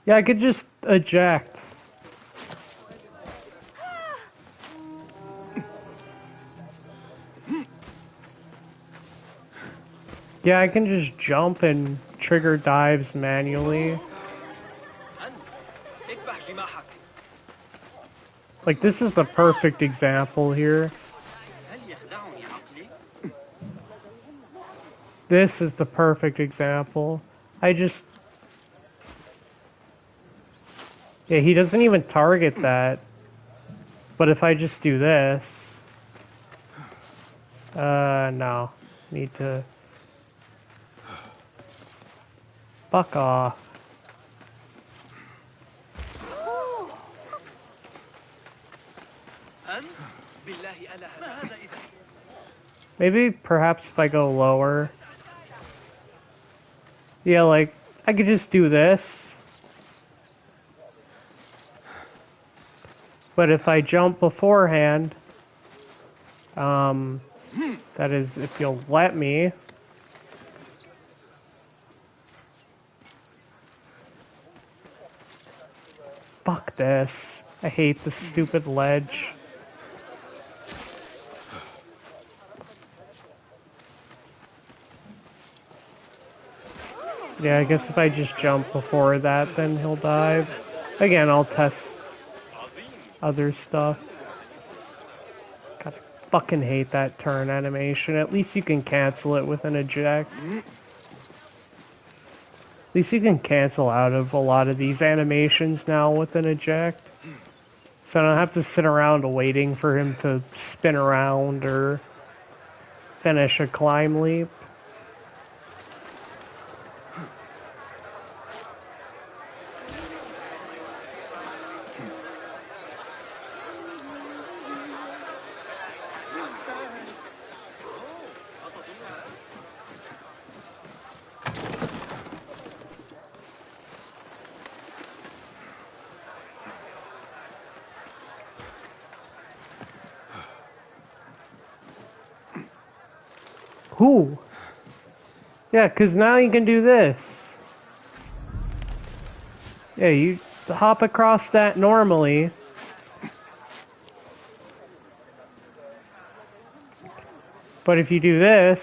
A: Yeah, I could just eject. Yeah, I can just jump and trigger dives manually. Like, this is the perfect example here. This is the perfect example. I just... Yeah, he doesn't even target that. But if I just do this... no. Need to... Fuck off. Maybe perhaps if I go lower. Yeah, like, I could just do this. But if I jump beforehand, that is, if you'll let me. Fuck this. I hate the stupid ledge. Yeah, I guess if I just jump before that, then he'll dive. Again, I'll test other stuff. God, I fucking hate that turn animation. At least you can cancel it with an eject. At least you can cancel out of a lot of these animations now with an eject. So I don't have to sit around waiting for him to spin around or finish a climb leap. Who? Yeah, because now you can do this. Yeah, you hop across that normally. But if you do this,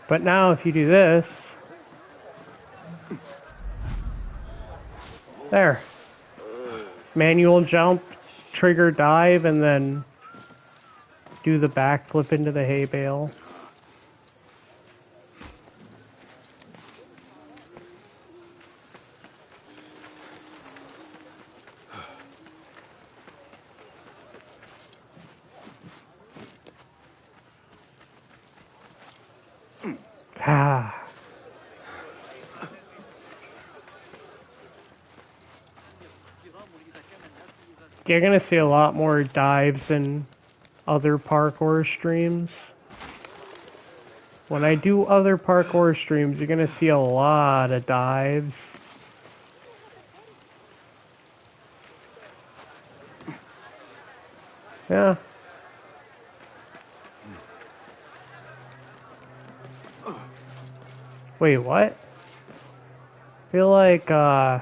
A: but now if you do this, there. Manual jump, trigger dive, and then do the backflip into the hay bale. Ah. You're gonna see a lot more dives in other parkour streams. When I do other parkour streams, you're gonna see a lot of dives. Yeah. Wait, what? I feel like, yeah,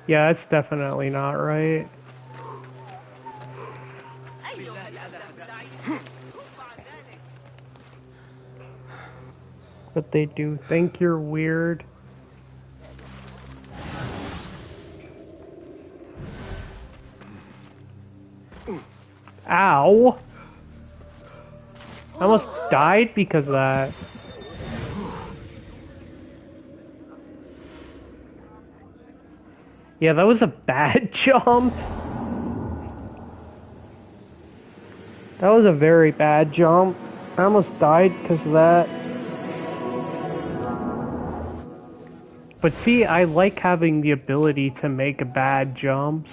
A: it's definitely not right. But they do think you're weird. Ow! I almost died because of that. Yeah, that was a bad jump. That was a very bad jump. I almost died because of that. But see, I like having the ability to make bad jumps.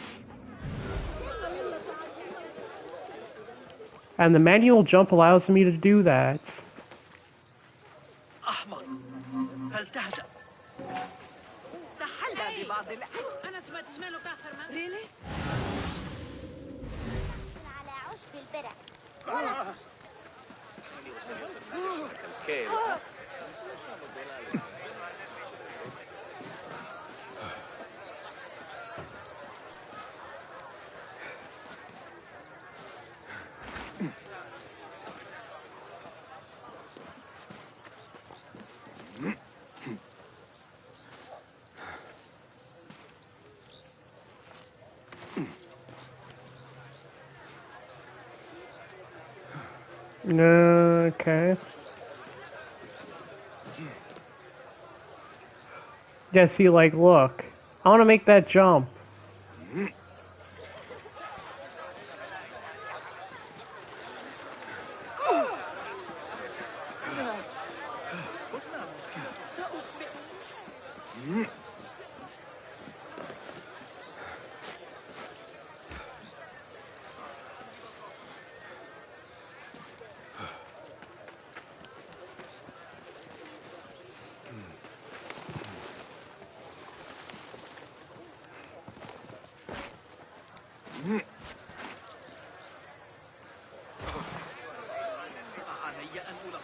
A: And the manual jump allows me to do that.
E: أحمق فلتهدأ تحلى ببعض
F: أنا سمعت شماله كاخر ما
D: ريلي؟
H: على عشب البرع.
A: Okay. Yeah, see, like, look. I want to make that jump.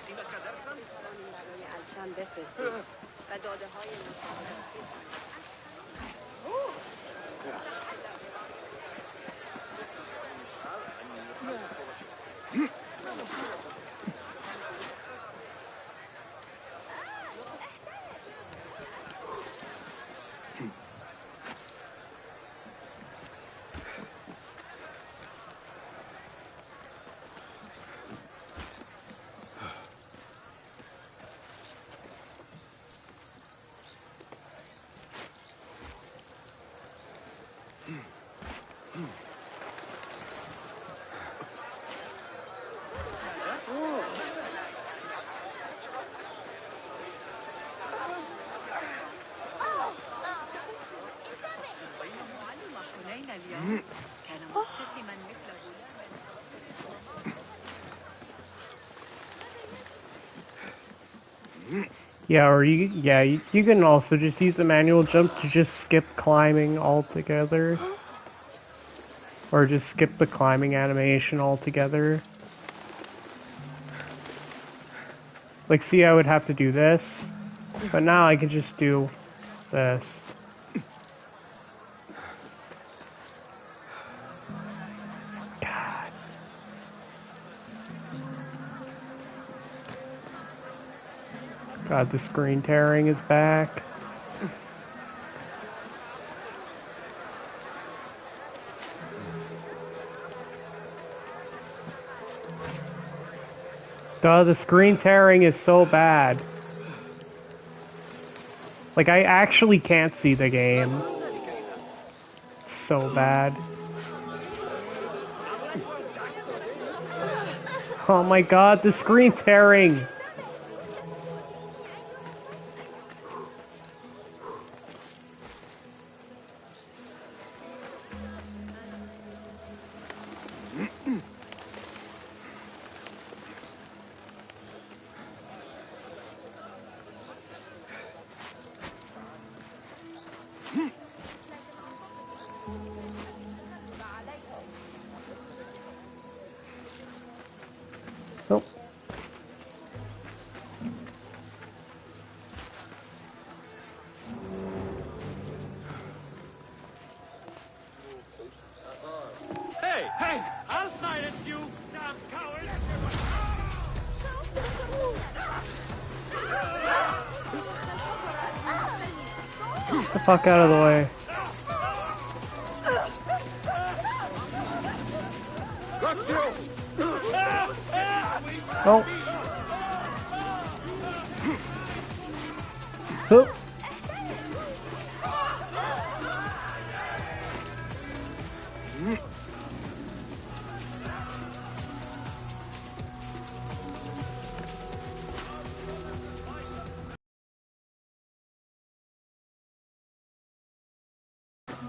E: تعطينك درسا؟
F: برای الشان بفرستید و داده های مشاهداتی اليوم كان مبتسما مثل غلام.
A: Yeah, or you can also just use the manual jump to just skip climbing altogether. Or just skip the climbing animation altogether. Like, see, I would have to do this, but now I can just do this. God. God, the screen tearing is back. Duh, the screen tearing is so bad. Like, I actually can't see the game. It's so bad. Oh my god, the screen tearing! Nope.
B: Hey, hey! I'll silence you, damn coward!
A: Get the fuck out of the way.
B: Got you!
A: Oh. Oop.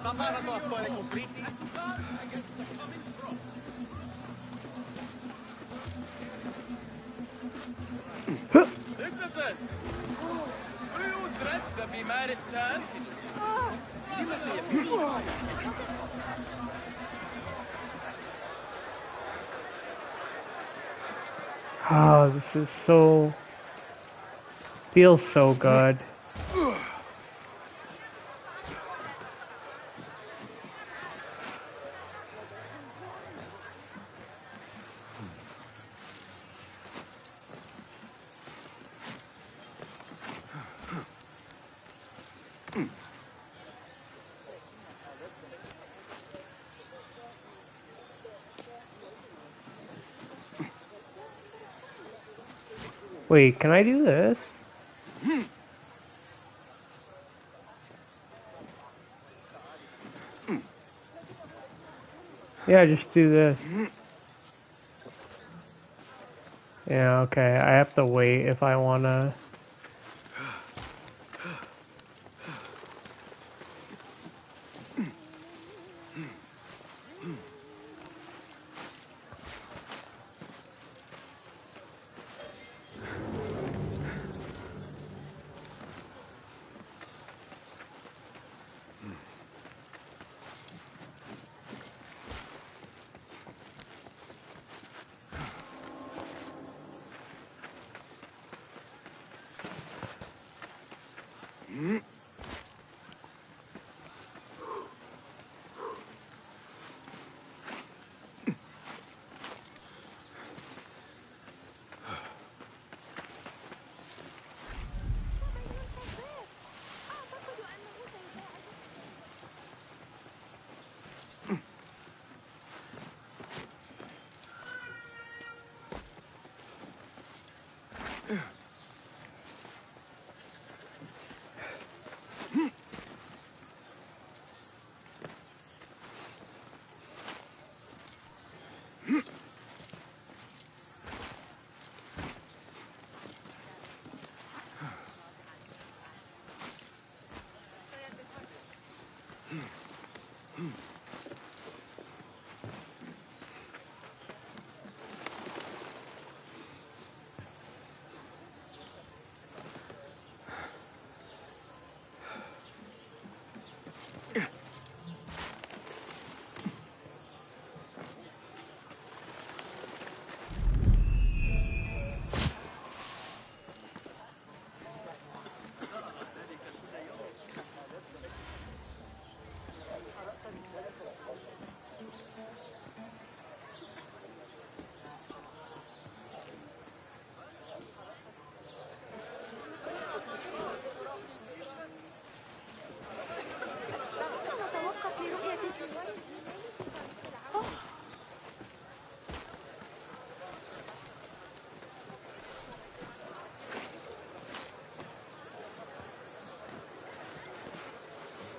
E: Preparato a fare completi?
B: Citizen! يريد رد بمارستان؟ لما سيفعل؟
A: Oh, this is so... feels so good. Wait, can I do this? Yeah, just do this. Yeah, okay. I have to wait if I wanna...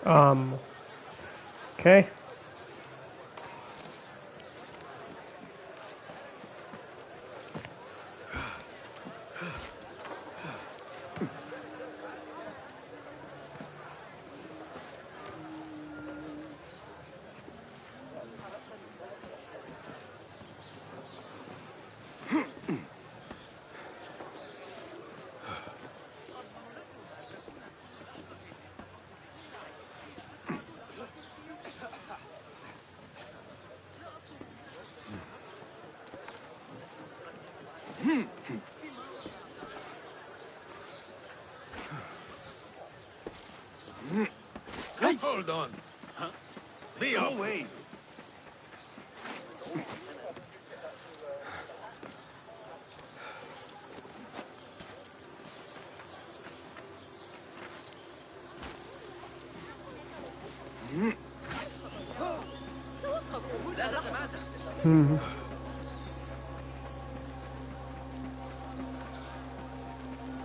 A: Okay.
G: Hold on. Be
E: Go
G: off.
E: away. لا تتمادى.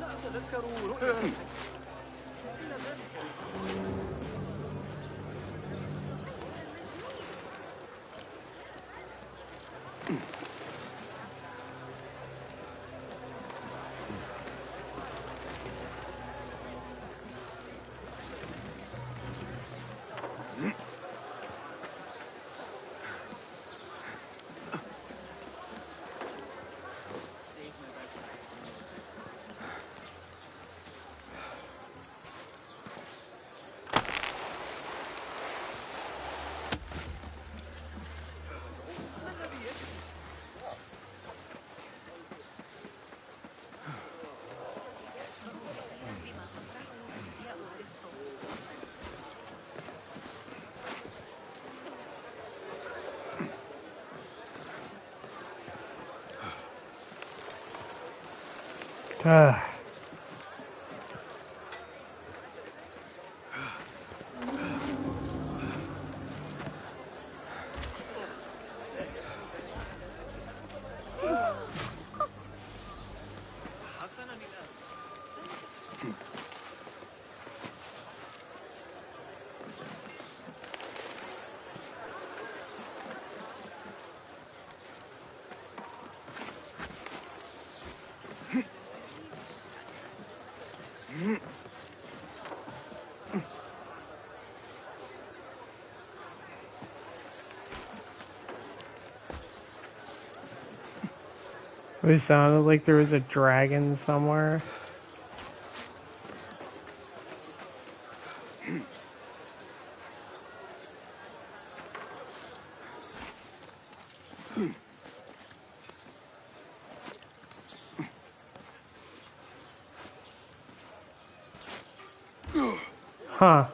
E: لا أتذكر رؤية حسنا الآن.
A: It sounded like there was a dragon somewhere. Huh.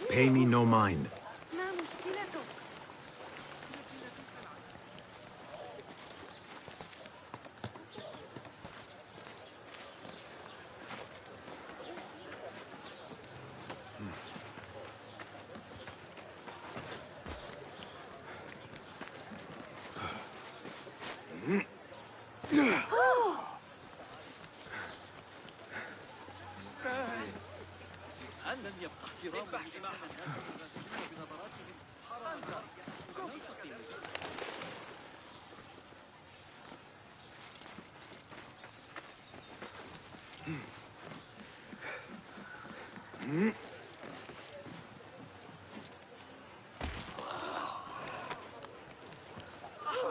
C: Pay me no mind.
F: ما مشكلتك؟
E: الآن لن يبقى احترام لجماعة الناس يناظرون بنظراتهم حرام.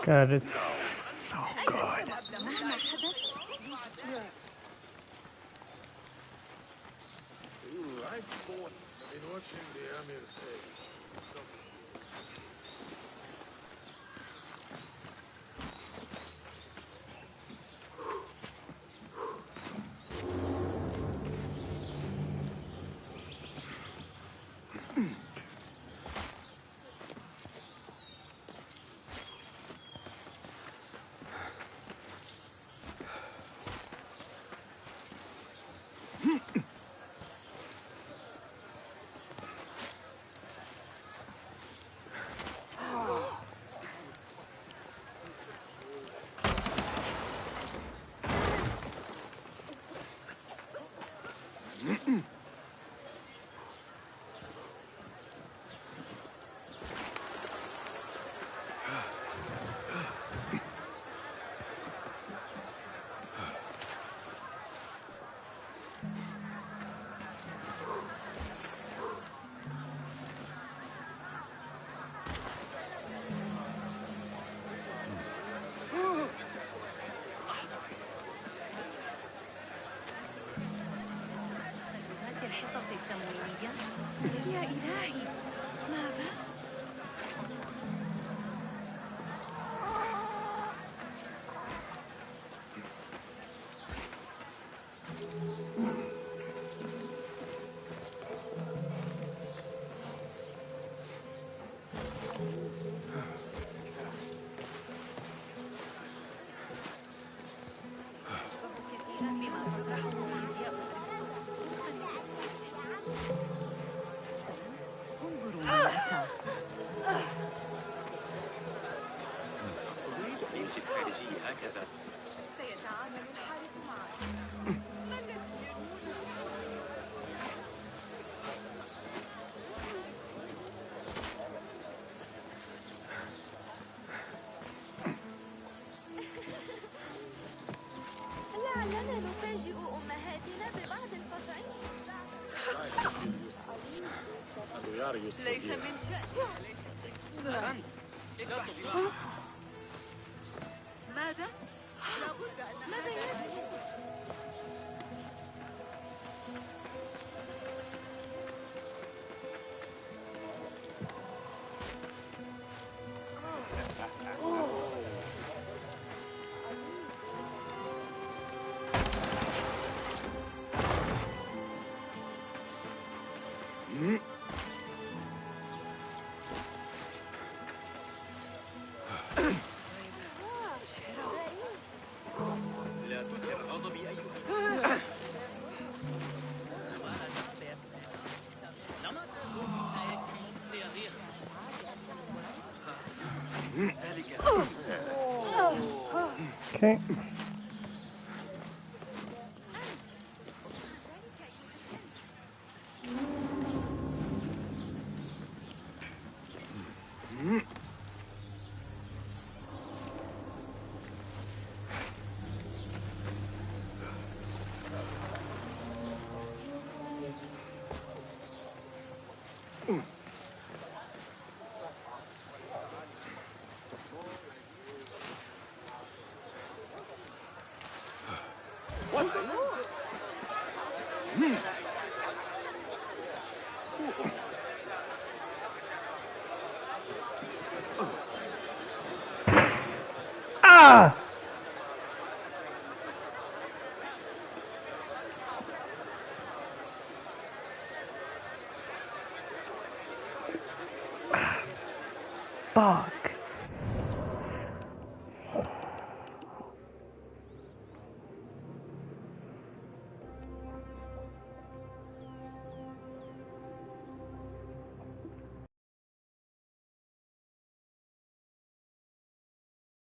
A: God, it's so good.
D: مهما حدث
G: I thought in watching the Amir say.
D: الحصص التموينية؟ يا إلهي، ماذا؟ كثيرا بما تطرحه فيزياء. انظروا من أتى.
E: أريد أن يمشي الخارجي هكذا.
F: سيتعامل الحارس معك. ما الذي يرونه؟ لعلنا نفاجئ أمهاتنا ببعض الفزعين. ليس من شأني. ماذا؟ لابد أن ماذا يجري؟
E: لا تثر غضبي أيها. ذلك.
A: Okay. Ah! Fuck.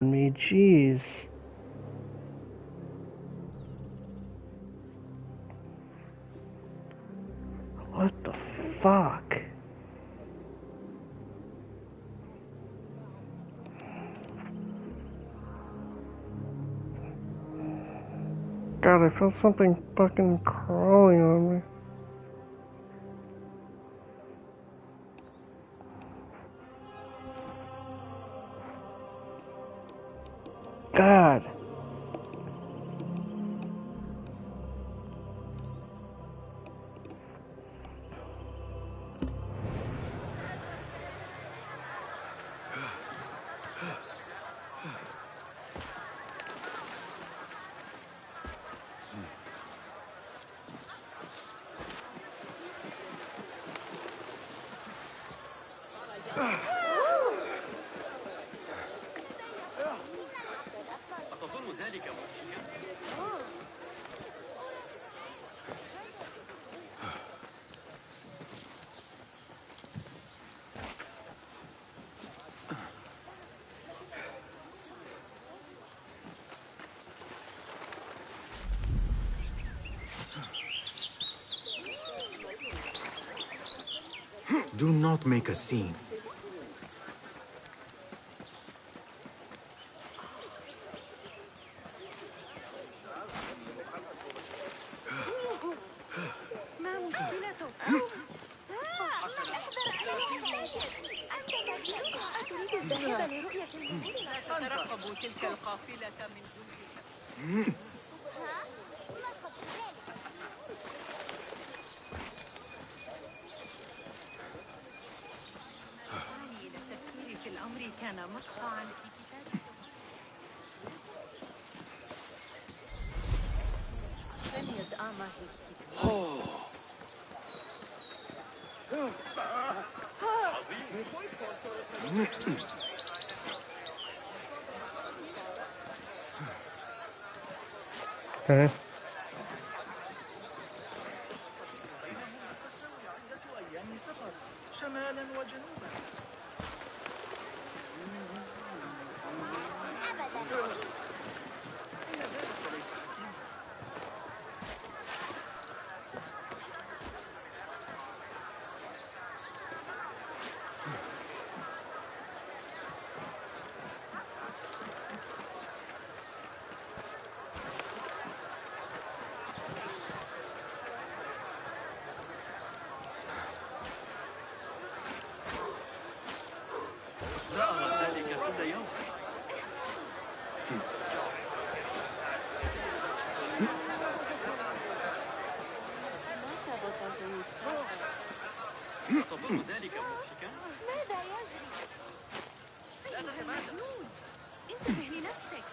A: Me, jeez. What the fuck? God, I felt something fucking crawling on me. God.
E: أتظن
C: Do not make a scene.
F: ما مشكلته؟
H: أتريد الذهاب لرؤية المنزل؟
D: تترقب تلك القافلة من جندك.
H: ما خطر ذلك؟
D: دفعني إلى التفكير في الأمر كان مقطعا في كتاب لم يدعمه
A: Okay.
E: تسوي عدة أيام سفر شمالا وجنوبا.
H: أبدا.
E: إن ذلك ليس حكيما. لا أرى ذلك كل يوم. تظن ذلك مضحكا؟
H: ماذا يجري؟
D: أنت مجنون. انتبه لنفسك.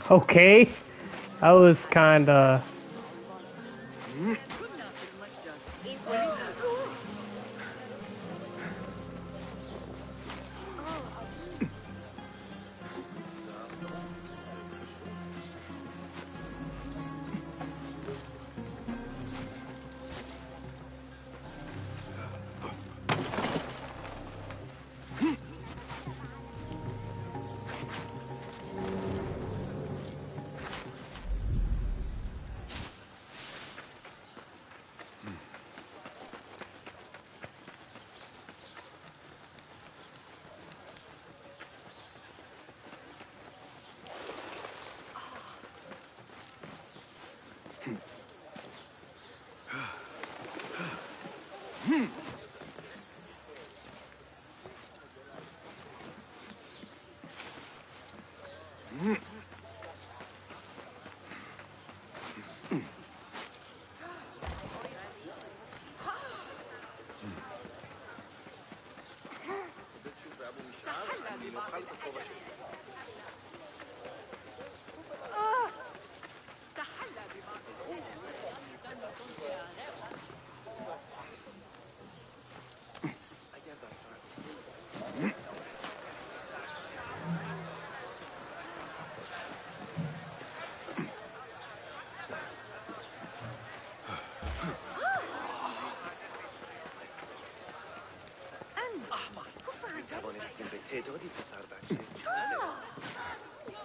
A: Okay. That was kinda...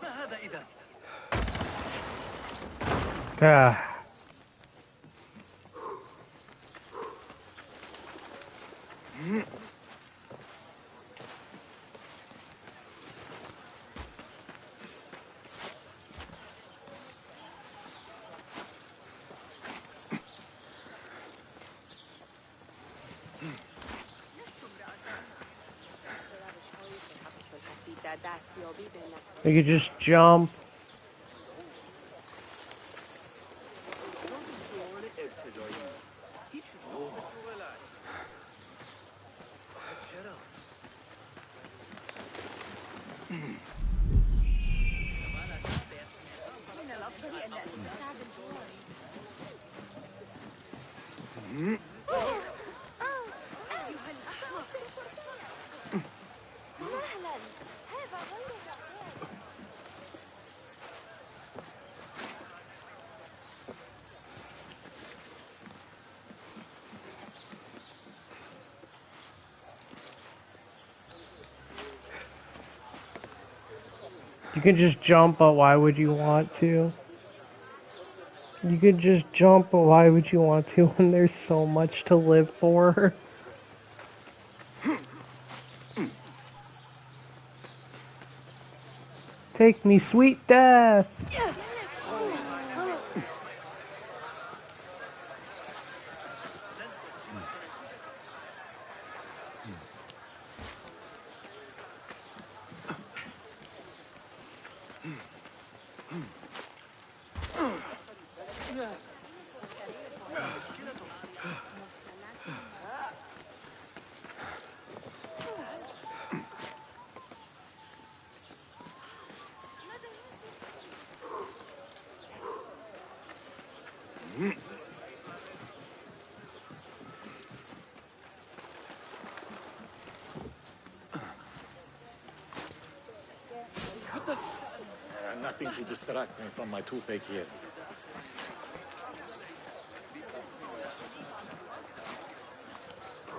E: ما هذا إذا؟
A: You could just jump.
F: من الأفضل أن لا تستعد الجوع. أيها الأحمق.
H: مهلا، هذا غير معتاد.
A: You can just jump, but why would you want to? You could just jump, but why would you want to when there's so much to live for? Take me, sweet death!
I: Nothing to distract me from my toothache here.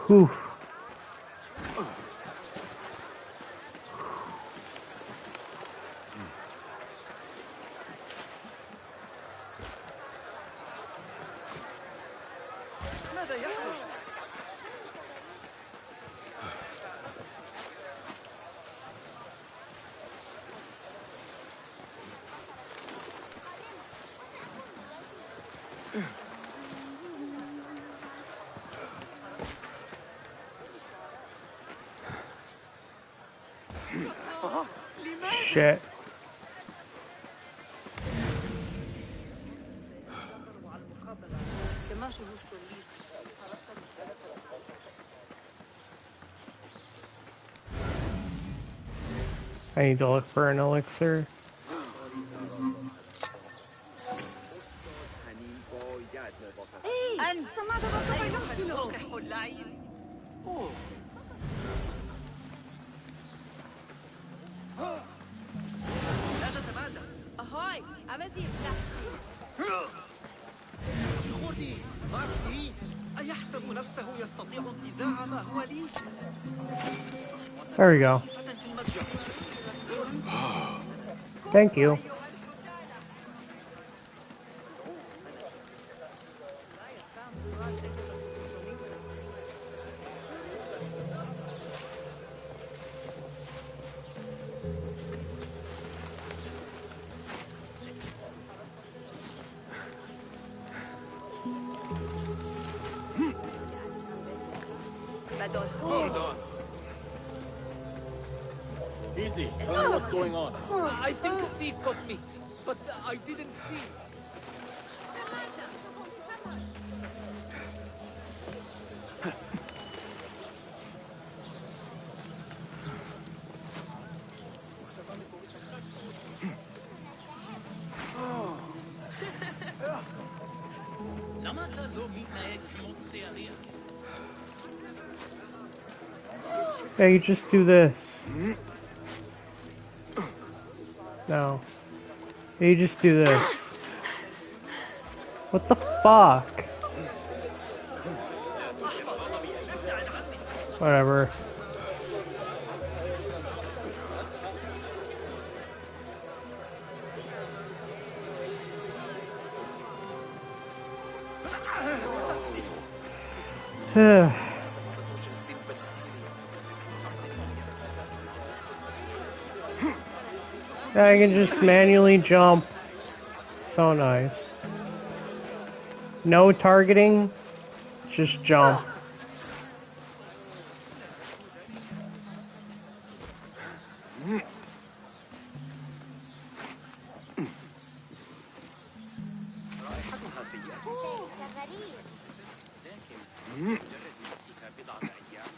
A: Whew.
E: ماذا يحدث؟
A: Shit. I need to look for an elixir.
F: أنت ماذا يمكنه اللعين؟
E: لا تتمادى.
F: أهاي أبدي
E: خذي مارتي. أيحسب نفسه يستطيع انتزاع ما هو لي؟
A: There we go.
E: فتى في المتجر.
A: Thank you.
I: Hold on. Easy. Tell me what's going on.
B: I think a thief got me, but I didn't see.
A: Yeah, you just do this. No. You just do this. What the fuck? Whatever. I can just manually jump. So nice. No targeting, just jump.
E: رائحتها سيئة.
H: كغريب.
E: لكن مجرد نفسك بضعة أيام.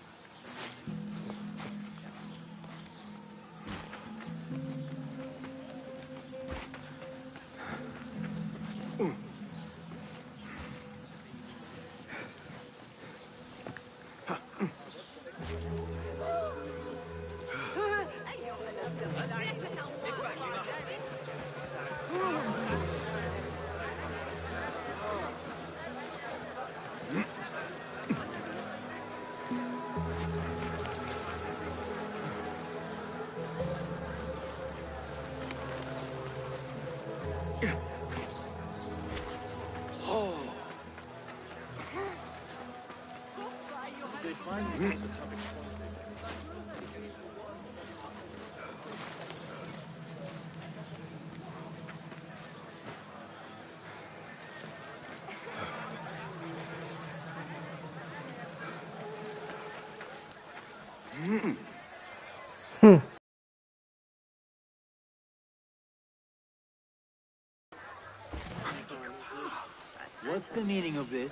I: They finally put the traffic point.
E: What's the meaning of this?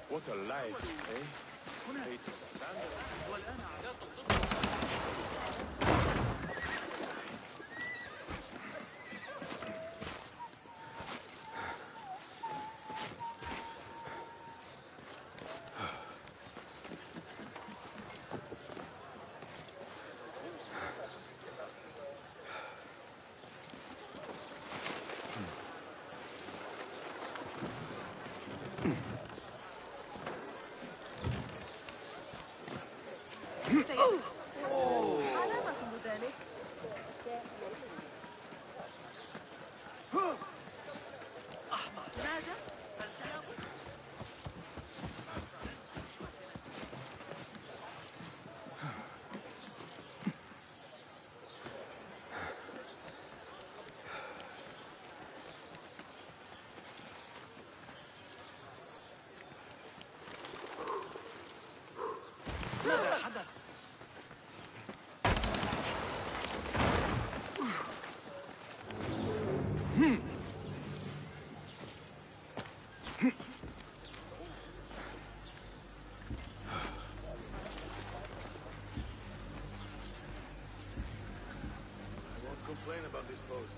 G: What a life, eh?
F: علامة ذلك. ماذا؟
E: ماذا حدث؟
G: I won't complain about this post.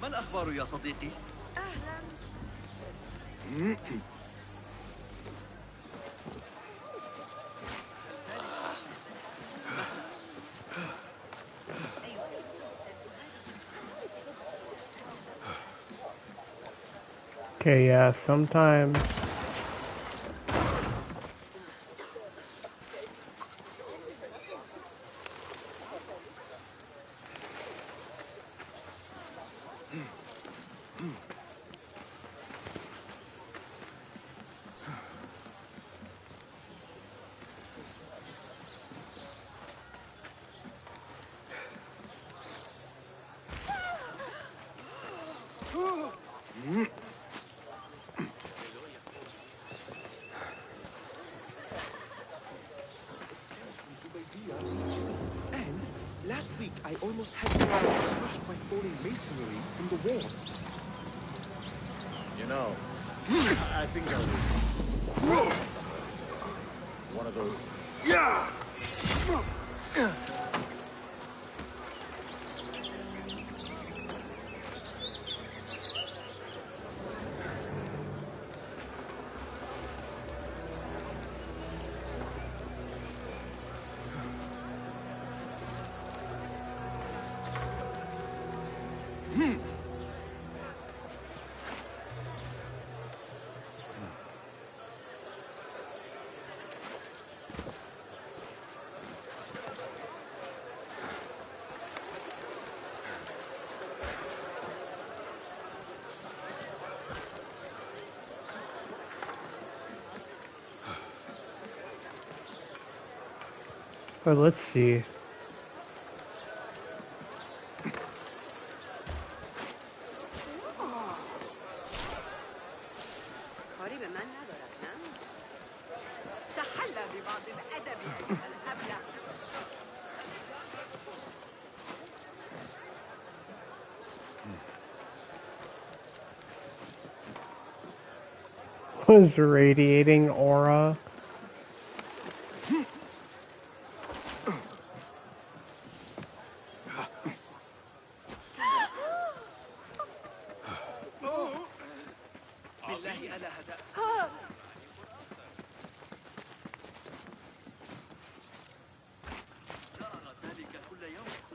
E: ما الأخبار يا صديقي؟
F: أهلا.
A: Okay, yeah, sometimes.
J: And last week I almost had to crushed by falling masonry in the wall.
I: You know, I think I will. One of those.
G: Yeah!
A: But let's see.
F: قريبا من نظرتنا. تحلى ببعض الأدب أيها الأبلة.
A: Was radiating aura.
E: بالله ألا هدأ.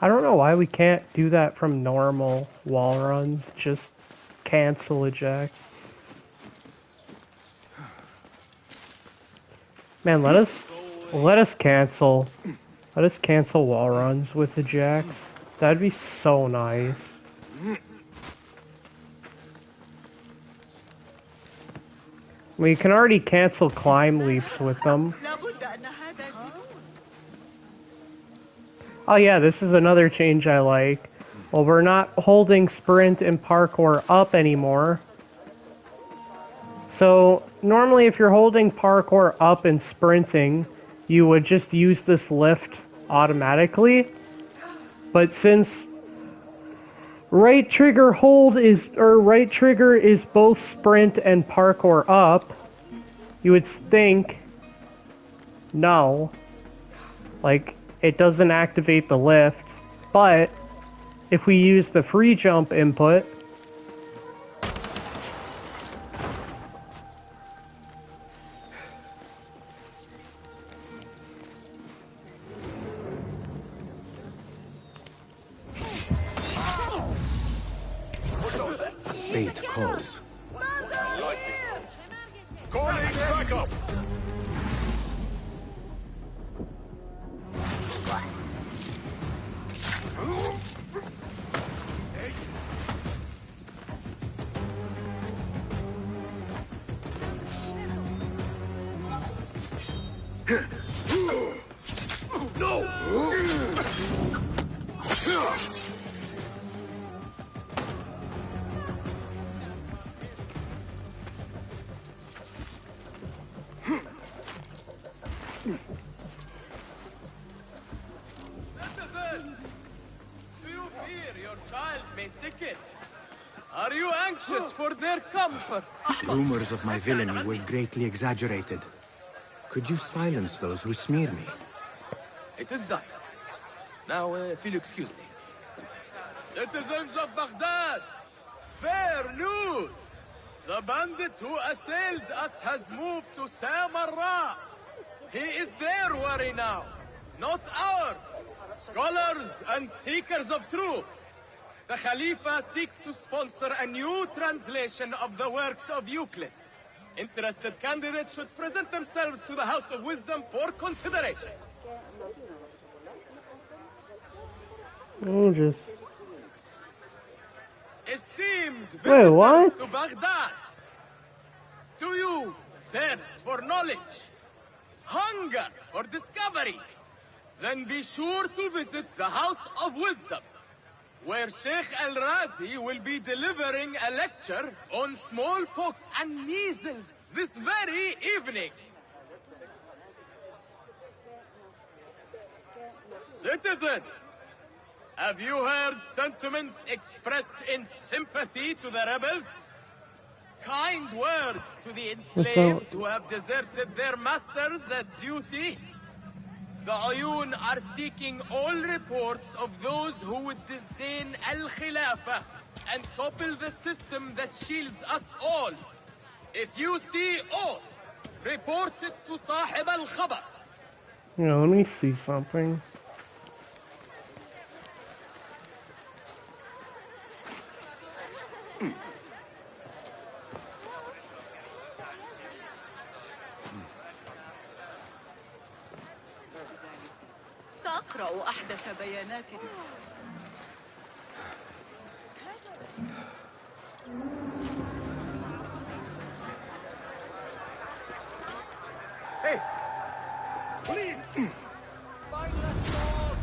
A: I don't know why we can't do that from normal wall runs. Just cancel ejects. Man, let us cancel. Let us cancel wall runs with ejects. That'd be so nice. We can already cancel climb leaps with them. Oh yeah, this is another change I like. Well, we're not holding sprint and parkour up anymore. So, normally if you're holding parkour up and sprinting, you would just use this lift automatically. But since right trigger is both sprint and parkour up, you would think, no, like, it doesn't activate the lift. But if we use the free jump input,
C: Fate calls.
B: Calling backup! No! Citizen! Do you fear your child may sicken? Are you anxious for their comfort?
C: Rumors of my villainy were greatly exaggerated. Could you silence those who smear me?
B: It is done. Now, if you'll excuse me. Citizens of Baghdad, fair news! The bandit who assailed us has moved to Samarra. He is their worry now, not ours. Scholars and seekers of truth. The Khalifa seeks to sponsor a new translation of the works of Euclid. Interested candidates should present themselves to the House of Wisdom for consideration.
A: we'll just...
B: Esteemed
A: Wait,
B: visitors
A: what?
B: to Baghdad, do you thirst for knowledge, hunger for discovery? Then be sure to visit the House of Wisdom, where Sheikh Al-Razi will be delivering a lecture on smallpox and measles this very evening. Citizens, have you heard sentiments expressed in sympathy to the rebels? Kind words to the enslaved who have deserted their masters at duty? The Ayun are seeking all reports of those who would disdain Al-Khilafah and topple the system that shields us all. If you see aught, report it to Sahib al-Khabar.
A: You know, let me see something.
D: سأقرأ أحدث بياناتك.
B: Hey! Please! Spineless dog!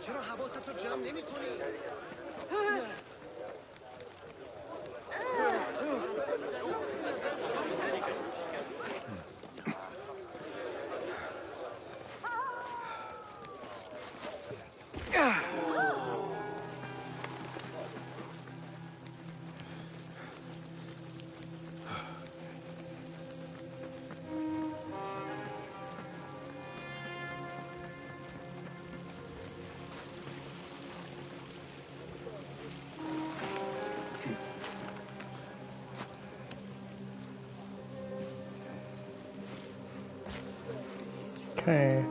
B: چرا حواست رو جمع نمی کنی؟
A: Okay.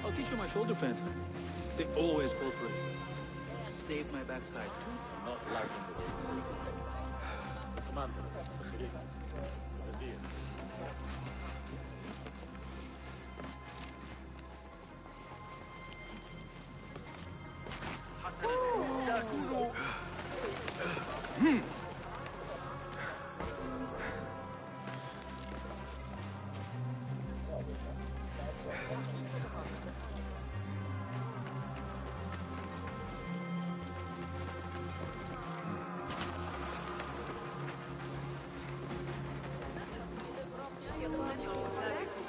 I: I'll teach you my shoulder fence. They always fall for it. Save my backside. Not liking the way. Commander, let's do it.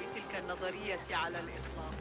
E: بتلك النظرية على الإطلاق.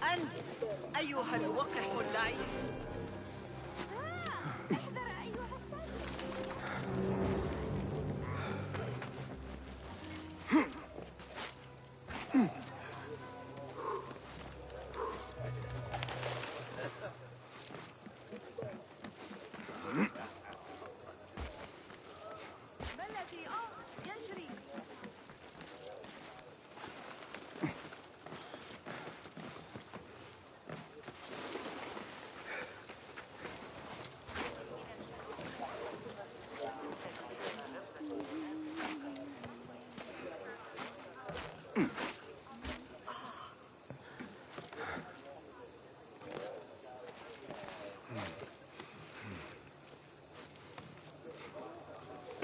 E: أنت أيها الوقح اللعين.
H: احذر أيها السيد.
F: ما الذي يجري؟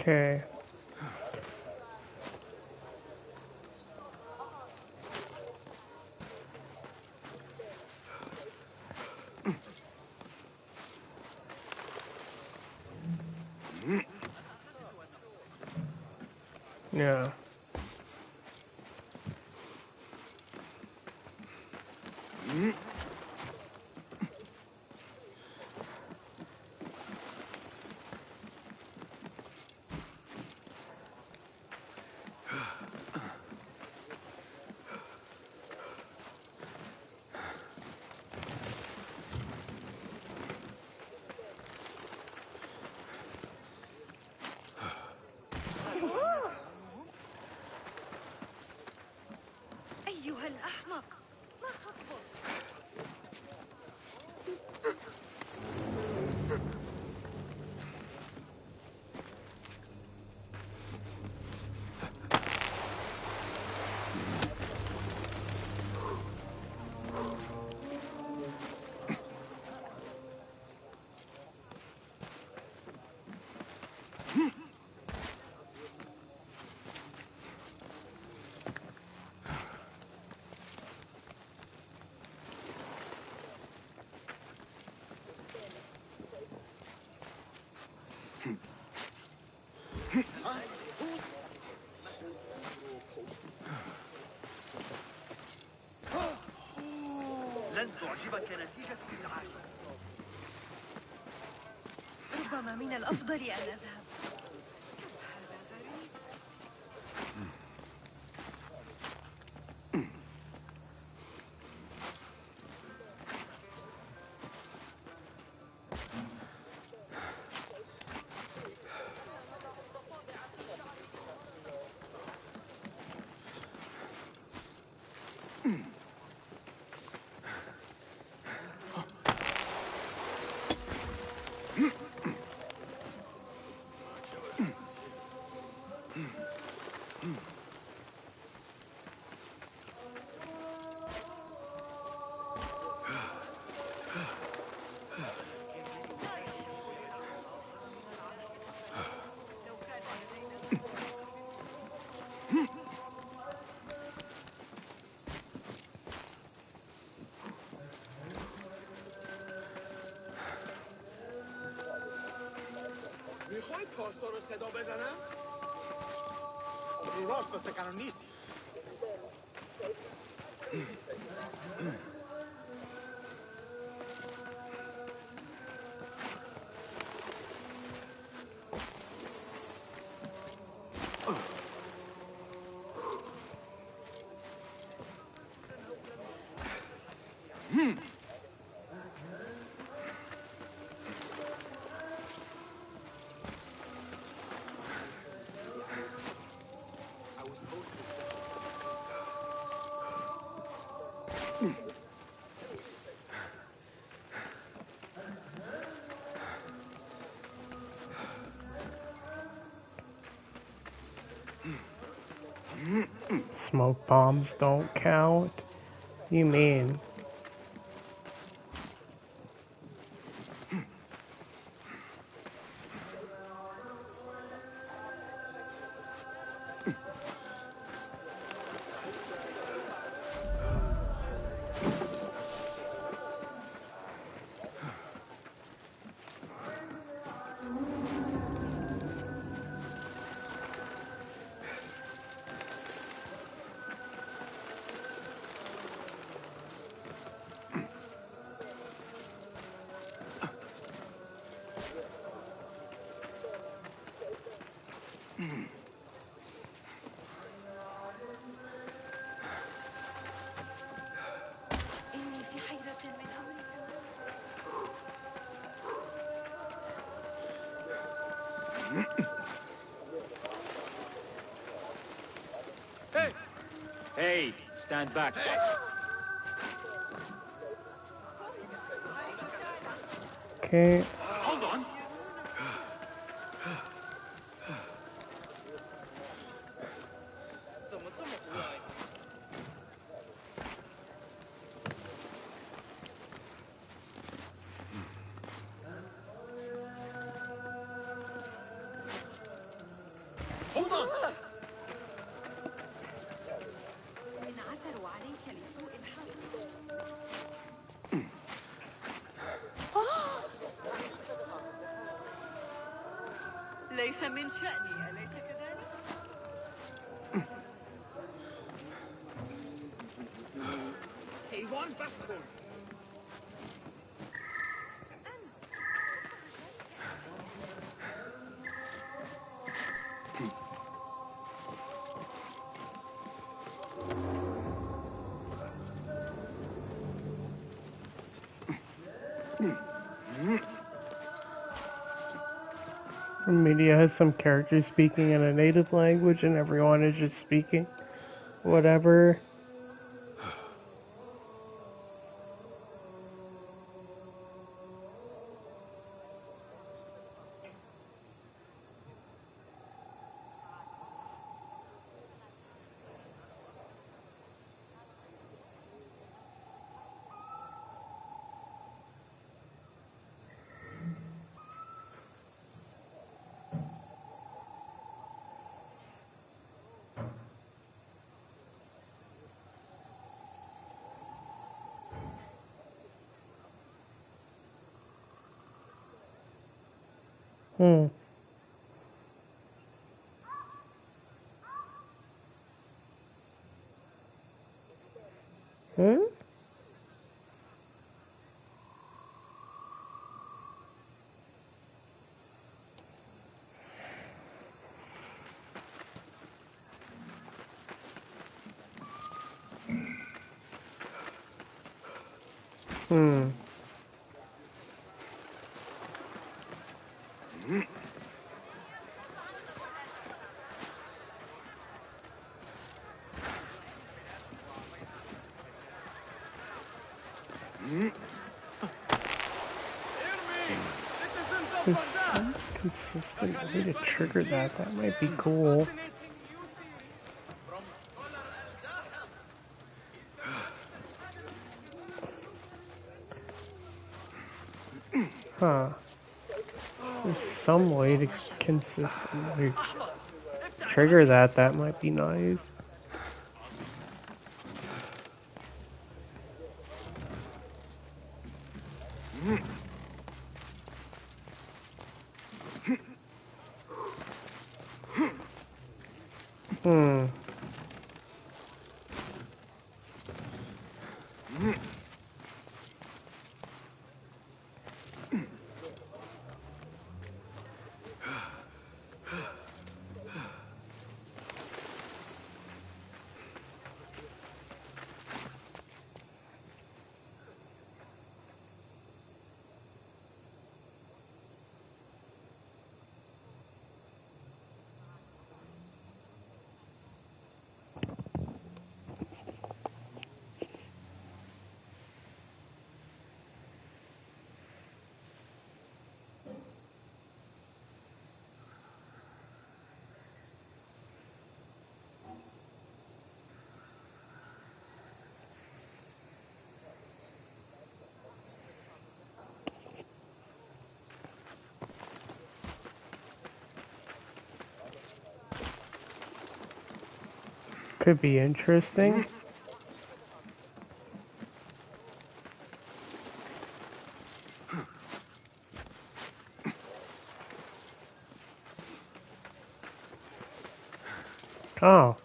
A: Okay. Yeah.
E: لن تعجبك نتيجة إزعاجي.
D: ربما من الأفضل أن أذهب.
B: میخوای پاسدار رو صدا بزنم؟ رو راست مثل قانون نیستی.
A: Smoke bombs don't count? You mean?
D: إني في حيرة من أمرك.
I: Hey! Hey, stand back.
A: Okay.
B: Hold on. Hold on.
D: إن عثروا عليك لسوء الحظ. ليس من شأني، أليس كذلك؟
B: حیوان بس کن.
A: The media has some characters speaking in a native language and everyone is just speaking whatever. Hmm. Hmm? Hmm. There's some consistent way to trigger that. That might be cool. Huh. There's some way to consistently trigger that. That might be nice. Hmm. Could be interesting. Oh.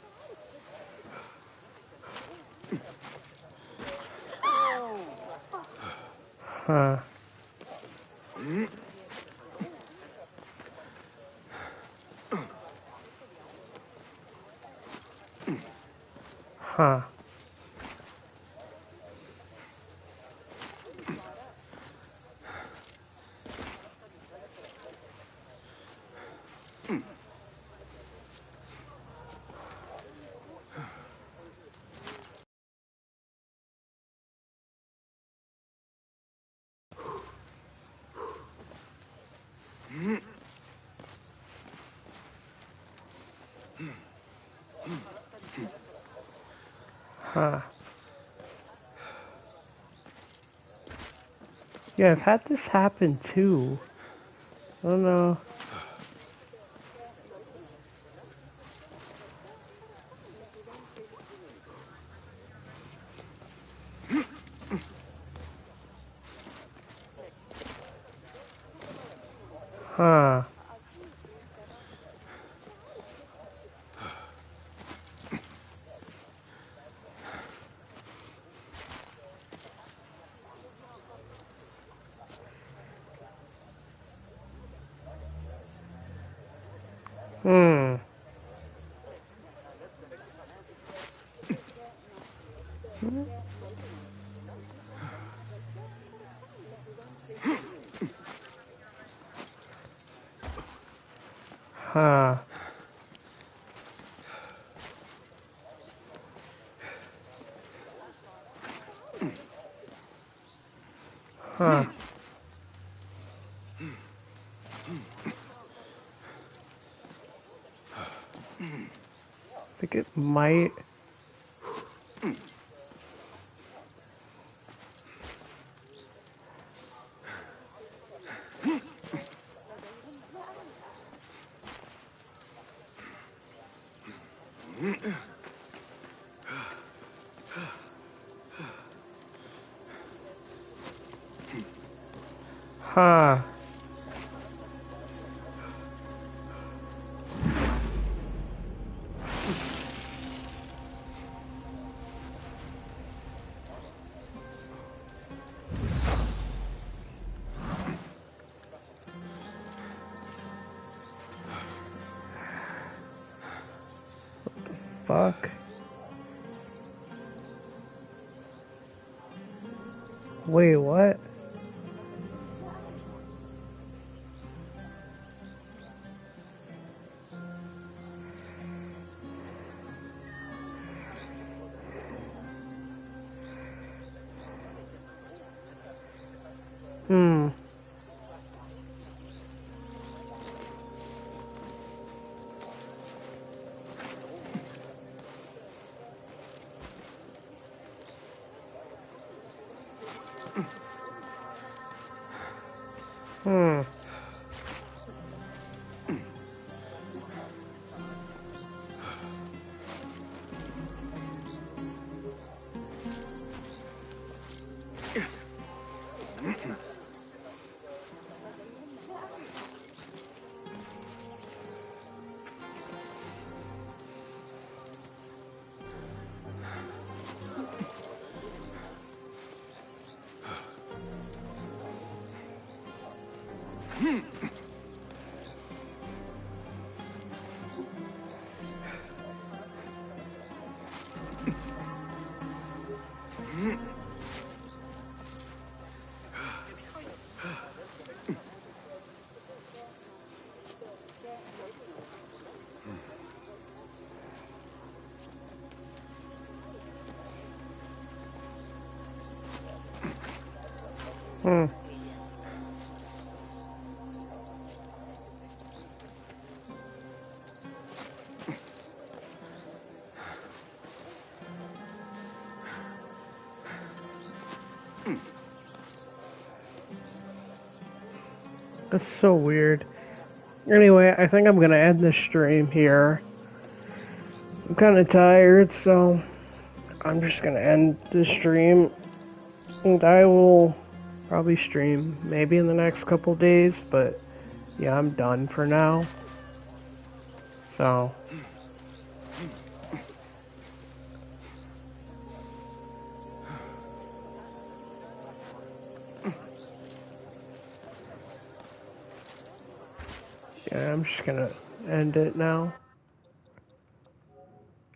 A: Huh. Huh. Huh. Yeah, I've had this happen too. I don't know. Huh. Hmm. Huh. Huh. I think it might. Huh. fuck? Wait, what? Hmm. Hmm. Hmm. That's so weird. Anyway, I think I'm gonna end this stream here. I'm kinda tired, so I'm just gonna end the stream. And I will probably stream maybe in the next couple days, but yeah, I'm done for now. So. Yeah, I'm just gonna end it now.